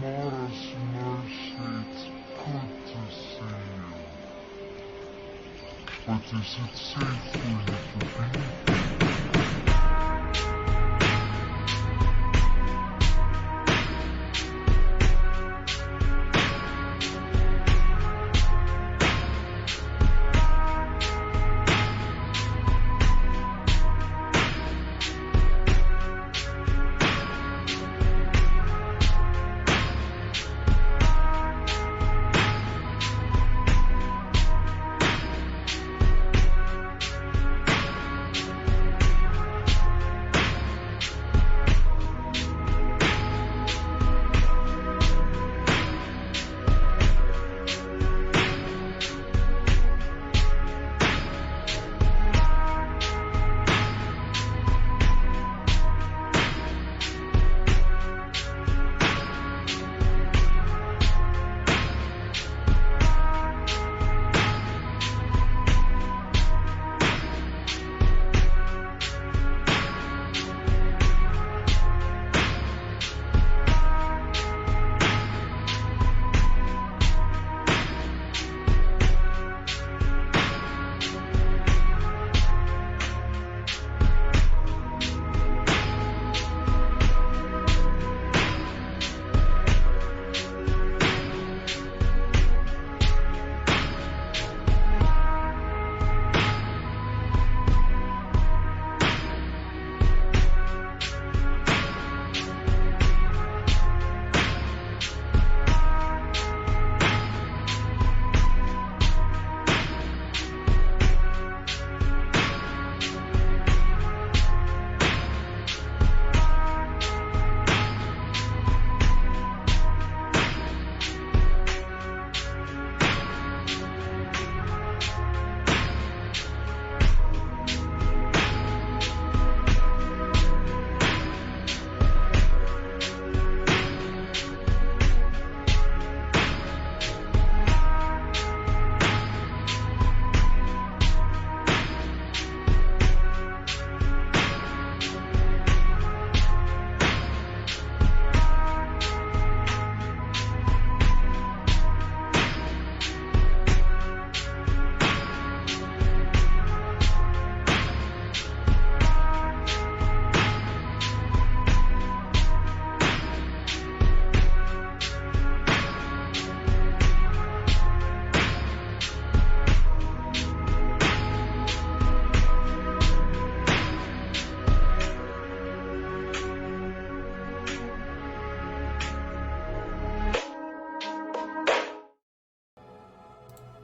Mara's mercy, it's good to see you. But is it safe for you to be here?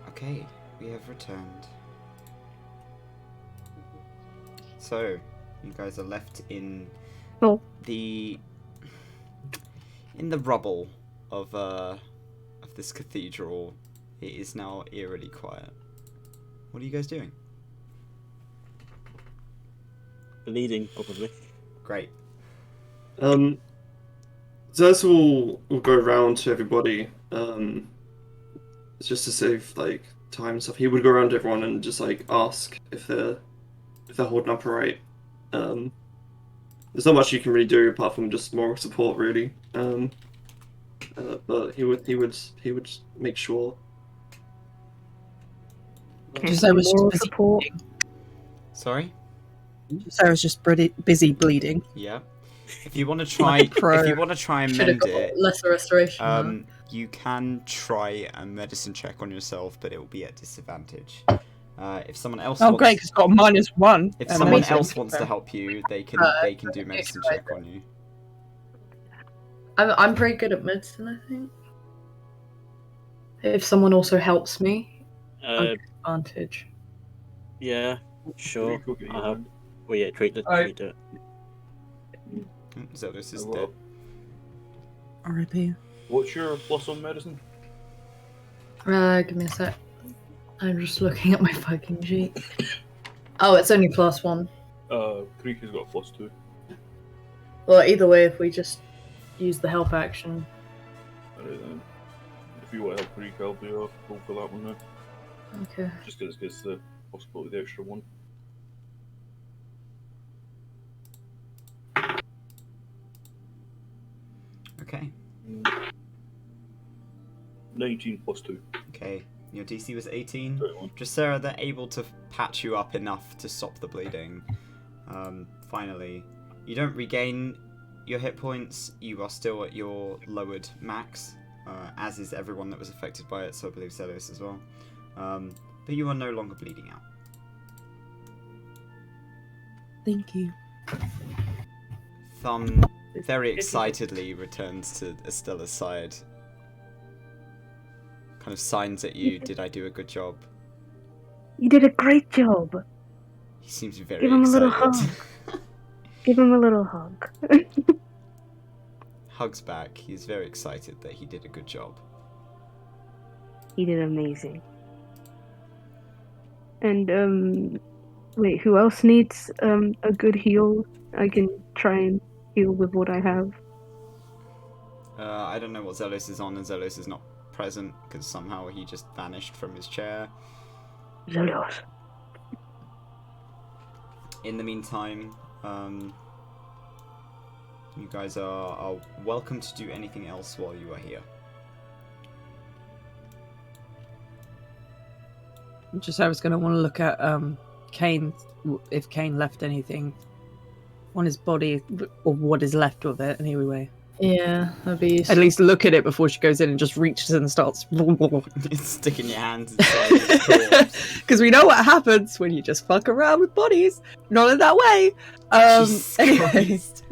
Okay, we have returned. So, you guys are left in Oh. the rubble of this cathedral. It is now eerily quiet. What are you guys doing? Bleeding, probably. Great. Zez will go around to everybody. It's just to save like time and stuff. He would go around to everyone and just like ask if they're holding up alright. There's not much you can really do apart from just moral support, really. But he would make sure. Okay, So I was moral just busy support. bleeding. Sorry? So I was just busy bleeding. Yeah. If you want to try, pro. if you want to try and Should have mend got it, lesser restoration. you can try a medicine check on yourself, but it will be at disadvantage. If someone else Oh, wants, great! 'Cause it's got a -1. if someone Amazing. else wants to help you, they can do medicine check on you. I'm pretty good at medicine, I think. If someone also helps me, advantage. Yeah, sure. Rico, get I'll help. you, Well, yeah, treat it. Alright. Treat it. Xerlios is man. dead. R.I.P. What's your plus on medicine? Give me a sec. I'm just looking at my fucking sheet. Oh, it's only +1. Greek has got a +2. Well, either way, if we just use the help action. Alright then. If you want to help Greek, I'll go for that one now. Okay. Just because it gets the possibility of the extra one. Okay. 19 plus 2. Okay. Your DC was 18. 31. Dracera, they're able to patch you up enough to stop the bleeding. Finally. You don't regain your hit points. You are still at your lowered max, as is everyone that was affected by it, so I believe Xerlios as well. But you are no longer bleeding out. Thank you. Thumb very excitedly returns to Estella's side. Kind of signs at you, did I do a good job? You did a great job. He seems very Give him a excited. little hug. Give him a little hug. Hugs back. He's very excited that he did a good job. He did amazing. And, wait, who else needs a good heal? I can try and heal with what I have. I don't know what Xerlios is on, and Xerlios is not present because somehow he just vanished from his chair. Xerlios. In the meantime, you guys are welcome to do anything else while you are here. Just I was going to want to look at Cain, if Cain left anything on his body, or what is left of it anyway. Yeah, that'd be useful. At least look at it before she goes in and just reaches and starts. Sticking your hands inside his corpse. Because we know what happens when you just fuck around with bodies. Not in that way. Jesus Anyway. Christ.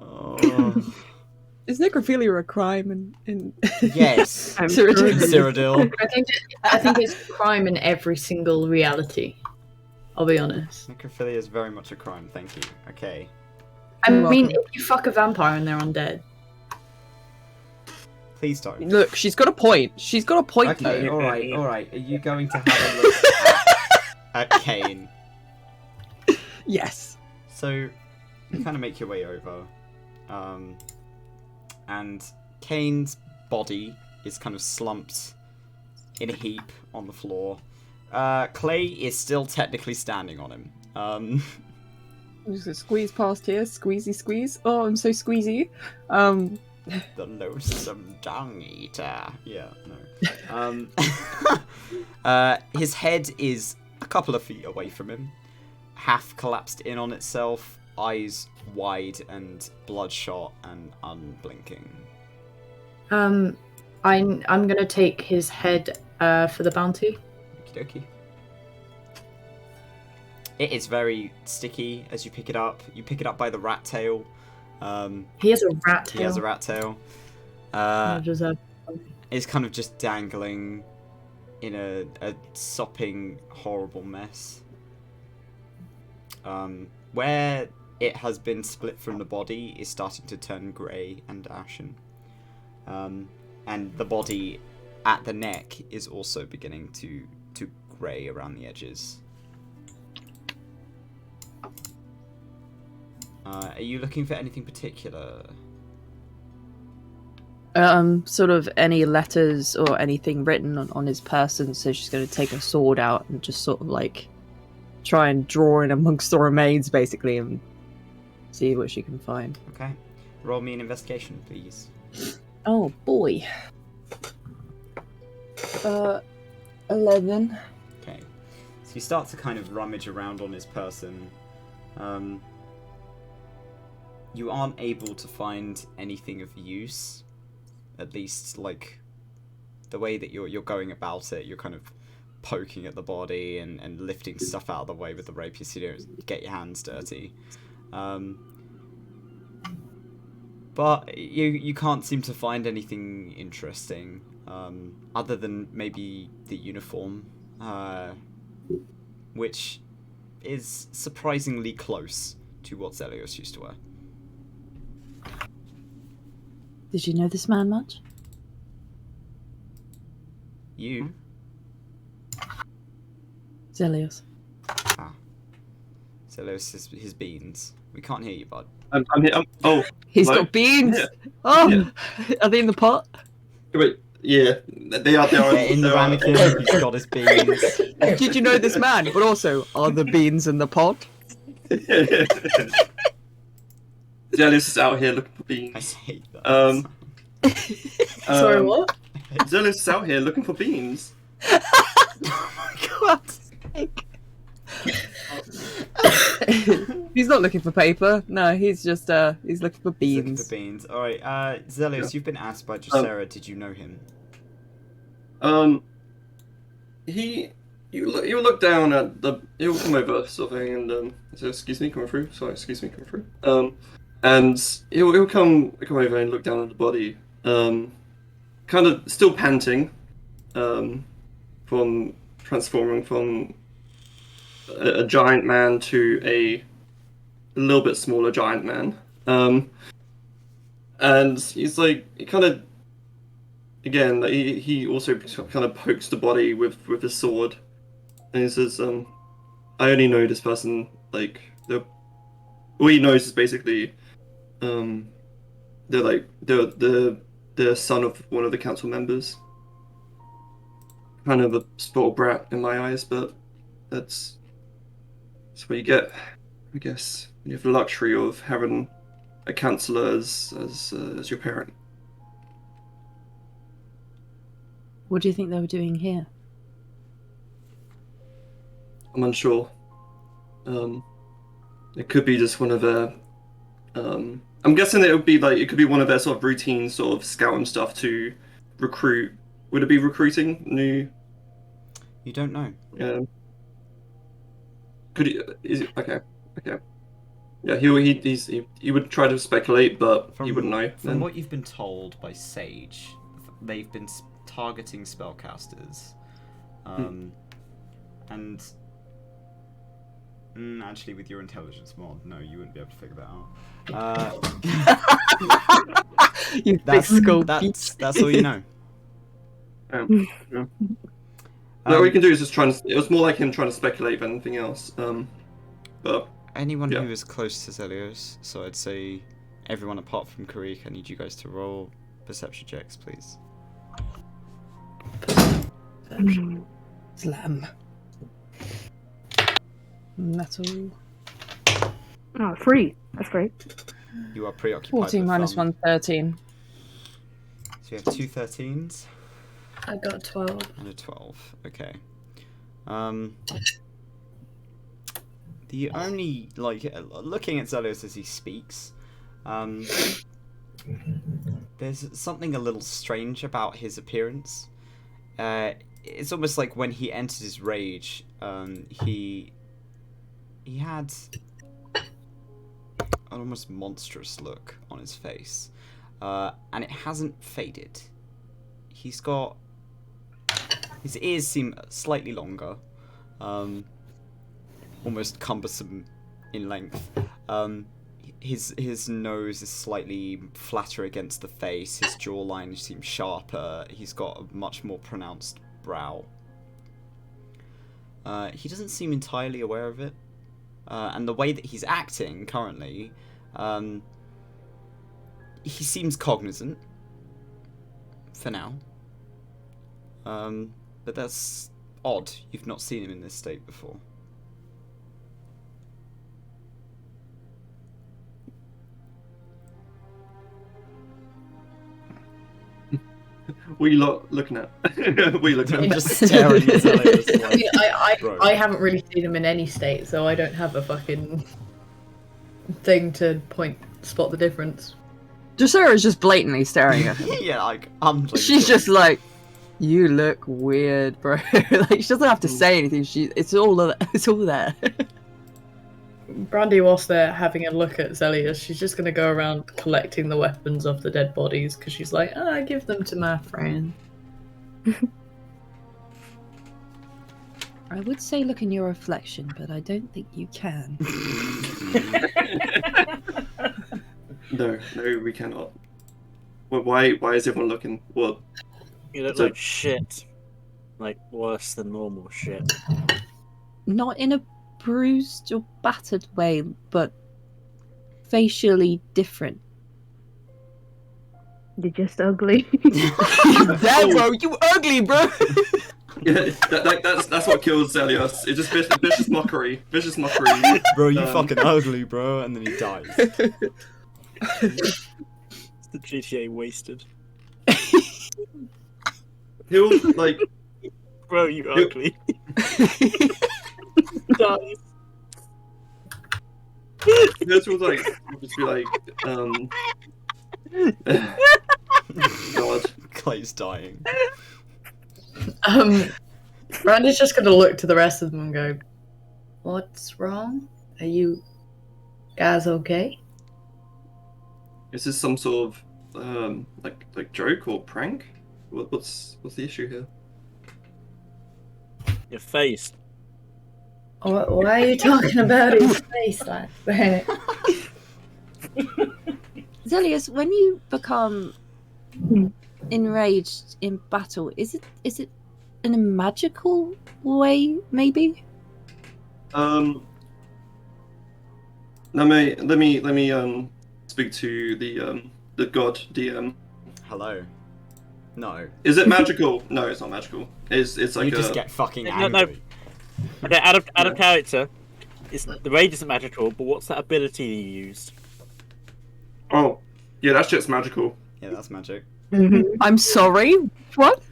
Oh. Is necrophilia a crime in Yes. I'm Cyrodiil. I think it's a crime in every single reality. I'll be honest. Necrophilia is very much a crime, thank you. Okay. I You're mean, welcome. if you fuck a vampire and they're undead. Please don't. Look, she's got a point. She's got a point. Okay, though. alright. Are you going to have a look at Cain? Yes. So, you kind of make your way over. And Cain's body is kind of slumped in a heap on the floor. Clay is still technically standing on him. I'm just gonna squeeze past here. Squeeze. Oh, I'm so squeezy. The loathsome dung eater. Yeah, no. His head is a couple of feet away from him, half collapsed in on itself, eyes wide and bloodshot and unblinking. I'm gonna take his head for the bounty. Okie dokie. It is very sticky as you pick it up. You pick it up by the rat tail. He has a rat tail. He has a rat tail. It's kind of just dangling in a sopping, horrible mess. Where it has been split from the body is starting to turn grey and ashen. And the body at the neck is also beginning to grey around the edges. Are you looking for anything particular? Sort of any letters or anything written on his person, so she's going to take a sword out and just sort of like try and draw in amongst the remains basically and see what she can find. Okay. Roll me an investigation, please. Oh boy. 11. Okay. So you start to kind of rummage around on his person. You aren't able to find anything of use. At least, like, the way that you're going about it, you're kind of poking at the body and lifting stuff out of the way with the rapier so you don't get your hands dirty. But you can't seem to find anything interesting, other than maybe the uniform, which is surprisingly close to what Xerlios used to wear. Did you know this man much? You? Xerlios. Xerlios is his beans. We can't hear you, bud. I'm here. Oh, He's hello? got beans! Yeah. Oh! Yeah. Are they in the pot? Wait, yeah, they are. Yeah, in the ramekin, he's got his beans. Did you know this man? But also, are the beans in the pot? Xerlios is out here looking for I beans. hate that. Sorry, what? Xerlios is out here looking for beans. God. He's not looking for paper. No, he's just he's looking for He's looking beans. for beans. All right, Xerlios, Yeah. you've been asked by Dracera. Did you know him? You look down at he'll come over sort of thing and say, excuse me, coming through. Sorry, excuse me, coming through. And he'll come over and look down at the body. Kind of still panting, from transforming from a giant man to a little bit smaller giant man. And he's like, he kind of, again, he also kind of pokes the body with his sword, and he says, I only know this person, like, all he knows is basically, they're the son of one of the council members. Kind of a spoiled brat in my eyes, but that's what you get, I guess. You have the luxury of having a councillor as your parent. What do you think they were doing here? I'm unsure. It could be just one of their. I'm guessing it could be one of their sort of routine sort of scouting stuff to recruit. Would it be recruiting new? You don't know. Could he? Is it okay? Okay. Yeah, he would try to speculate, but he wouldn't know. From what you've been told by Sage, they've been targeting spellcasters, and actually, with your intelligence mod, no, you wouldn't be able to figure that out. You big skull. That's all you know. Yeah. What we can do is just try and. It was more like him trying to speculate than anything else. But anyone yeah. who is close to Xerlios, so I'd say everyone apart from Karik, I need you guys to roll perception checks, please. Slam. Metal. Oh, 3. That's great. You are preoccupied 14 with, minus 1, 13. So you have 2 13s I got 12. and a 12. Okay. The only, looking at Xerlios as he speaks, there's something a little strange about his appearance. It's almost like when he entered his rage, he had an almost monstrous look on his face, and it hasn't faded. He's got his ears seem slightly longer, almost cumbersome in length. His nose is slightly flatter against the face. His jawline seems sharper. He's got a much more pronounced brow. He doesn't seem entirely aware of it. And the way that he's acting currently, he seems cognizant for now. But that's odd. You've not seen him in this state before. What are you looking at? What are you looking I'm at? just staring at Xerlios. I mean, Bro. I haven't really seen him in any state, so I don't have a fucking thing to spot the difference. Dracera is just blatantly staring at him. Yeah, I'm like. She's just like, you look weird, bro. Like, she doesn't have to say anything. It's all there. Brandy, whilst they're having a look at Xerlios, she's just going to go around collecting the weapons off the dead bodies, because she's like, give them to my friend. I would say look in your reflection, but I don't think you can. No, we cannot. Why is everyone looking? What? You look So- like shit. Like, worse than normal shit. Not in a bruised or battered way, but facially different. You're just ugly. Damn, bro, you ugly, bro. Yeah, that's what kills Xerlios. It's just vicious mockery. Vicious mockery. Bro, you fucking ugly, bro, and then he dies. It's the GTA wasted. He'll like. Bro, you ugly. Dies. This was like just be like God. Clay's dying. Randy's just gonna look to the rest of them and go, "What's wrong? Are you guys okay?" Is this some sort of like joke or prank? What's the issue here? Your face. Why are you talking about his face like that? Xerlios, when you become enraged in battle, is it in a magical way, maybe? Let me speak to the god DM. Hello. No. Is it magical? No, it's not magical. It's like You just get fucking No, angry. no. Okay, out of character. The rage isn't magical, but what's that ability you used? Oh, yeah, that shit's magical. Yeah, that's magic. I'm sorry. What?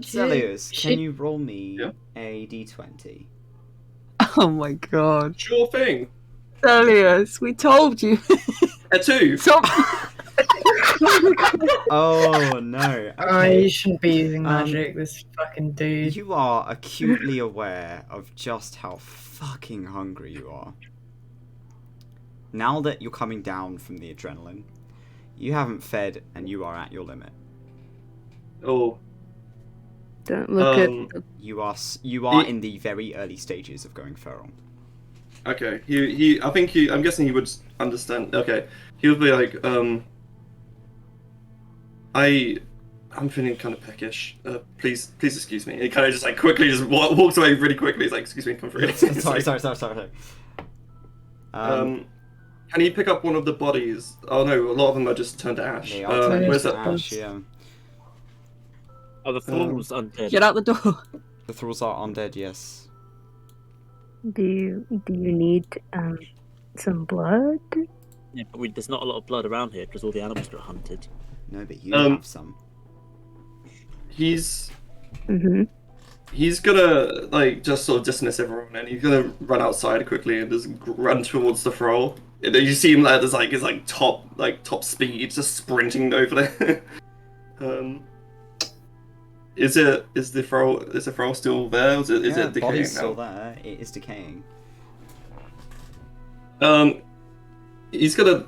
Xerlios, Shit. can you roll me Yeah. a d20? Oh my god. Sure thing. Xerlios, we told you. A 2. Stop. Oh no. Oh, Okay. you shouldn't be using magic, this fucking dude. You are acutely aware of just how fucking hungry you are. Now that you're coming down from the adrenaline, you haven't fed and you are at your limit. Oh. Don't look at. You are in the very early stages of going feral. Okay. I'm guessing he would understand. Okay. He would be like, I'm feeling kind of peckish. Please excuse me. He kind of just like quickly just walks away really quickly. He's like, excuse me, come through. sorry. Can you pick up one of the bodies? Oh no, a lot of them are just turned to ash. They are turned Where's to that? ash, yeah. Oh, the thrall's undead. Get out the door. The thralls are undead, yes. Do you need some blood? Yeah, but there's not a lot of blood around here because all the animals got hunted. No, but you have some. He's Mm-hmm. he's gonna like just sort of dismiss everyone, and he's gonna run outside quickly and just run towards the thrall. And then you see him like there's like his top speed, just sprinting over there. Is the thrall still there? Is it Yeah, decaying body's now? still there. It is decaying. He's gonna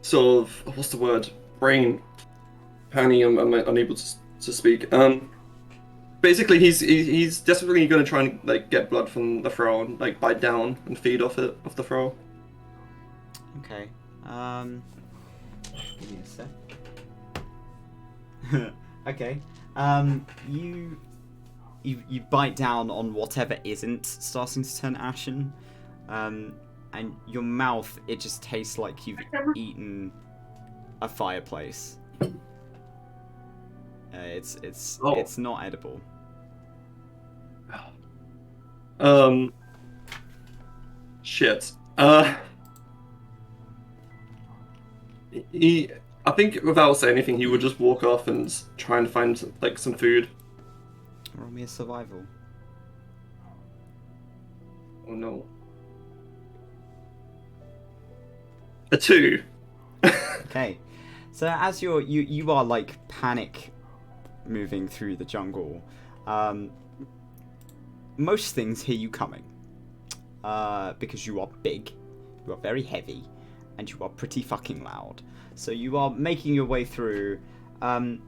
sort of what's the word? Brain panning. I'm unable to speak. Basically, he's desperately gonna try and like get blood from the thrall and like bite down and feed off the thrall. Okay. Give me a sec. Okay. You bite down on whatever isn't starting to turn ashen, and your mouth, it just tastes like you've eaten a fireplace. It's not edible. Shit. I think without saying anything, he would just walk off and try and find like some food. Roll me a survival. Oh no. A 2. Okay. So as you are like panic moving through the jungle, most things hear you coming. Because you are big, you are very heavy, and you are pretty fucking loud. So you are making your way through, and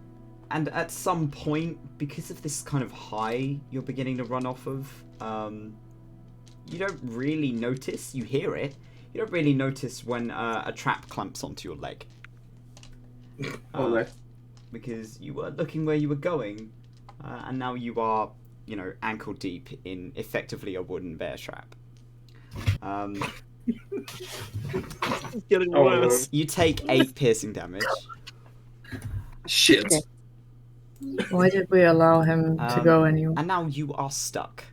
at some point, because of this kind of high you're beginning to run off of, you don't really notice. You hear it. You don't really notice when a trap clamps onto your leg. Oh no. Because you were looking where you were going, and now you are, ankle deep in effectively a wooden bear trap. It's getting worse. You take 8 piercing damage. Shit. Okay. Why did we allow him to go anyway? And now you are stuck.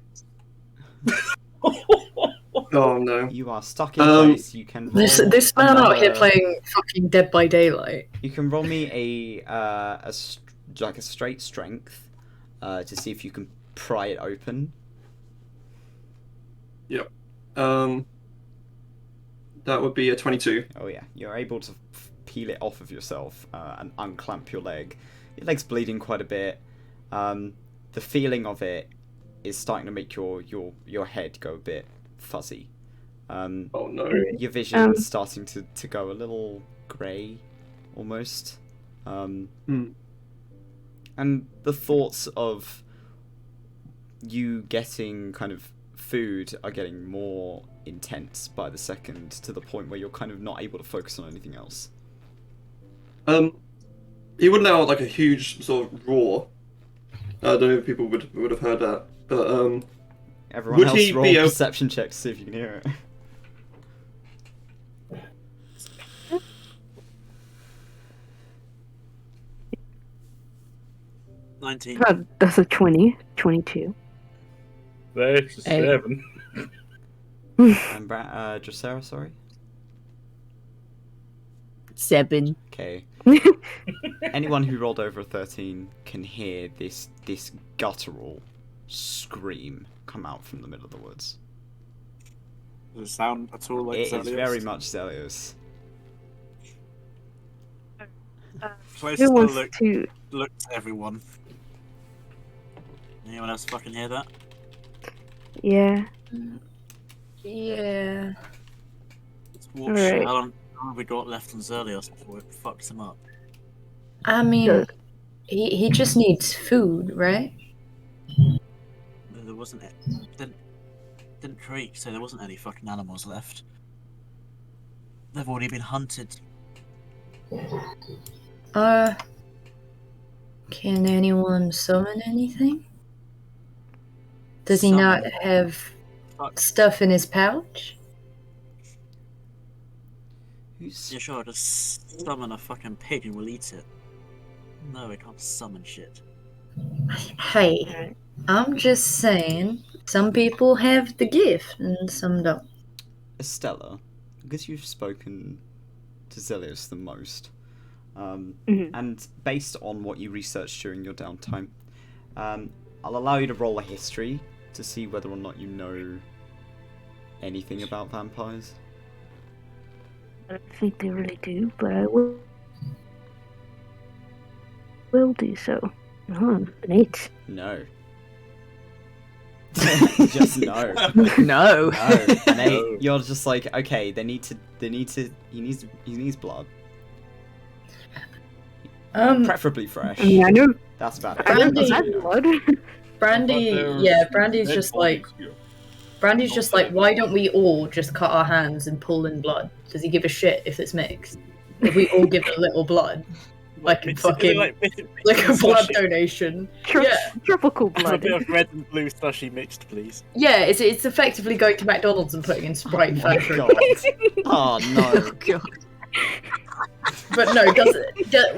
Oh no. You are stuck in place. You can roll This man out here another- playing fucking Dead by Daylight. You can roll me a straight strength to see if you can pry it open. Yep. That would be a 22. Oh yeah, you're able to peel it off of yourself and unclamp your leg. Your leg's bleeding quite a bit. The feeling of it is starting to make your head go a bit fuzzy. Oh no. Your vision is starting to go a little grey, almost. And the thoughts of you getting kind of food are getting more intense by the second, to the point where you're kind of not able to focus on anything else. He would let out like a huge sort of roar. I don't know if people would have heard that, but Everyone would else he roll be able... perception check to see if you can hear it. 19. That's a 20. 22. That's a 7. And Dracera, sorry? 7. Okay. Anyone who rolled over a 13 can hear this guttural scream come out from the middle of the woods. Does it sound at all like It is Xerlios? very much Xerlios. Close Who to wants look to... to everyone. Anyone else fucking hear that? Yeah. Yeah. Let's walk Alright. How long have we got left on Xerlios before it fucks him up? I mean, Sure. he just needs food, right? There wasn't didn't Creek say there wasn't any fucking animals left. They've already been hunted. Can anyone summon anything? Does he not have stuff in his pouch? Yeah, sure, just summon a fucking pig and we'll eat it. No, we can't summon shit. Hey, I'm just saying, some people have the gift and some don't. Estella, because you've spoken to Xerlios the most, and based on what you researched during your downtime, I'll allow you to roll a history to see whether or not you know anything about vampires. I don't think they really do, but I will do so. An 8. No. Just no. No. No. And you're just like, okay, he needs blood. Preferably fresh. I mean, I know. That's about it. I know Brandy- that's blood. Brandy's just like, why don't we all just cut our hands and pull in blood? Does he give a shit if it's mixed? If we all give a little blood, like a fucking, like a blood donation. Yeah. Tropical A blood. bit of red and blue slushy mixed, please. Yeah, it's effectively going to McDonald's and putting in Sprite Oh my factory. god. Oh no. God. But no,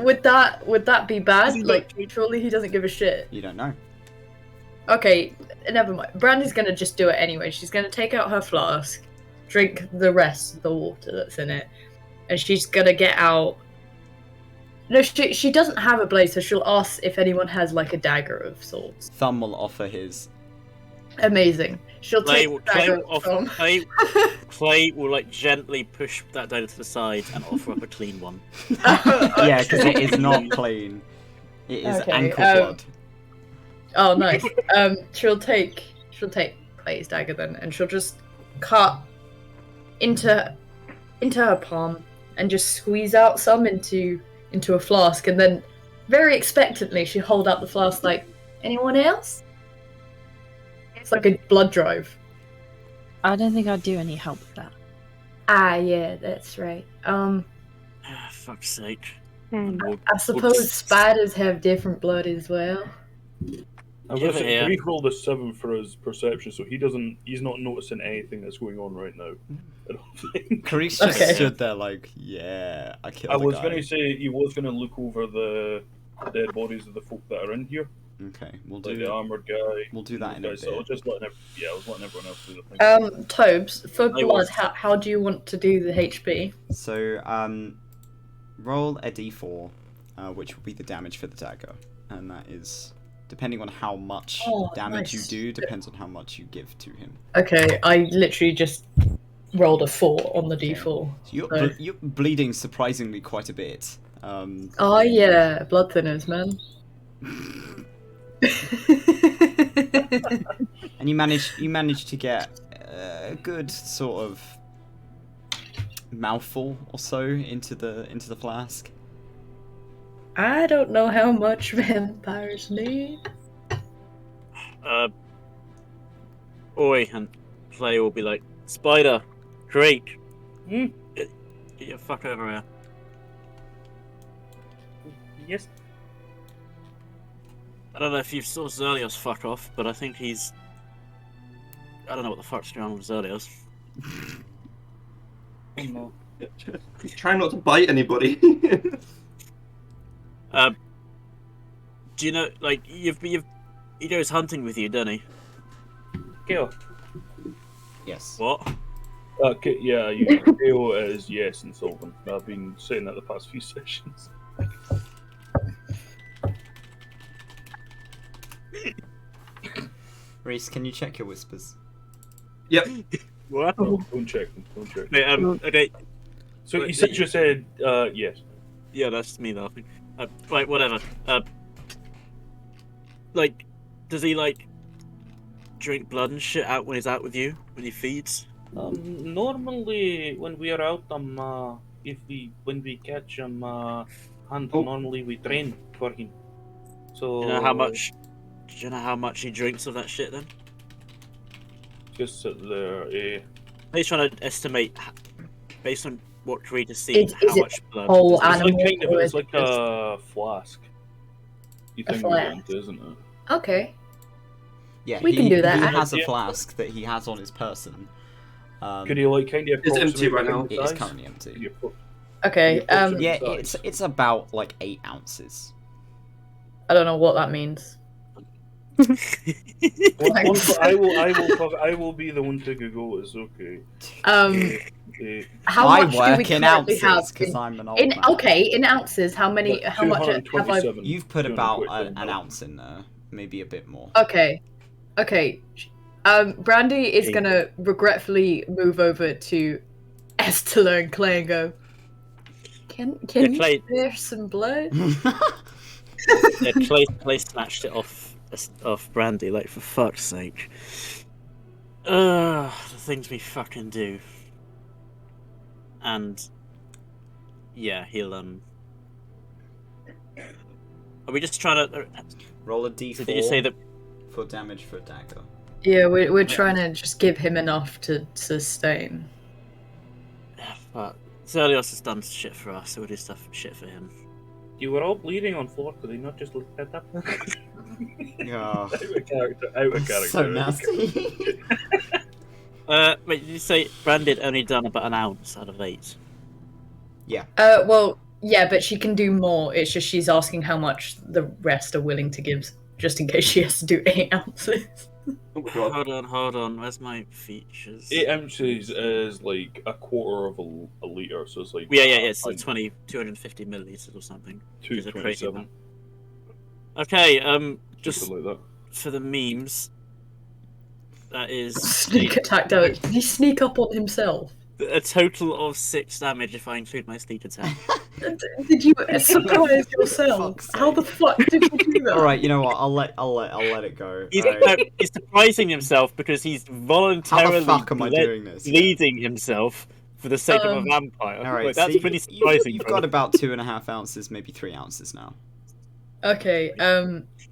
would that be bad? Like, surely he doesn't give a shit. You don't know. Okay, never mind. Brandy's gonna just do it anyway. She's gonna take out her flask, drink the rest of the water that's in it, and she's gonna get out. No, she doesn't have a blade, so she'll ask if anyone has like a dagger of sorts. Thumb will offer his. Amazing. She'll Clay take the dagger from. Clay will like gently push that dagger to the side and offer up a clean one. Yeah, because it is not clean. It is Okay, ankle blood. Oh, nice. She'll take Clay's dagger then, and she'll just cut into her palm and just squeeze out some into a flask, and then very expectantly she'll hold out the flask like, anyone else? It's like a blood drive. I don't think I'd do any help with that. Ah, yeah, that's right. Fuck's sake. And I suppose spiders have different blood as well. I was Give gonna it say, here. Greek rolled a 7 for his perception, so he's not noticing anything that's going on right now. I don't think. Carice just Okay. stood there like, yeah, I killed I a was guy. going to say he was going to look over the dead bodies of the folk that are in here, Okay, we'll Like do the armored guy. we'll do that in a Okay, so I was bit. just letting I was letting everyone else do the thing. Tobes, for I blood, was- how do you want to do the HP? So roll a d4, which will be the damage for the dagger, and that is depending on how much damage you nice. do depends on how much you give to him. Okay, I literally just rolled a 4 on the Okay. D4. So you're bleeding surprisingly quite a bit. Oh yeah, blood thinners, man. And you manage to get a good sort of mouthful or so into the flask. I don't know how much vampires need. Oi, and Clay will be like, Spider, Drake, get your fuck over here. Yes. I don't know if you saw Xerlios fuck off, but I think he's... I don't know what the fuck's going on with Xerlios. Oh no. Try not to bite anybody. Do you know, like, he goes hunting with you, doesn't he? Kill. Yes. What? Okay, yeah, you KO is yes and Sylvan. I've been saying that the past few sessions. Reese, can you check your whispers? Yep. What? No, don't check them. Don't check them. Wait, okay, So you said yes. yeah, that's me laughing. Right, whatever. Like, does he, like, drink blood and shit out when he's out with you? When he feeds? Normally, when we are out, when we catch him, hunt, normally we train for him. So. Do you know how much? Do you know how much he drinks of that shit then? Just sit there. He's trying to estimate, based on what Creed has seen, Is how it much blood. whole It's like animal? kind of, or it's is like it just- a flask. You A think we flask. want, isn't it? Okay. Yeah, We can do that. He has a Yeah. flask that he has on his person. Could you like kind of It's empty right now. It is currently empty. Okay. Yeah, it's about like 8 ounces. I don't know what that means. I will be the one to Google. It's okay. How I much do work we in currently have? ounces because I'm an old man. Okay, in ounces, how many? How much have I? You've put about an ounce in there, maybe a bit more. Okay. Brandy is gonna regretfully move over to Estella and Clay and go. Can Yeah, Clay- you spare some blood? Yeah, Clay snatched it off Brandy, like, for fuck's sake. The things we fucking do. And yeah, he'll Are we just trying to Roll a d4 So did you say that for damage for a dagger. Yeah, we're trying to just give him enough to sustain. But Xerlios has done shit for us, so we'll do shit for him. You were all bleeding on floor. Could they not just look that up? Yeah. Out of character. So nasty. Wait, did you say Brandy had only done about an ounce out of 8? Yeah. Well, yeah, but she can do more. It's just she's asking how much the rest are willing to give, just in case she has to do 8 ounces. Hold on. Where's my features? 8 ounces is like a quarter of a liter, so it's like Yeah. It's like 250 milliliters or something. Which is a crazy 227. amount. Okay, just Something like that. for the memes, that is Sneak attack damage. Did he sneak up on himself? a total of 6 damage if I include my sneak attack. Did you surprise yourself? Fuck's How the fuck did you do that? All right, you know what? I'll let it go. He's, Alright. he's surprising himself because he's voluntarily How the fuck am I doing this? bleeding himself for the sake of a vampire. All right, Like, that's so pretty surprising. You've from got him. about 2.5 ounces, maybe 3 ounces now. Okay,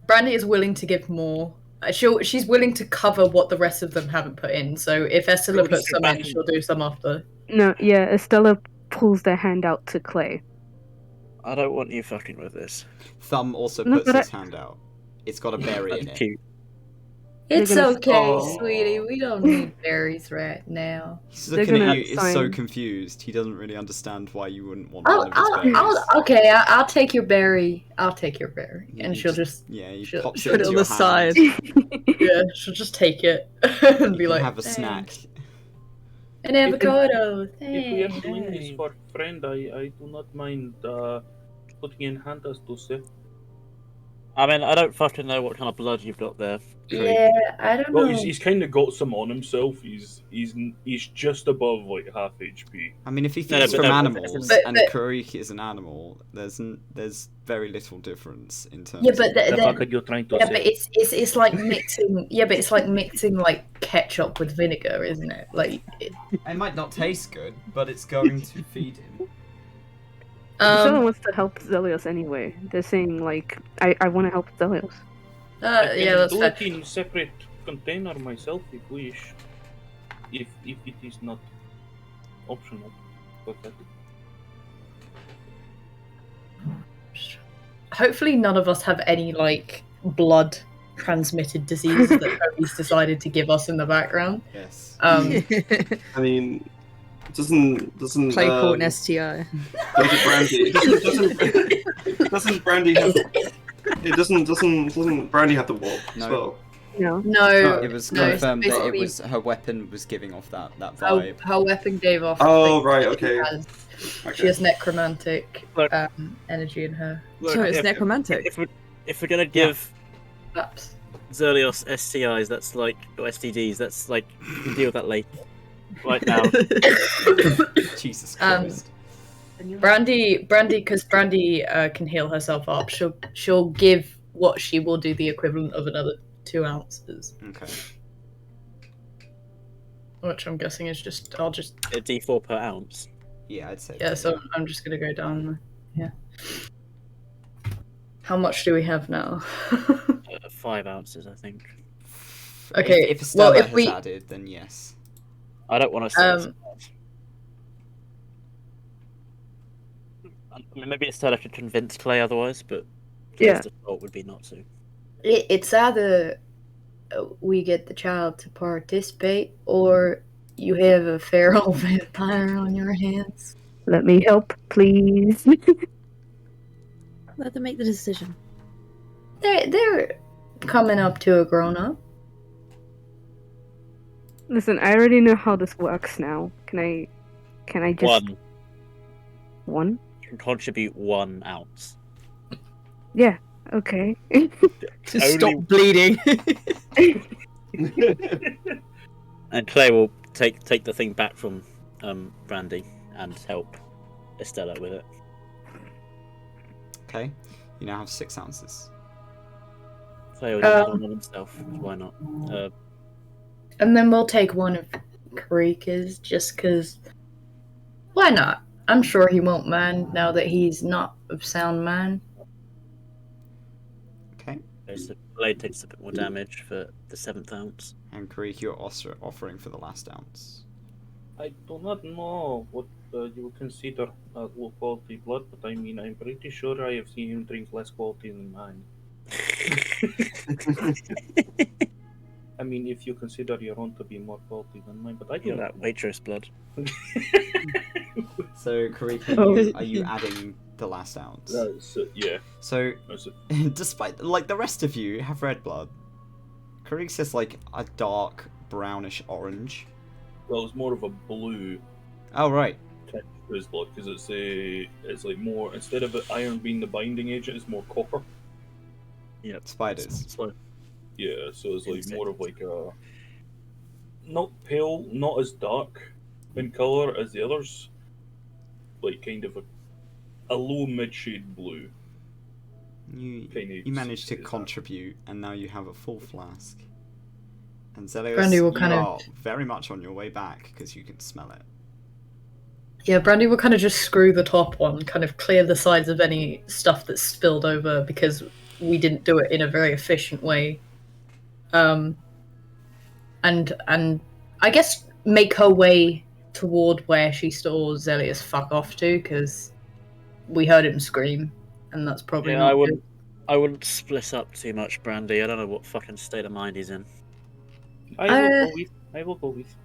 Brandy is willing to give more. She's willing to cover what the rest of them haven't put in. So if Estella Cool, puts so some in, back- she'll do some after. No, yeah, Estella pulls their hand out to Clay. I don't want you fucking with this. Thumb also No, puts but his hand out. It's got a berry in That's it. cute. It's gonna- okay, Oh. sweetie. We don't need berries right now. He's They're looking at gonna you. He's so sign- confused. He doesn't really understand why you wouldn't want one of his berries. I'll take your berry. I'll take your berry, You- and you she'll just Yeah, he she'll pops it Put into it on your the side. hand. yeah, she'll just take it and You be can like, have a snack. "Thanks." An avocado. If we are Thanks. doing this for friend, I do not mind putting in hand as to say. I mean, I don't fucking know what kind of blood you've got there. Yeah, I don't Well, know. he's kind of got some on himself. He's just above like half HP. I mean, if he No, feeds but from no, animals but- and but- Kariki is an animal, there's very little difference in terms. Yeah, but of... The fuck are you trying to yeah, say? but it's like mixing. Yeah, but it's like mixing like ketchup with vinegar, isn't it? Like, It might not taste good, but it's going to feed him. Someone wants to help Xerlios anyway. They're saying like, I want to help Xerlios. I yeah, can that's do fair. it in separate container myself if wish. If it is not optional. But that... Hopefully, none of us have any like blood transmitted disease that Toby's decided to give us in the background. Yes. I mean, doesn't Play court and STI. Brandy doesn't Brandy have doesn't Brandy have the warp as No. well? No. No, It was no, confirmed that it basically- was her weapon was giving off that her, vibe. her weapon gave off. Oh, like, right, she okay. She has necromantic Look. energy in her. Look, So it's if- necromantic. If we're gonna give Perhaps. Xerlios STIs, that's like, or STDs, that's like, you can deal with that later. Right now. Jesus Um, Christ. Brandy, because Brandy can heal herself up. She'll give what she will do the equivalent of another 2 ounces, Okay. which I'm guessing is just. I'll just. A D4 per ounce. Yeah, I'd say. Yeah, so I'm just gonna go down. Yeah. How much do we have now? 5 ounces, I think. Okay, If Estella well, if has we- added, then yes. I don't want to. I mean, maybe Estella could convince Clay otherwise, but Yeah. the default would be not to. It's either we get the child to participate, or you have a feral vampire on your hands. Let me help, please. Let them make the decision. They're coming up to a grown up. Listen, I already know how this works now. Can I just one? You can contribute 1 ounce. Yeah. Okay. Stop bleeding. And Clay will take the thing back from Brandy and help Estella with it. Okay. You now have 6 ounces. Clay will just on himself. Why not? And then we'll take one of Karika's, just because. Why not? I'm sure he won't mind now that he's not of sound mind. Okay. So the blade takes a bit more damage for the 7th ounce. And Kariki, you're also offering for the last ounce. I do not know what you would consider low quality blood, but I mean, I'm pretty sure I have seen him drink less quality than mine. I mean, if you consider your own to be more quality than mine, but I Feel don't that waitress blood. So, Kariki, Oh. are you adding the last ounce? Yeah. So, That's it. despite, like, the rest of you have red blood, Karik's just, like, a dark brownish orange. Well, it's more of a blue Oh, right. type of his blood because it's like more, instead of iron being the binding agent, it's more copper. Spiders. So, Yeah, so it's like Insect. more of like a not pale, not as dark in color as the others. Like kind of a low mid shade blue. You managed to contribute, and now you have a full flask. And Xerlios, Brandy will you kind of- are very much on your way back, because you can smell it. Yeah, Brandy will kind of just screw the top one, kind of clear the sides of any stuff that's spilled over because we didn't do it in a very efficient way. And I guess make her way toward where she saw Xerlios fuck off to, because we heard him scream, and that's probably yeah, not I good. wouldn't split up too much, Brandy. I don't know what fucking state of mind he's in. I will go with.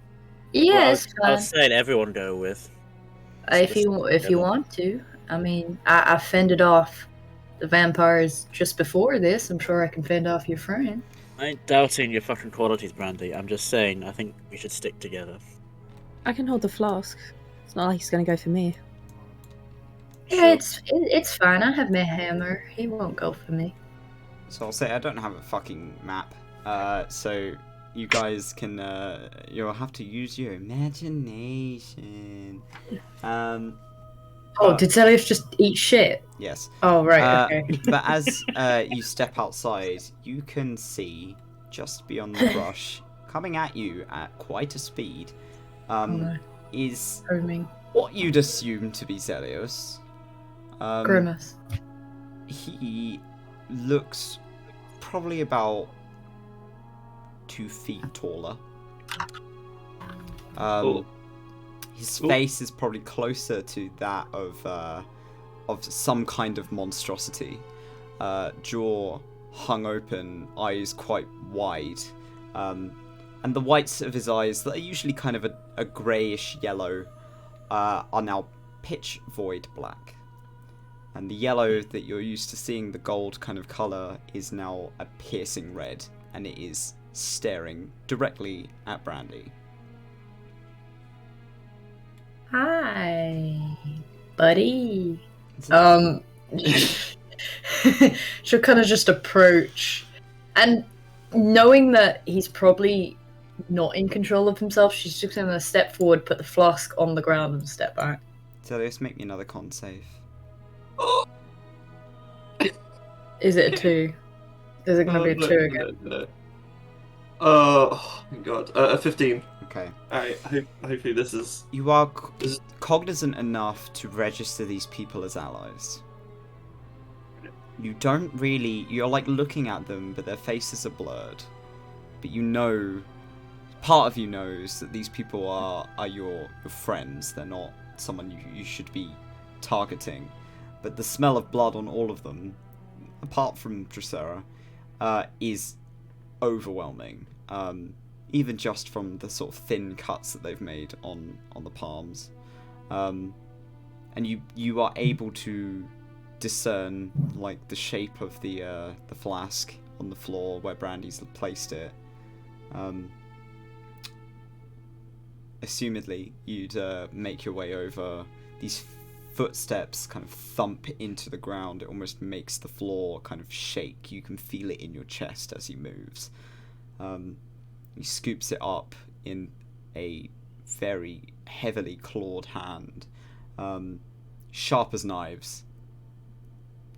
Yes, I was saying everyone go with. if you want to. I mean, I fended off the vampires just before this. I'm sure I can fend off your friend. I ain't doubting your fucking qualities, Brandy. I'm just saying, I think we should stick together. I can hold the flask. It's not like he's gonna go for me. Yeah, it's fine. I have my hammer. He won't go for me. So I'll say I don't have a fucking map. So you guys can you'll have to use your imagination. Did Xerlios just eat shit? Yes. Oh, right, okay. But as you step outside, you can see just beyond the brush, coming at you at quite a speed, is what you'd assume to be Xerlios. Grimace. He looks probably about 2 feet taller. His face is probably closer to that of some kind of monstrosity. Jaw hung open, eyes quite wide, and the whites of his eyes, that are usually kind of a greyish yellow, are now pitch void black. And the yellow that you're used to seeing, the gold kind of colour, is now a piercing red, and it is staring directly at Brandy. Hi, buddy. She'll kind of just approach, and knowing that he's probably not in control of himself, she's just going to step forward, put the flask on the ground, and step back. Xerlios, make me another con save. Is it a 2? Is it going to be a 2 again? No. Oh my god, a 15. Okay. Alright, hopefully this is... You are cognizant enough to register these people as allies. You don't really... You're like looking at them, but their faces are blurred. But you know... Part of you knows that these people are your friends. They're not someone you should be targeting. But the smell of blood on all of them, apart from Dracera, is overwhelming. Even just from the sort of thin cuts that they've made on the palms. And you are able to discern like the shape of the flask on the floor where Brandy's placed it. Assumedly, you'd make your way over. These footsteps kind of thump into the ground. It almost makes the floor kind of shake. You can feel it in your chest as he moves. He scoops it up in a very heavily clawed hand, sharp as knives.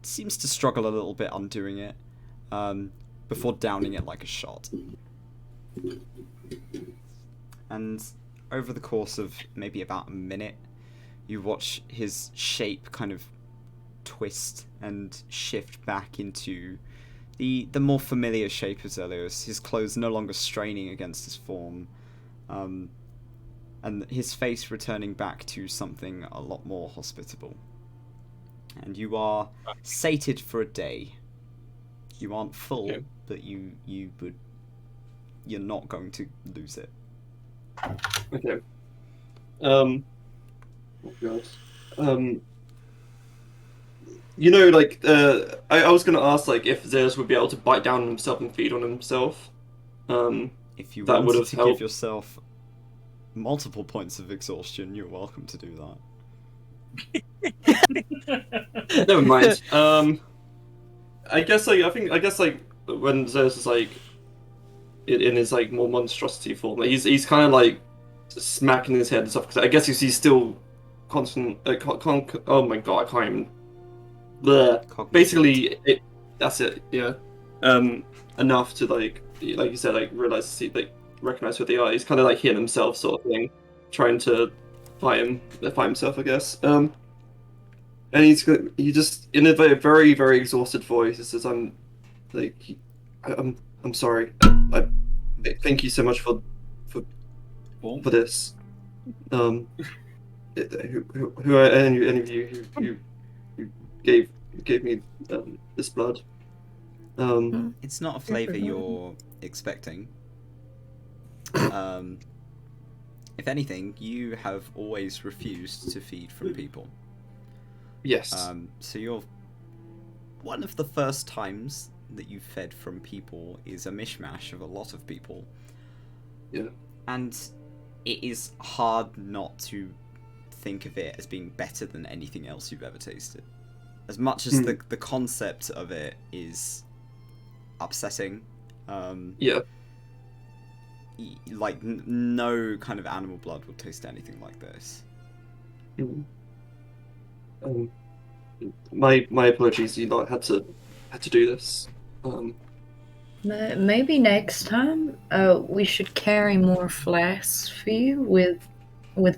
Seems to struggle a little bit undoing it, before downing it like a shot. And over the course of maybe about a minute, you watch his shape kind of twist and shift back into the more familiar shape of Xerlios, his clothes no longer straining against his form, and his face returning back to something a lot more hospitable. And you are sated for a day. You aren't full, okay, but you're not going to lose it. Okay. Oh god. You know, like, I was gonna ask, like, if Xerlios would be able to bite down on himself and feed on himself. If you that wanted to give yourself multiple points of exhaustion, you're welcome to do that. Never mind. I guess when Xerlios is like in his like more monstrosity form, like, he's kind of like smacking his head and stuff, because I guess he's still constant. Oh my god, I can't even. Bleh. Basically, that's it. Yeah. Enough to like you said, like realize, recognize who they are. He's kind of like hitting himself, sort of thing, trying to fight himself, I guess. And he just in a very, very, very exhausted voice, he says, I'm sorry. I thank you so much for this. Who are any of you who gave me this blood? It's not a flavor you're expecting. if anything, you have always refused to feed from people. Yes. So you're one of the first times that you've fed from people is a mishmash of a lot of people. Yeah. And it is hard not to think of it as being better than anything else you've ever tasted. As much as the concept of it is upsetting. Yeah. Like, no kind of animal blood would taste anything like this. My apologies. You lot had to do this. Maybe next time, we should carry more flasks for you with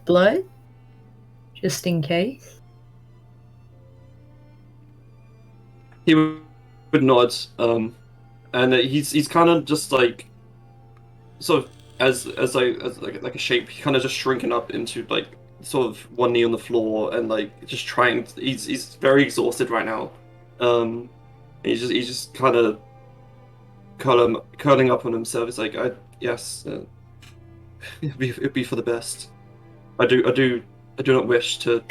blood, just in case. He would nod, and he's kind of just like, sort of as like a shape, kind of just shrinking up into like sort of one knee on the floor and like just trying. He's very exhausted right now. He's just kind of curling up on himself. It's like, yes, it'd be for the best. I do not wish to.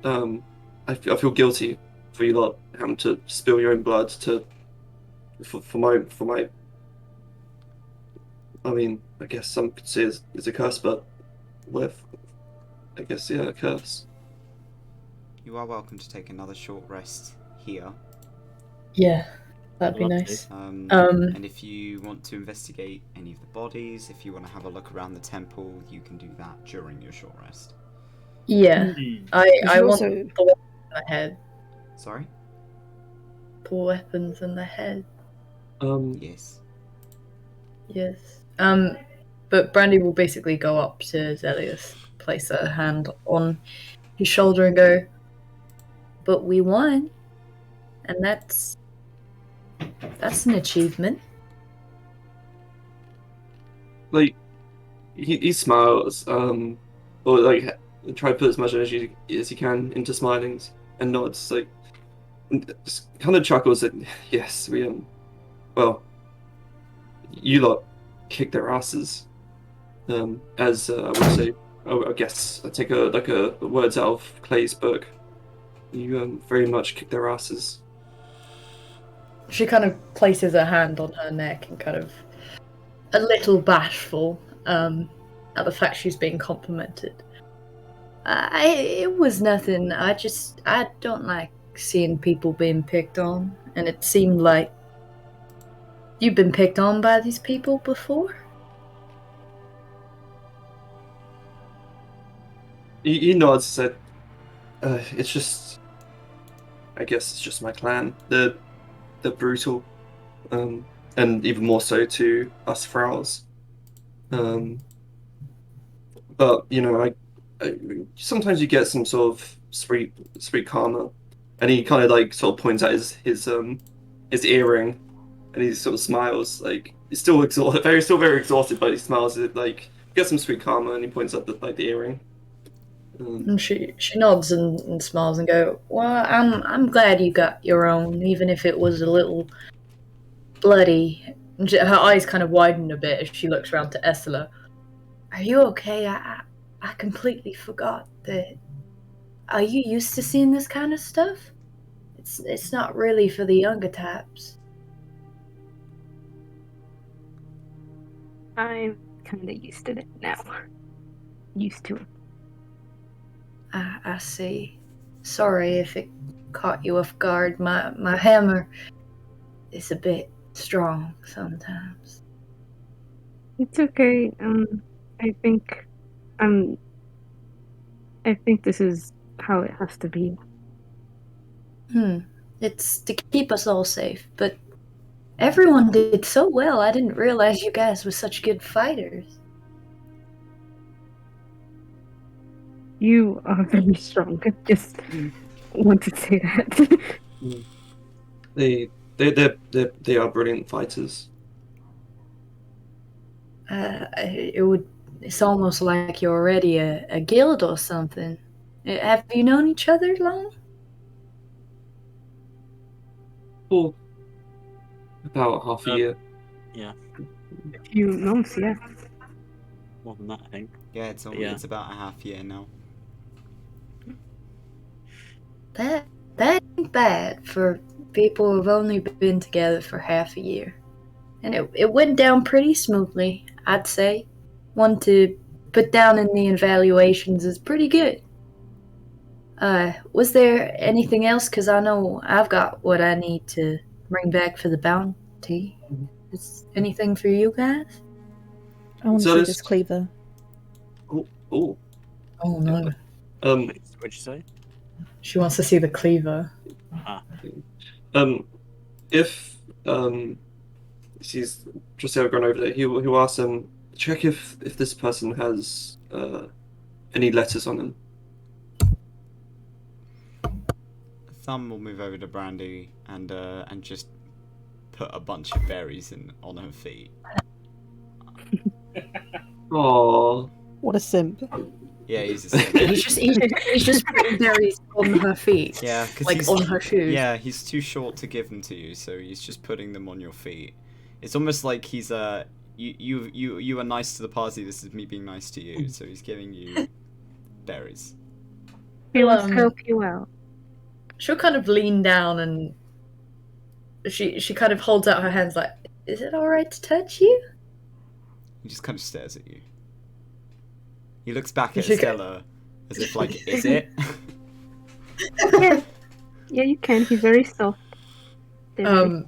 I feel guilty for you lot having to spill your own blood for my. I mean, I guess some could say it's a curse, but with, I guess, yeah, a curse. You are welcome to take another short rest here. Yeah, that'd be Love to. nice. And if you want to investigate any of the bodies, if you want to have a look around the temple, you can do that during your short rest. Yeah, I should want also- the weapons in the head. Sorry? The weapons in the head. Yes. Yes. But Brandy will basically go up to Xerlios, place her hand on his shoulder and go, "But we won, and that's an achievement." Like, he smiles, or like try to put as much energy as he can into smilings and nods, like, and just kind of chuckles that yes, we well, you lot kicked their asses. As I would say, I guess I take a words out of Clay's book. You very much kicked their asses. She kind of places her hand on her neck and kind of a little bashful at the fact she's being complimented. It was nothing. I don't like seeing people being picked on, and it seemed like you've been picked on by these people before. He nods, said, "It's just, I guess it's just my clan. They're brutal, and even more so to us Frowls. But you know, I sometimes you get some sort of sweet karma." And he kind of like sort of points at his earring, and he sort of smiles, like he's still exhausted, very exhausted, but he smiles at like get some sweet karma, and he points at the earring. And she nods and smiles and go, "Well, I'm glad you got your own, even if it was a little bloody." And her eyes kind of widen a bit as she looks around to Estella. "Are you okay? I completely forgot that. Are you used to seeing this kind of stuff? It's not really for the younger types." I'm kind of used to it now. Used to it. I see. Sorry if it caught you off guard. My hammer is a bit strong sometimes. It's okay. I think this is how it has to be. It's to keep us all safe, but everyone did so well. I didn't realize you guys were such good fighters. You are very strong. Just want to say that. They are brilliant fighters. It's almost like you're already a guild or something. Have you known each other long? For about half a year. Yeah. A few months, yeah. More than that, I think. Yeah, it's it's about a half year now. That ain't bad for people who've only been together for half a year. And it went down pretty smoothly, I'd say. One to put down in the evaluations is pretty good. Was there anything else? Because I know I've got what I need to bring back for the bounty. Is anything for you guys? I want to So see this- this cleaver. Oh. Oh no. What'd you say? She wants to see the cleaver. If she's just gone over there, he'll ask them, check if this person has any letters on them. Thumb will move over to Brandy and just put a bunch of berries on her feet. Aww. What a simp. Yeah, he's a simp. he's just putting berries on her feet. Yeah, because Like on her shoes. Yeah, he's too short to give them to you, so he's just putting them on your feet. It's almost like he's you are nice to the party. This is me being nice to you. So he's giving you berries. He wants to help you out. She'll kind of lean down and she kind of holds out her hands like, is it alright to touch you? He just kind of stares at you. He looks back at She Estella as if like, is it? Yeah, you can. He's very soft. Brandy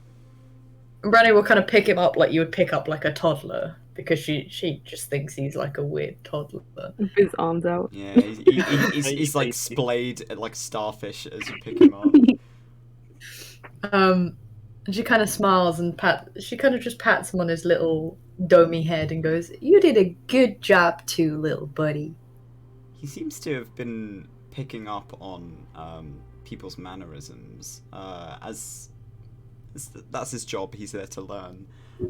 will kind of pick him up like you would pick up like a toddler because she just thinks he's like a weird toddler. With his arms out. Yeah, he's like splayed like starfish as you pick him up. And she kind of smiles and she kind of just pats him on his little domey head and goes, "You did a good job too, little buddy." He seems to have been picking up on people's mannerisms as that's his job. He's there to learn,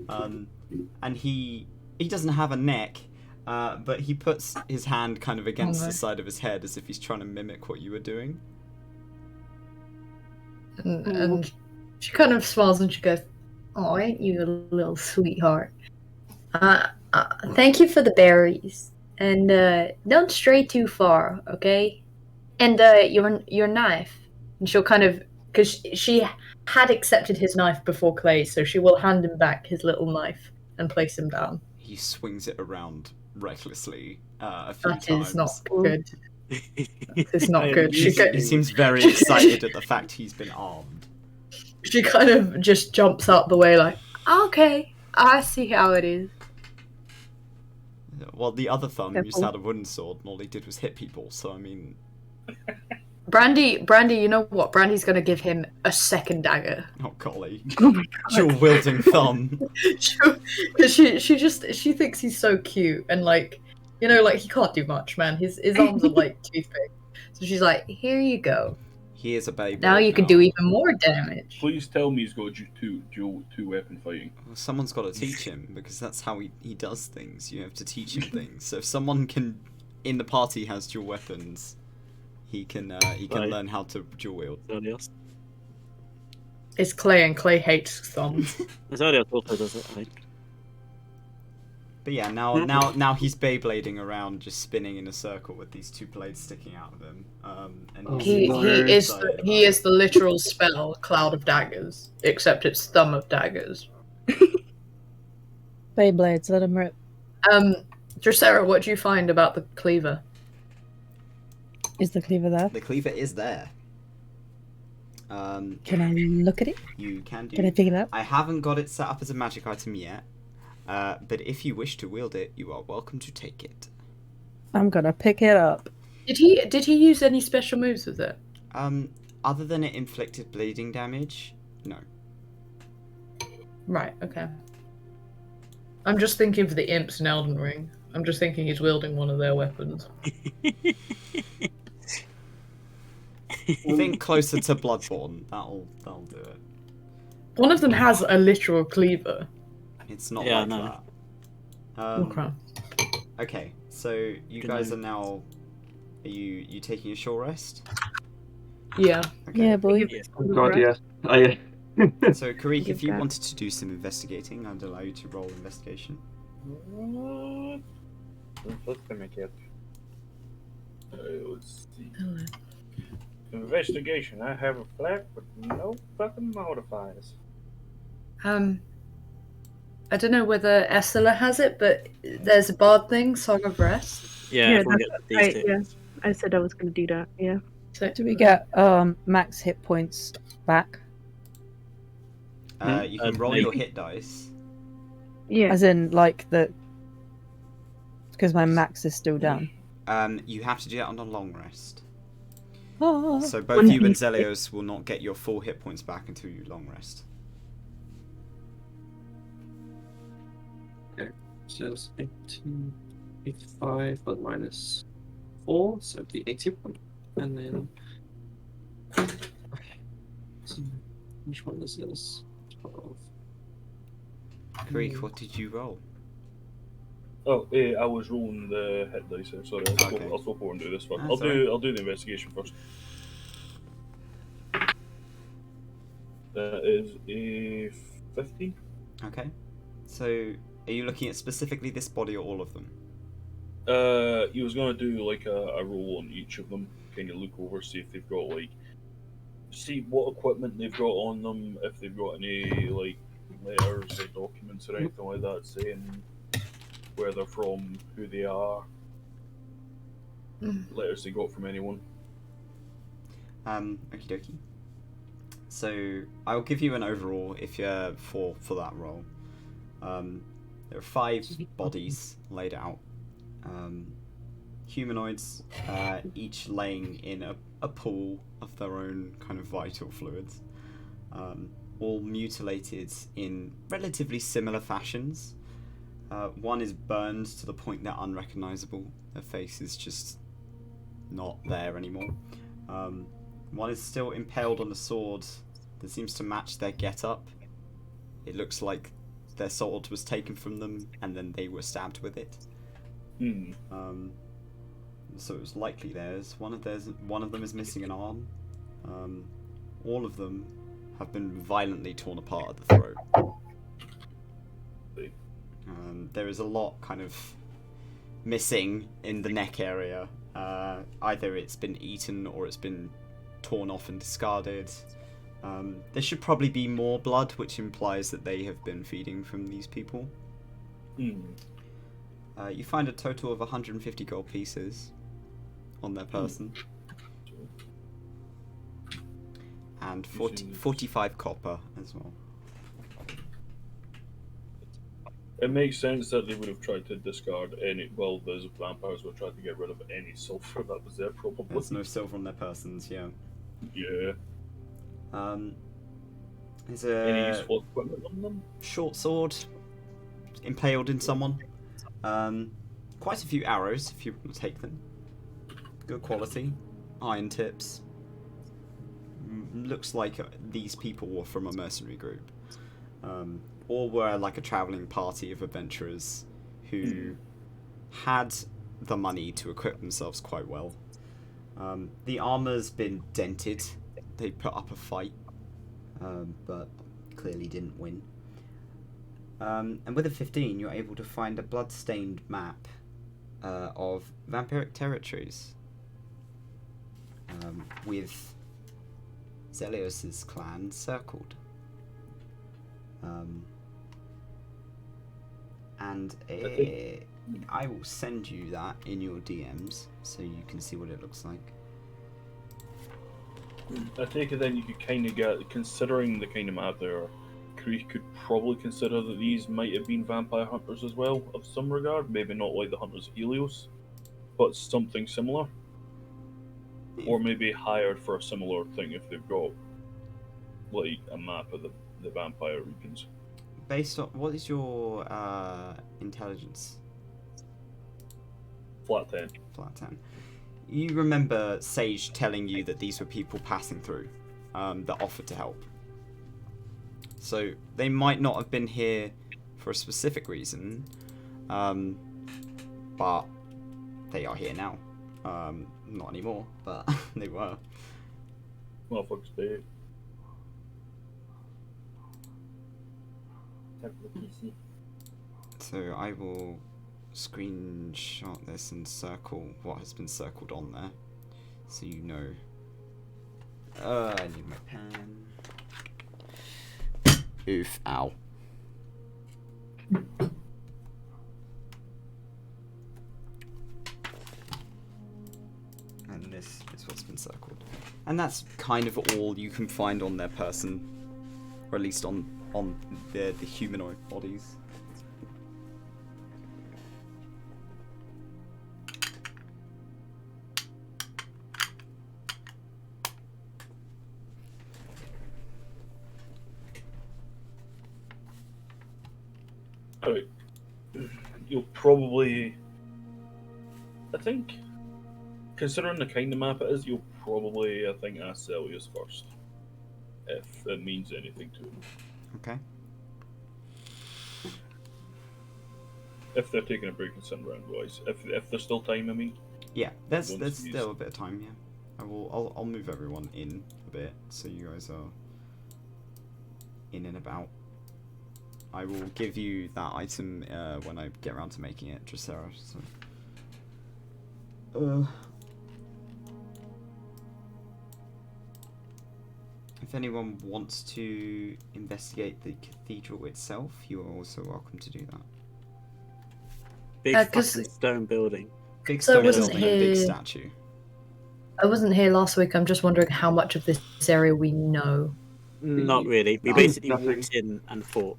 and he doesn't have a neck, but he puts his hand kind of against the side of his head as if he's trying to mimic what you were doing. And she kind of smiles and she goes, "Oh, ain't you a little sweetheart? Thank you for the berries, and don't stray too far, okay? And your knife." And she'll kind of, because she had accepted his knife before Clay, so she will hand him back his little knife and place him down. He swings it around recklessly a few times. That is not good. It's not good. He seems very excited at the fact he's been armed. She kind of just jumps out the way like, "Okay, I see how it is." Well, the other thumb used had a wooden sword, and all he did was hit people. So I mean, Brandy, you know what? Brandy's gonna give him a second dagger. oh golly, Oh my god. dual wielding thumb. Because she thinks he's so cute and like, you know, like he can't do much, man. His arms are like toothpick. So she's like, "Here you go. He is a baby. Now you can do even more damage." Please tell me he's got two weapon fighting. Well, someone's got to teach him because that's how he does things. You have to teach him things. So if someone in the party has dual weapons, he can learn how to dual wield. Xerlios. It's Clay, and Clay hates thumbs. Xerlios also does it, I think. But yeah, now he's Beyblading around, just spinning in a circle with these two blades sticking out of him. And He is the literal spell Cloud of Daggers, except it's Thumb of Daggers. Beyblades, let him rip. Dracera, what do you find about the cleaver? Is the cleaver there? The cleaver is there. Can I look at it? You can do. Can I pick it up? I haven't got it set up as a magic item yet, but if you wish to wield it, you are welcome to take it. I'm gonna pick it up. Did he use any special moves with it? Other than it inflicted bleeding damage, no. Right, okay. I'm just thinking for the imps in Elden Ring. I'm just thinking he's wielding one of their weapons. Think closer to Bloodborne. That'll do it. One of them has a literal cleaver. It's not Yeah, like no. that. Okay. Okay, so you guys are now. Are you taking a short rest? Yeah. Okay. Yeah, boy. Oh god, yeah. So, Karik, if you that. wanted to do some investigating, I'd allow you to roll investigation. What? Let's make it. Let's see. Investigation. I have a flat, but no fucking modifiers. I don't know whether Estella has it, but there's a bard thing, Song of Rest. Yeah, everyone gets these two. Yeah, I said I was gonna do that. Yeah. So Do we get max hit points back? You can roll maybe. your hit dice. Yeah. As in, like, because my max is still down. You have to do that on a long rest. Oh. So both you and Xerlios will not get your full hit points back until you long rest. Okay, so it's 18, 85, but minus 4, so it'd be 81. And then. Okay. So, which one is this? 12. Karik, what did you roll? Oh, I was rolling the hit dice here. Sorry, I'll swap over and do this first. That's I'll do the investigation first. That is a 15. Okay. So, are you looking at specifically this body or all of them? He was gonna do like a roll on each of them, kind of look over, see if they've got like, see what equipment they've got on them, if they've got any like letters or documents or anything like that saying where they're from, who they are, letters they got from anyone. Okie dokie. So I'll give you an overall if you're for that role. There are 5 bodies laid out. Humanoids, each laying in a pool of their own kind of vital fluids. All mutilated in relatively similar fashions. One is burned to the point they're unrecognizable. Their face is just not there anymore. One is still impaled on a sword that seems to match their get-up. It looks like their sword was taken from them and then they were stabbed with it. So it was likely theirs. One of them is missing an arm. All of them have been violently torn apart at the throat. There is a lot kind of missing in the neck area. Either it's been eaten or it's been torn off and discarded. There should probably be more blood, which implies that they have been feeding from these people. You find a total of 150 gold pieces on their person. And 45 copper as well. It makes sense that they would have tried to discard any. Well, those vampires would try to get rid of any silver that was there, probably. There's no silver on their persons, yeah. Yeah. There's Any a useful equipment on them? short sword impaled in someone. Quite a few arrows if you want to take them. Good quality. Iron tips. Looks like these people were from a mercenary group. Or were like a travelling party of adventurers who had the money to equip themselves quite well. The armour's been dented. They put up a fight, but clearly didn't win. And with a 15, you're able to find a blood-stained map of vampiric territories, with Xerlios' clan circled. And I will send you that in your DMs so you can see what it looks like. I take it then you could kind of get, considering the kind of map there, you could probably consider that these might have been vampire hunters as well, of some regard. Maybe not like the hunters of Xerlios, but something similar. Or maybe hired for a similar thing if they've got like a map of the vampire regions. Based on what is your intelligence? Flat 10. Flat 10. You remember Sage telling you that these were people passing through that offered to help. So they might not have been here for a specific reason, but they are here now. Not anymore, but they were. Motherfuckers big. So I will screenshot this and circle what has been circled on there, so you know. I need my pen. Oof! Ow. And this is what's been circled, and that's kind of all you can find on their person, or at least on the humanoid bodies. Alright. You'll probably... I think, considering the kind of map it is, you'll probably, I think, ask Xerlios first. If it means anything to him. Okay. If they're taking a break and sitting around, wise. If there's still time, I mean. Yeah, there's still a bit of time. Yeah, I'll move everyone in a bit so you guys are in and about. I will give you that item when I get around to making it, Dracera. So. If anyone wants to investigate the cathedral itself, you are also welcome to do that. Big fucking stone building. Big So stone wasn't building and big here- statue. I wasn't here last week. I'm just wondering how much of this area we know. Not really. We basically walked in and fought.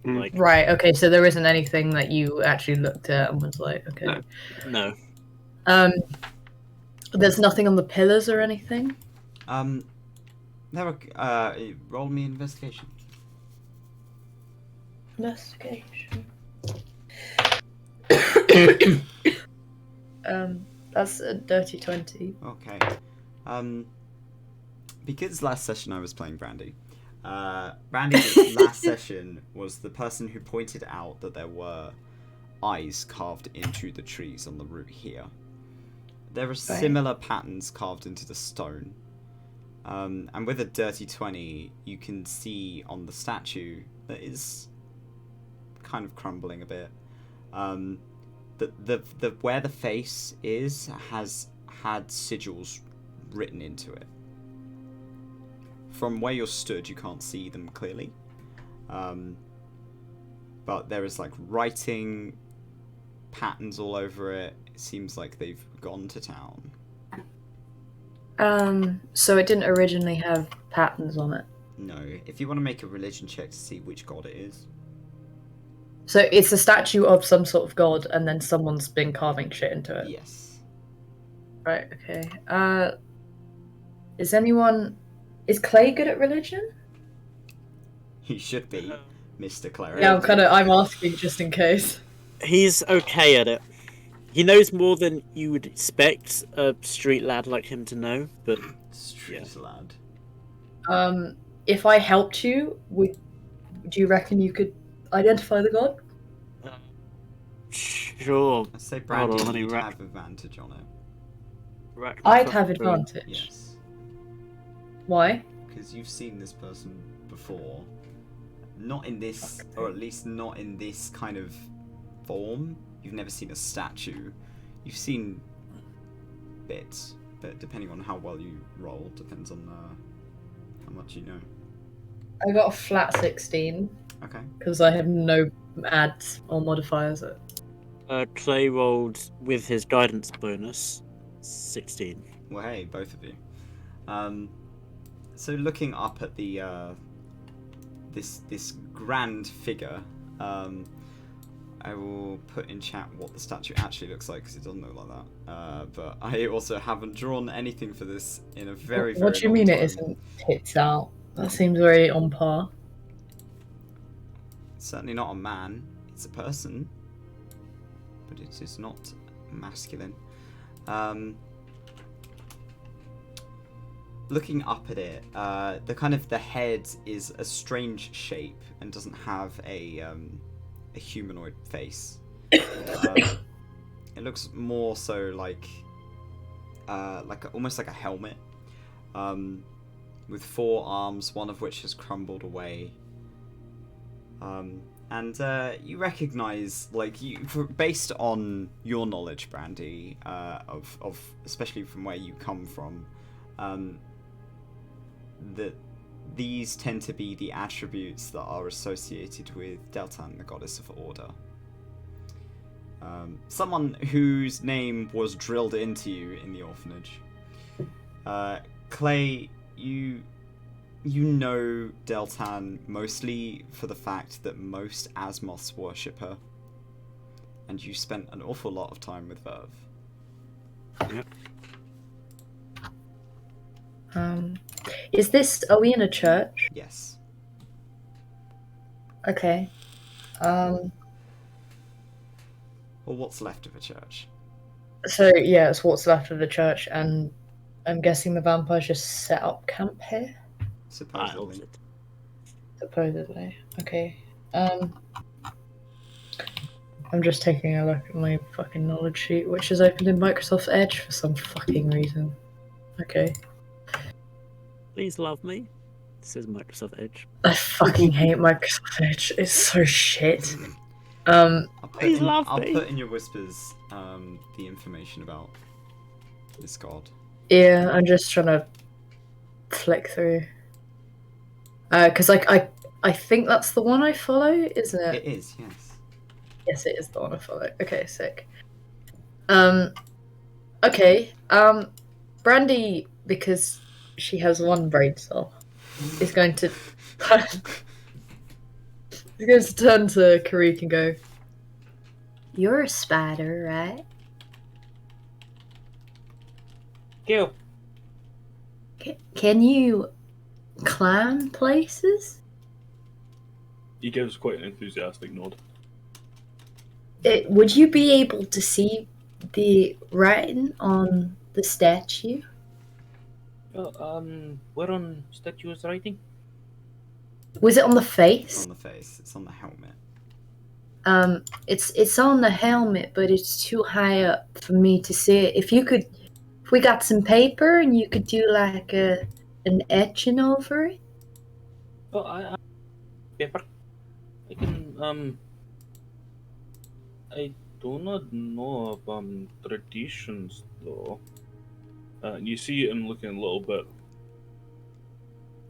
Like, Right. Okay. So there isn't anything that you actually looked at and was like, okay. no. There's nothing on the pillars or anything. Never. Roll me investigation. Investigation. That's a dirty 20. Okay. Because last session I was playing Brandy. Brandy's last session was the person who pointed out that there were eyes carved into the trees on the route here. There are similar patterns carved into the stone. And with a dirty 20, you can see on the statue that is kind of crumbling a bit. The where the face is has had sigils written into it. From where you're stood, you can't see them clearly. But there is like writing patterns all over it. It seems like they've gone to town. So it didn't originally have patterns on it. No. If you want to make a religion check to see which god it is. So it's a statue of some sort of god, and then someone's been carving shit into it. Yes. Right. Okay. Is Clay good at religion? He should be, Mr. Cleric. Yeah, I'm asking just in case. He's okay at it. He knows more than you would expect a street lad like him to know, but Street lad. If I helped you, do you reckon you could identify the god? Sure. I say Brandy, Hold on, let me you'd rack- have advantage on it. I'd have advantage. Yes. Why? Because you've seen this person before. Not in this, or at least not in this kind of form. You've never seen a statue. You've seen bits, but depending on how well you roll, depends on how much you know. I got a flat 16. Okay. Because I have no adds or modifiers. Clay rolled with his guidance bonus 16. Well, hey, both of you. So looking up at the this grand figure, I will put in chat what the statue actually looks like because it doesn't look like that. But I also haven't drawn anything for this in a very What do you long mean time. it isn't tits out? That seems very on par. It's certainly not a man. It's a person, but it is not masculine. Looking up at it, the head is a strange shape and doesn't have a humanoid face. It looks more so like almost like a helmet, with 4 arms, one of which has crumbled away, And you recognize, like, based on your knowledge, Brandy, of especially from where you come from, that these tend to be the attributes that are associated with Deltan, the goddess of order. Someone whose name was drilled into you in the orphanage. Clay, you know Deltan mostly for the fact that most Asmoths worship her, and you spent an awful lot of time with Verve. Yep. Are we in a church? Yes. Okay. Or what's left of a church. So, yeah, it's what's left of the church, and I'm guessing the vampires just set up camp here? Supposedly. Supposedly. Okay. I'm just taking a look at my fucking knowledge sheet, which is opened in Microsoft Edge for some fucking reason. Okay. Please love me. This is Microsoft Edge. I fucking hate Microsoft Edge. It's so shit. I'll Please love me. put in your whispers the information about this god. Yeah, I'm just trying to flick through. Because I think that's the one I follow, isn't it? It is, yes. Yes, it is the one I follow. Okay, sick. Okay. Brandy, because she has one brain cell, is going to turn to Karik and go, "You're a spider, right?" Go. Can you climb places? He gives quite an enthusiastic nod. Would you be able to see the writing on the statue? Where on statue is writing? Was it on the face? It's on the face. It's on the helmet. It's on the helmet, but it's too high up for me to see it. If we got some paper and you could do like an etching over it. Oh, I paper. I can I do not know of traditions though. You see him looking a little bit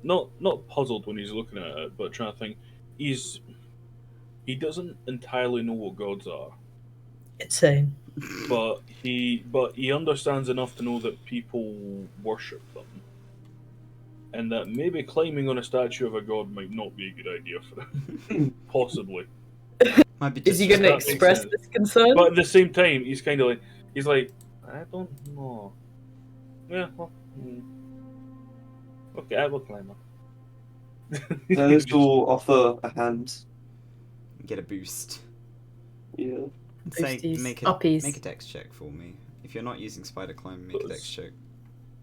not puzzled when he's looking at it, but trying to think. He doesn't entirely know what gods are. Insane. But he understands enough to know that people worship them. And that maybe climbing on a statue of a god might not be a good idea for him. Possibly. Might be Is he going to express this concern? But at the same time, he's kind of like, I don't know. Yeah, well, okay, I will climb up. Those will offer a hand. Get a boost. Yeah. Say, Boosties. make Uppies. a dex check for me. If you're not using spider climb, make a dex check.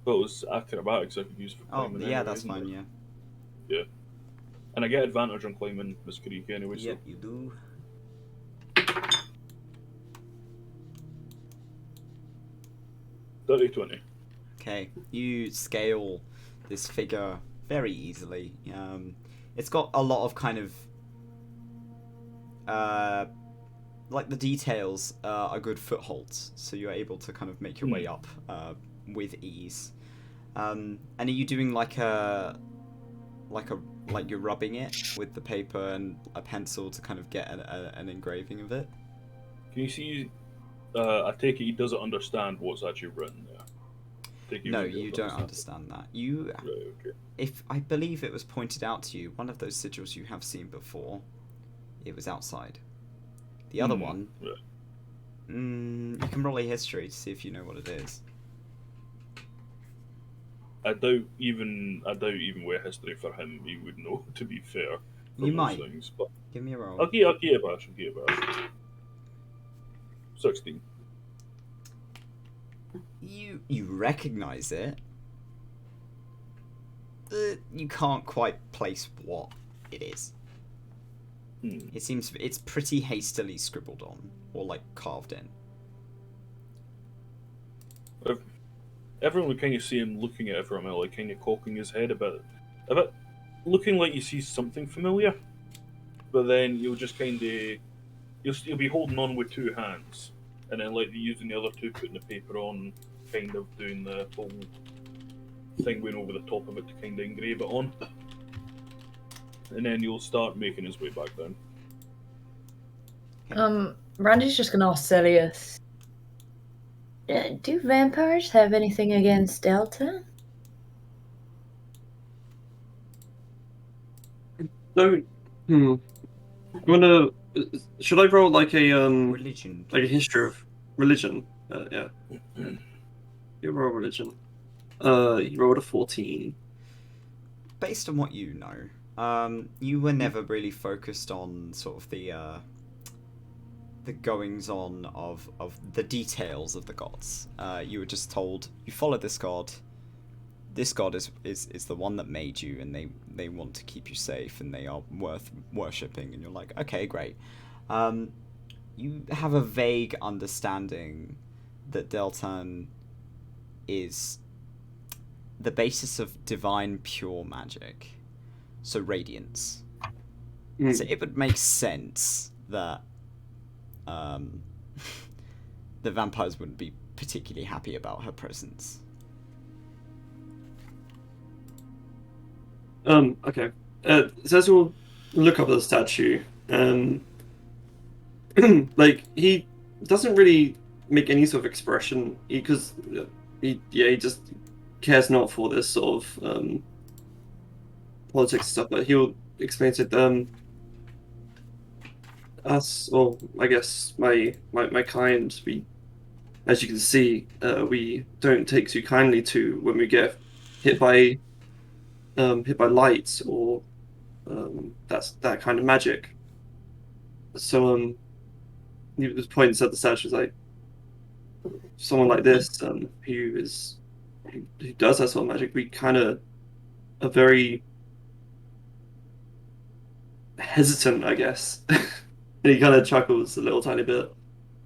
Well, it was acrobatics I could use for Oh, climbing. yeah, anyway, that's isn't fine, it? yeah. Yeah. And I get advantage on climbing Miss Creek anyway, Yep, you do. so 30-20. Okay, you scale this figure very easily. It's got a lot of kind of like the details are good footholds, so you're able to kind of make your way up with ease. And are you doing like you're rubbing it with the paper and a pencil to kind of get an engraving of it? Can you see? I take it he doesn't understand what's actually written there. No, you don't understand that. You, Right, okay. if I believe it was pointed out to you, one of those sigils you have seen before, it was outside. The other one, Right. you can roll a history to see if you know what it is. I doubt even with history for him he would know. To be fair, for You most might. things, but Give me a roll. I'll give it a bash. 16. You recognize it. You can't quite place what it is. It seems it's pretty hastily scribbled on, or like carved in. Everyone would kind of see him looking at it for a minute, like kind of cocking his head a bit, looking like he sees something familiar, but then you'll just kind of you'll be holding on with two hands, and then like using the other two, putting the paper on, kind of doing the whole thing going over the top of it to kind of engrave it on, and then you'll start making his way back down. Randy's just gonna ask Xerlios. Do vampires have anything against Delta? Don't. You wanna? Should I roll like a Religion. like a history of religion? Yeah. You roll religion. You rolled a 14. Based on what you know, you were never really focused on sort of the goings on of the details of the gods. You were just told you follow this god. This god is the one that made you, and they want to keep you safe, and they are worth worshipping. And you're like, okay, great. You have a vague understanding that Deltan is the basis of divine pure magic, so radiance. So it would make sense that the vampires wouldn't be particularly happy about her presence. Okay. So as we'll look up at the statue, like, he doesn't really make any sort of expression, because he just cares not for this sort of politics and stuff, but he'll explain to us, or I guess my kind, we, as you can see, we don't take too kindly to when we get hit by light, or that's that kind of magic. So he just points at the statue, like, someone like this, who does that sort of magic, we kind of are very hesitant, I guess. And he kind of chuckles a little tiny bit.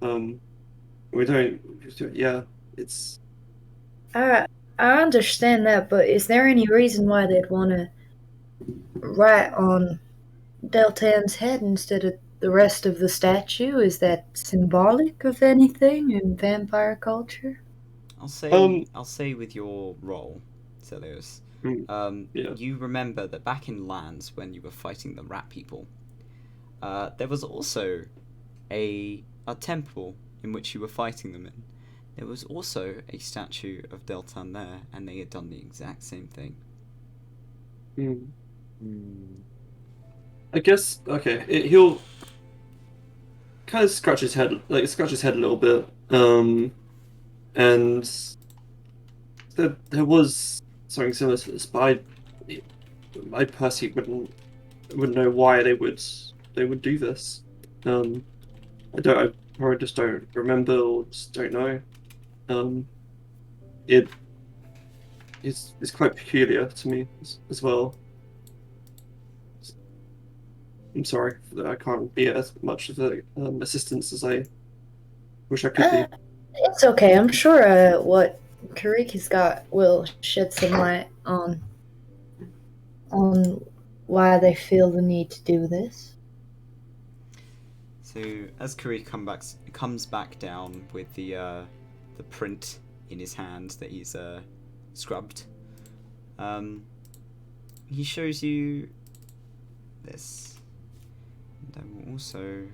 We don't, yeah, it's. I understand that, but is there any reason why they'd want to write on Deltan's head instead of the rest of the statue? Is that symbolic of anything in vampire culture? I'll say with your role, Xerlios, Yeah. you remember that back in Lands, when you were fighting the rat people, there was also a temple in which you were fighting them in. There was also a statue of Deltan there, and they had done the exact same thing. I guess, okay, he'll kind of scratch his head a little bit, and there was something similar to this, but I personally wouldn't know why they would do this. I probably just don't remember, or just don't know. It's quite peculiar to me as well. I'm sorry that I can't be as much of a assistance as I wish I could be. It's okay. I'm sure what Kariki's got will shed some light on why they feel the need to do this. So as Karik comes back down with the print in his hand that he's scrubbed, he shows you this. And I will also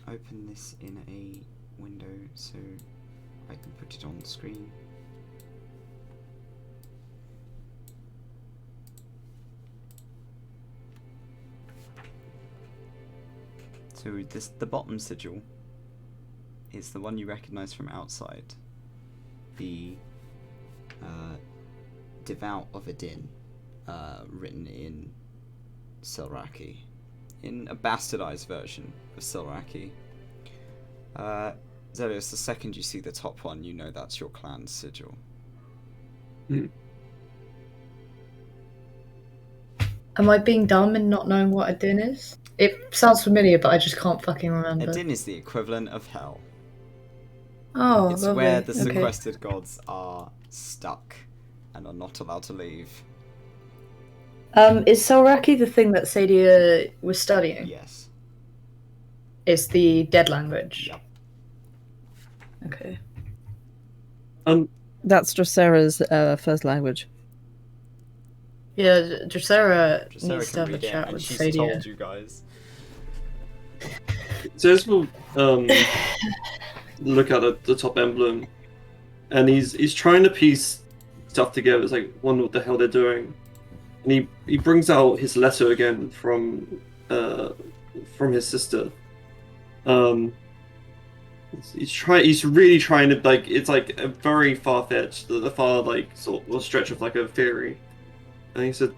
open this in a window so I can put it on the screen. So the bottom sigil is the one you recognise from outside. The Devout of Adynn, written in Silraki, in a bastardized version of Silraki. Xerlios, the second you see the top one, you know that's your clan's sigil. Am I being dumb and not knowing what Adynn is? It sounds familiar, but I just can't fucking remember. Adynn is the equivalent of hell. Oh, It's lovely. where the Okay. sequestered gods are stuck and are not allowed to leave. Is Selraki the thing that Sadia was studying? Yes. It's the dead language. Yep. Okay. That's Drosera's first language. Yeah, Drosera Drosera needs to can have a read it, chat and with she's Sadia. told you guys. So this will look at the top emblem, and he's trying to piece stuff together. It's like, wonder what the hell they're doing. And he brings out his letter again from his sister. He's really trying to, like, it's like a very far-fetched, the far, like, sort of stretch of like a theory. And he said,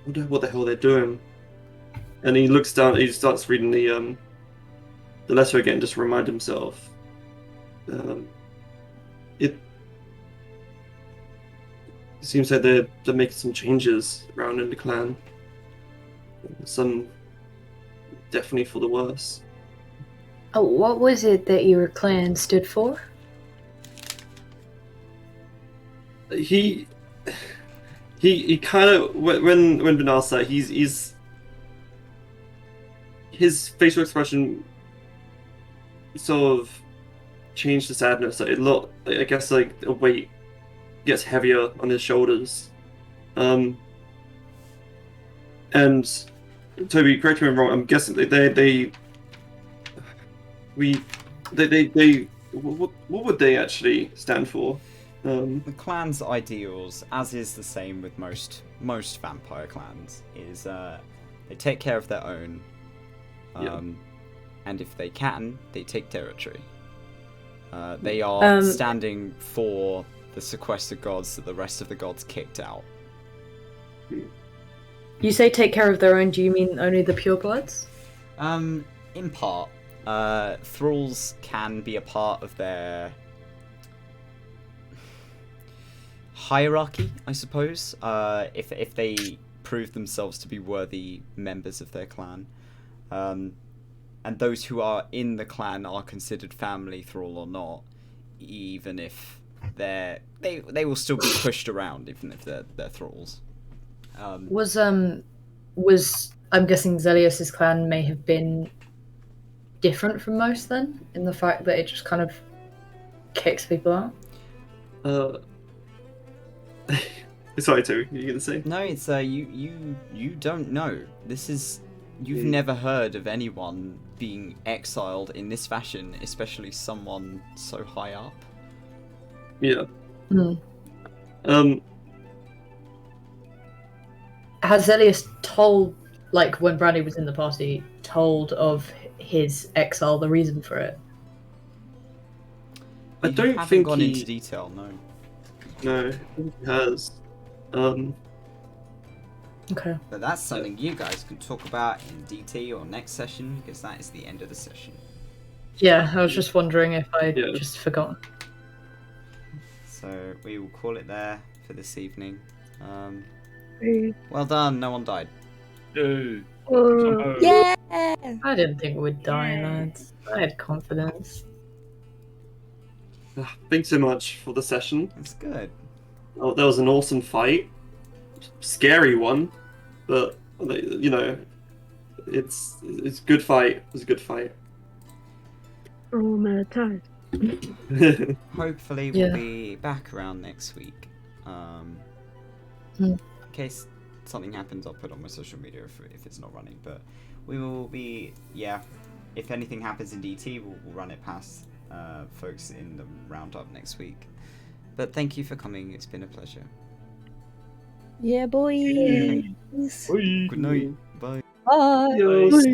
what the hell they're doing? And he looks down, he starts reading the letter again, just to remind himself. It seems like they're making some changes around in the clan. Some definitely for the worse. Oh, what was it that your clan stood for? He kind of, when Benar said, he's his facial expression sort of changed to sadness. Like, I guess, like, a weight gets heavier on his shoulders. And Toby, correct me if I'm wrong. I'm guessing what would they actually stand for? The clan's ideals, as is the same with most vampire clans, is they take care of their own, and if they can, they take territory. They are standing for the sequestered gods that the rest of the gods kicked out. You say take care of their own, do you mean only the purebloods? In part. Thralls can be a part of their hierarchy, I suppose, if they prove themselves to be worthy members of their clan. And those who are in the clan are considered family, thrall or not, even if they will still be pushed around, even if they're thralls. Was I'm guessing Xerlios' clan may have been different from most then, in the fact that it just kind of kicks people out? Sorry, Toby, you gonna say? No, it's you don't know. You've never heard of anyone being exiled in this fashion, especially someone so high up. Yeah. Has Xerlios told, like, when Brandy was in the party, told of his exile, the reason for it? I don't haven't think gone he into detail. No. No, he has. Okay. But that's something you guys can talk about in DT or next session, because that is the end of the session. Yeah, I was just wondering if I just forgot. So we will call it there for this evening. Hey. Well done, no one died. Yay. Yeah! I didn't think we'd die, lads. I had confidence. Thanks so much for the session. It's good. Oh, that was an awesome fight. Scary one, but you know, it's a good fight. It was a good fight. Oh, my time. Hopefully we'll be back around next week. In case something happens, I'll put on my social media if it's not running. But we will be, if anything happens in DT, we'll run it past folks in the roundup next week. But thank you for coming. It's been a pleasure. Yeah, boys. Bye. Good night. Bye. Bye. Yes.